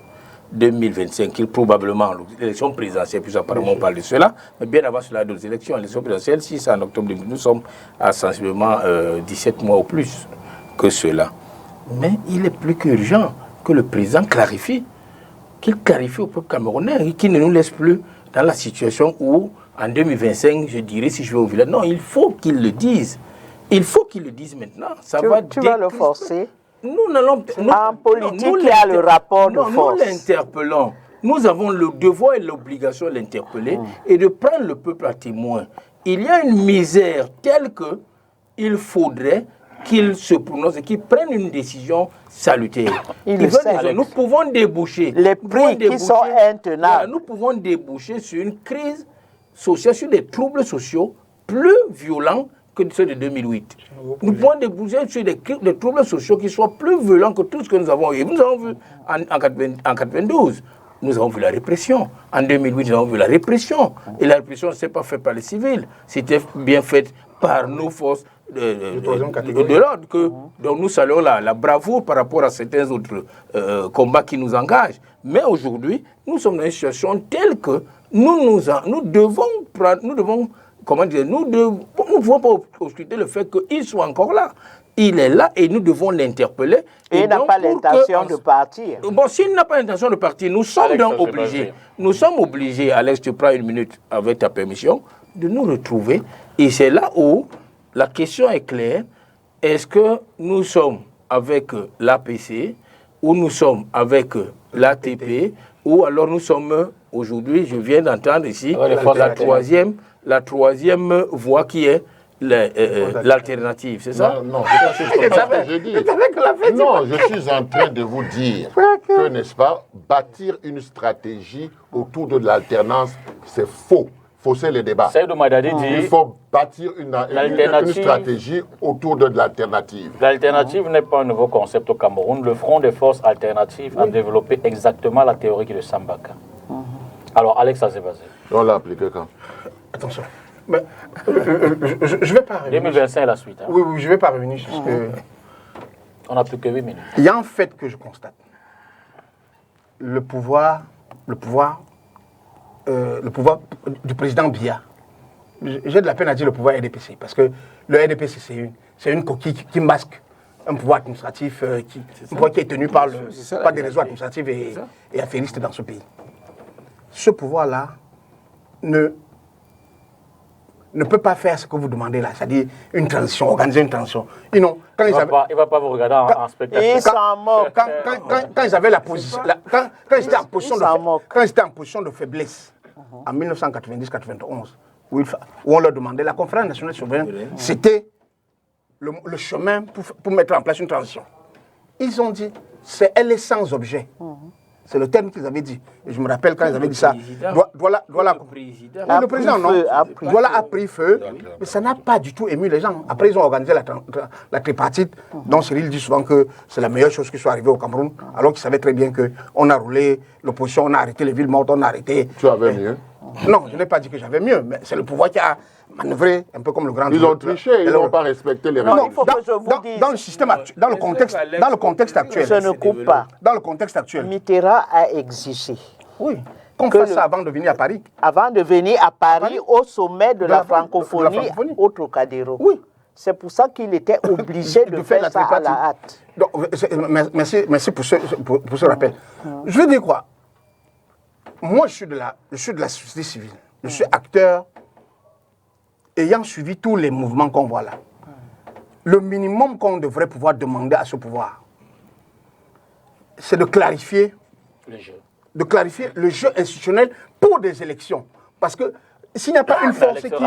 2025, probablement l'élection présidentielle, puis apparemment on parle de cela, mais bien avant cela, d'autres élections, l'élection présidentielle, si c'est en octobre 2025, nous sommes à sensiblement 17 mois ou plus que cela. Mais il est plus qu'urgent que le président clarifie, qu'il clarifie au peuple camerounais, qu'il ne nous laisse plus dans la situation où, en 2025, je dirais, si je vais au village. Non, il faut qu'il le dise. Il faut qu'il le dise maintenant. Tu vas le forcer. Nous n'allons... En politique, il y a le rapport de force. Nous l'interpellons. Nous avons le devoir et l'obligation de l'interpeller et de prendre le peuple à témoin. Il y a une misère telle que il faudrait qu'il se prononce et qu'il prenne une décision salutaire. Nous pouvons déboucher. Les prix qui sont intenables. Nous pouvons déboucher sur une crise sociale, sur des troubles sociaux plus violents que ceux de 2008. Nous pouvons déboucher sur des troubles sociaux qui soient plus violents que tout ce que nous avons eu. Nous avons vu en 92. Nous avons vu la répression. En 2008, nous avons vu la répression. Et la répression ne s'est pas faite par les civils. C'était bien fait par nos forces de l'ordre. Donc nous saluons la bravoure par rapport à certains autres combats qui nous engagent. Mais aujourd'hui, nous sommes dans une situation telle que nous devons ne pouvons pas occulter le fait qu'il soit encore là. Il est là et nous devons l'interpeller. Et il n'a pas l'intention de partir. Bon, s'il n'a pas l'intention de partir, nous sommes donc obligés. Nous sommes obligés, Alex, tu prends une minute avec ta permission, de nous retrouver. Et c'est là où la question est claire. Est-ce que nous sommes avec l'APC ou nous sommes avec l'ATP ou alors nous sommes aujourd'hui, je viens d'entendre ici, la troisième voie qui est l'alternative, c'est ça? Non, c'est pas ce que j'ai dit. Non, je suis en train de vous dire que, n'est-ce pas, bâtir une stratégie autour de l'alternance, c'est faux. Fausser les débats. Il faut bâtir une stratégie autour de l'alternative. L'alternative n'est pas un nouveau concept au Cameroun. Le Front des forces alternatives a développé exactement la théorie de Sambaka. Alors, Alex Azebazé. On l'a appliqué quand? Attention. Mais, je vais pas revenir. 2025 est la suite. Hein. Oui, je vais pas revenir sur ce que... On n'a plus que 8 minutes. Il y a un fait que je constate. Le pouvoir du président Biya. J'ai de la peine à dire le pouvoir RDPC, parce que le RDPC, c'est une coquille qui masque un pouvoir administratif un pouvoir qui est tenu par des réseaux administratifs et affairistes dans ce pays. Ce pouvoir-là ne peut pas faire ce que vous demandez là, c'est-à-dire une transition, organiser une transition. Il ne va pas vous regarder en spectacle. Quand ils avaient la position, quand ils étaient en position de faiblesse, en 1990-91, où on leur demandait, la conférence nationale souveraine, c'était le chemin pour mettre en place une transition. Ils ont dit, elle est sans objet. C'est le terme qu'ils avaient dit. Et je me rappelle quand ils avaient dit ça. Le président, non. Voilà a pris feu. Mais ça n'a pas du tout ému les gens. Après, ils ont organisé la tripartite, dont Cyril dit souvent que c'est la meilleure chose qui soit arrivée au Cameroun, alors qu'ils savaient très bien qu'on a roulé l'opposition, on a arrêté les villes mortes, on a arrêté. Tu avais mieux? Non, je n'ai pas dit que j'avais mieux, mais c'est le pouvoir qui a manœuvré un peu comme le grand... Ils ont triché, ils n'ont pas respecté les règles. Non, il faut que je vous dise... Dans le système actuel, dans le contexte actuel... Je ne coupe pas. Dans le contexte actuel... Mitterrand a exigé... Oui, qu'on fasse ça avant de venir à Paris. Avant de venir à Paris, au sommet de la francophonie, au Trocadéro. Oui. C'est pour ça qu'il était obligé de faire ça à la hâte. Donc, merci pour ce rappel. Je veux dire quoi? Moi, je suis de la société civile. Je suis acteur ayant suivi tous les mouvements qu'on voit là. Le minimum qu'on devrait pouvoir demander à ce pouvoir, c'est de clarifier le jeu institutionnel pour des élections. Parce que s'il n'y a pas une force qui... s'il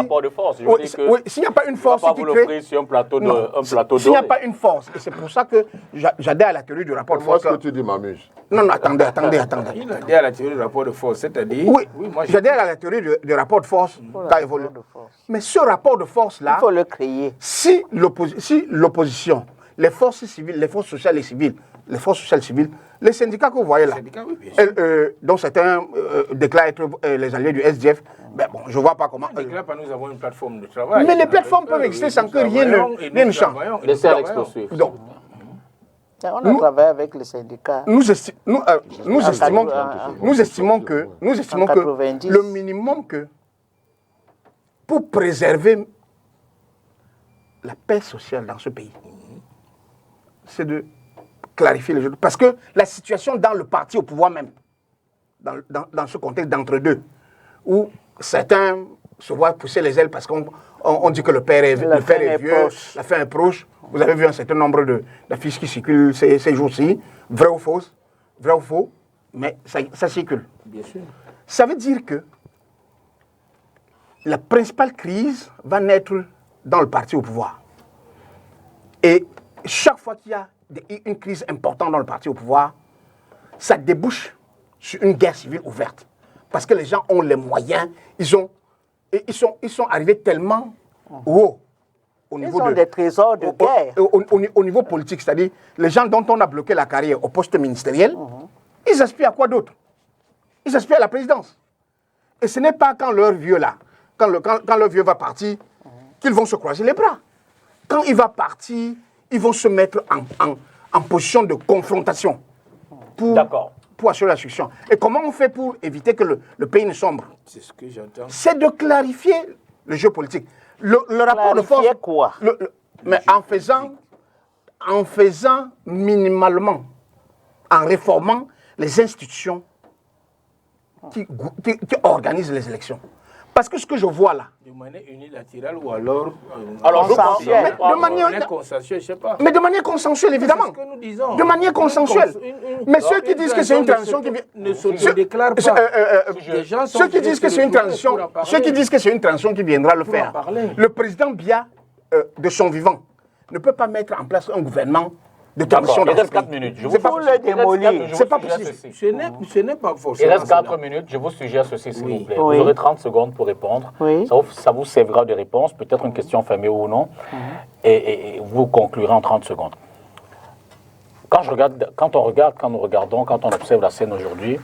n'y a pas une force qui crée... Sur un plateau d'eau. S'il n'y a pas une force, et c'est pour ça que j'adhère à la théorie du rapport de force. Moi, ce que tu dis m'amuse. Non, attendez. Il adhère à la théorie du rapport de force, c'est-à-dire... Oui, j'adhère à la théorie du rapport de force qu'a évolué. Mais ce rapport de force-là... Il faut le créer. Si l'opposition, les forces civiles, les forces sociales et civiles, les syndicats que vous voyez là, dont certains déclarent être les alliés du SDF, ben bon, je ne vois pas comment... nous avons une plateforme de travail. Mais les plateformes peuvent exister sans que rien ne change. Laissez Alex poursuivre. On a travaillé avec les syndicats. Nous estimons que le minimum que pour préserver la paix sociale dans ce pays, c'est de clarifier les choses. Parce que la situation dans le parti au pouvoir même, dans ce contexte d'entre-deux, où certains se voient pousser les ailes parce qu'on dit que le père est vieux, la fin est proche. Vous avez vu un certain nombre d'affiches qui circulent ces jours-ci, vrai ou faux, mais ça circule. Bien sûr. Ça veut dire que la principale crise va naître dans le parti au pouvoir. Et chaque fois qu'il y a une crise importante dans le parti au pouvoir, ça débouche sur une guerre civile ouverte. Parce que les gens ont les moyens, ils sont arrivés tellement haut au niveau des trésors de guerre. Au niveau politique, c'est-à-dire les gens dont on a bloqué la carrière au poste ministériel, ils aspirent à quoi d'autre? Ils aspirent à la présidence. Et ce n'est pas quand leur vieux là, quand leur vieux va partir, qu'ils vont se croiser les bras. Quand il va partir, ils vont se mettre en position de confrontation pour assurer la succession. Et comment on fait pour éviter que le pays ne sombre? C'est ce que j'entends. C'est de clarifier le jeu politique. Le rapport de force... quoi? Mais en faisant minimalement, en réformant les institutions qui organisent les élections. Parce que ce que je vois là... De manière unilatérale ou alors... consensuelle. De manière consensuelle, je ne sais pas. Mais de manière consensuelle, évidemment. C'est ce que nous disons. De manière consensuelle. Mais ceux qui disent que c'est une transition qui vient... Ne se déclarent pas. Ceux qui disent que c'est une transition... Ceux qui disent que c'est une transition qui viendra le faire. Le président Biya de son vivant, ne peut pas mettre en place un gouvernement de transition. Il reste 4 minutes. Je vous le démolir. C'est pas possible. Ce n'est pas forcément. Il reste 4 minutes. Je vous suggère ceci, s'il vous plaît. Oui. Vous aurez 30 secondes pour répondre. Oui. Ça vous servira de réponse, peut-être une question fermée ou non. Et vous conclurez en 30 secondes. Quand nous observe la scène aujourd'hui,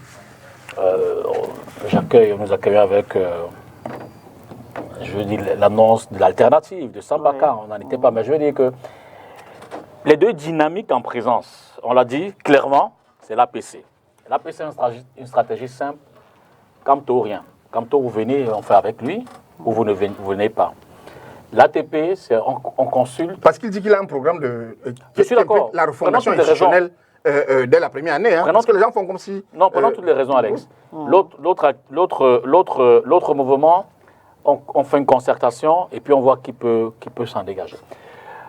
nous accueillons avec, l'annonce de l'alternative de Sambaka. On n'en était pas, mais je veux dire que les deux dynamiques en présence, on l'a dit clairement, c'est l'APC. L'APC est une stratégie simple, Kamto rien. Kamto, vous venez, on fait avec lui, ou vous ne venez pas. L'ATP, c'est on consulte. Parce qu'il dit qu'il a un programme de. Je suis d'accord. La refondation institutionnelle dès la première année. Hein, parce que les gens font comme si. Non, prenons toutes les raisons, Alex. L'autre mouvement, on fait une concertation et puis on voit qui peut s'en dégager.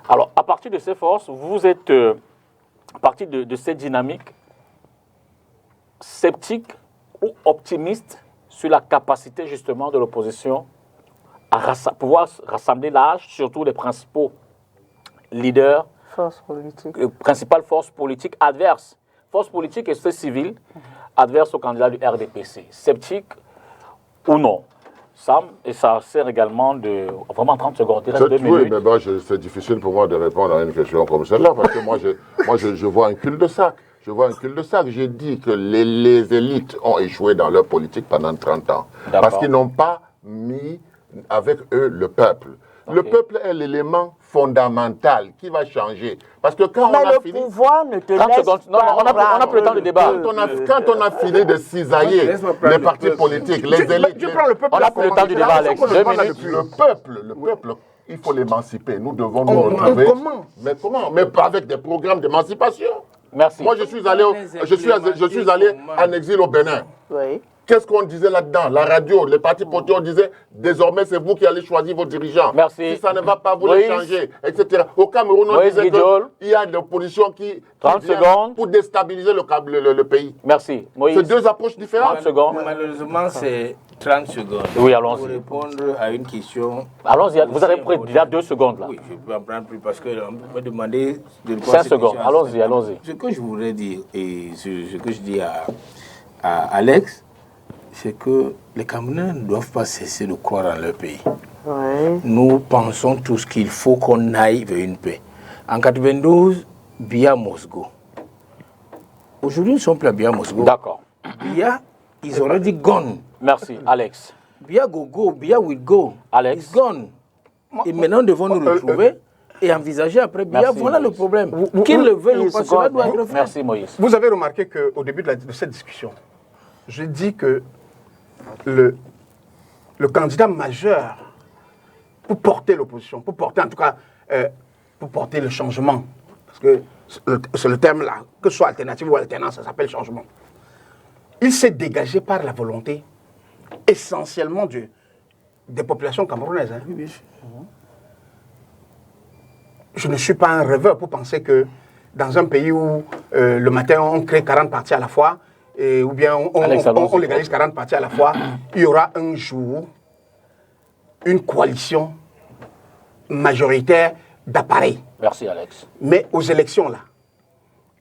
Alors, à partir de ces forces, vous êtes à partir de cette dynamique sceptique ou optimiste sur la capacité justement de l'opposition à pouvoir rassembler l'âge, surtout les principaux leaders, principales forces politiques adverses. Forces politiques et société civile adverses au candidat du RDPC. Sceptique ou non? Sam, et ça sert également de... Vraiment 30 secondes, il reste 2 minutes. Oui, mais bon, c'est difficile pour moi de répondre à une question comme celle-là, parce que moi, je vois un cul-de-sac. Je vois un cul-de-sac. J'ai dit que les élites ont échoué dans leur politique pendant 30 ans. Parce qu'ils n'ont pas mis avec eux le peuple. Le peuple est l'élément fondamental qui va changer. Parce que quand on a fini... le pouvoir ne te laisse pas... Non, on n'a plus le temps de débat. Quand on a fini de cisailler les partis politiques, les élites... On n'a plus le temps du débat, Alex. 2 minutes. Le peuple, il faut l'émanciper. Nous devons nous retrouver. Comment? Mais comment? Mais pas avec des programmes d'émancipation. Merci. Moi, je suis allé en exil au Bénin. Oui. Qu'est-ce qu'on disait là-dedans? La radio, les partis politiques, on disait désormais c'est vous qui allez choisir vos dirigeants. Merci. Si ça ne va pas, vous les changez, etc. Au Cameroun, on disait qu'il y a de l'opposition qui 30 secondes pour déstabiliser le pays. Merci. Moïse. C'est deux approches différentes. 30 secondes. Malheureusement, c'est 30 secondes. Oui, allons-y. Pour répondre à une question. Allons-y, vous avez pris déjà 2 secondes là. Oui, je peux en prendre plus parce qu'on me demander de 5 secondes, allons-y. Ce que je voudrais dire, et ce que je dis à Alex, c'est que les Camerounais ne doivent pas cesser de croire en leur pays. Oui. Nous pensons tous qu'il faut qu'on aille vers une paix. En 92, Biya Mosgo. Aujourd'hui, nous ne sommes plus à Biya Mosgo. D'accord. Biya, ils auraient dit gone. Merci, Alex. Biya go, Biya will go. Alex. It's gone. Et maintenant, nous devons nous retrouver et envisager après Biya. Merci, voilà Moïse. le problème. Qu'il le veuille ou pas, cela doit être fait. Merci, Moïse. Vous avez remarqué qu'au début de cette discussion, je dis que le candidat majeur pour porter l'opposition, pour porter en tout cas, pour porter le changement, parce que c'est le terme là, que ce soit alternative ou alternance, ça s'appelle changement. Il s'est dégagé par la volonté essentiellement des populations camerounaises. Hein. Je ne suis pas un rêveur pour penser que dans un pays où le matin on crée 40 partis à la fois, ou bien on légalise 40 partis à la fois, il y aura un jour une coalition majoritaire d'appareils. Merci, Alex. Mais aux élections, là,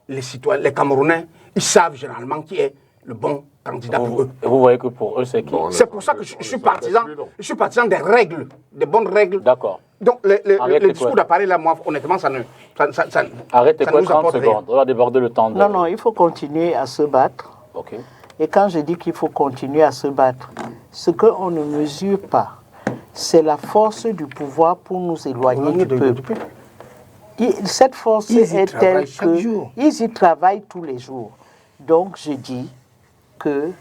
les citoyens, les Camerounais, ils savent généralement qui est le bon candidat pour eux. Et vous voyez que pour eux, c'est qui? C'est pour ça que je suis partisan des règles, des bonnes règles. D'accord. Donc, les discours d'appareil, là, moi, honnêtement, ça Arrêtez quoi, nous 30 apporte secondes. On va déborder le temps. Non, il faut continuer à se battre. OK. Et quand je dis qu'il faut continuer à se battre, ce qu'on ne mesure pas, c'est la force du pouvoir pour nous éloigner du peuple. Cette force est telle qu'ils y travaillent tous les jours. Donc je dis que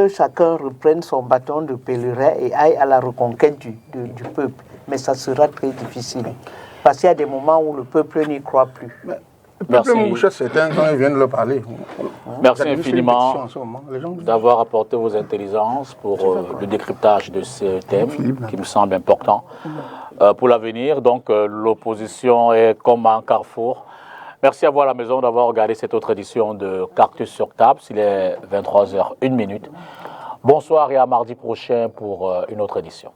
chacun reprenne son bâton de pèlerin et aille à la reconquête du peuple. Mais ça sera très difficile. Parce qu'il y a des moments où le peuple n'y croit plus. Le peuple mouche, c'est un quand ils viennent leur parler. Merci infiniment d'avoir apporté vos intelligences pour le décryptage de ce thème qui me semble important pour l'avenir. Donc l'opposition est comme un carrefour. Merci à vous à la maison d'avoir regardé cette autre édition de Cactus sur table. Il est 23h01. Bonsoir et à mardi prochain pour une autre édition.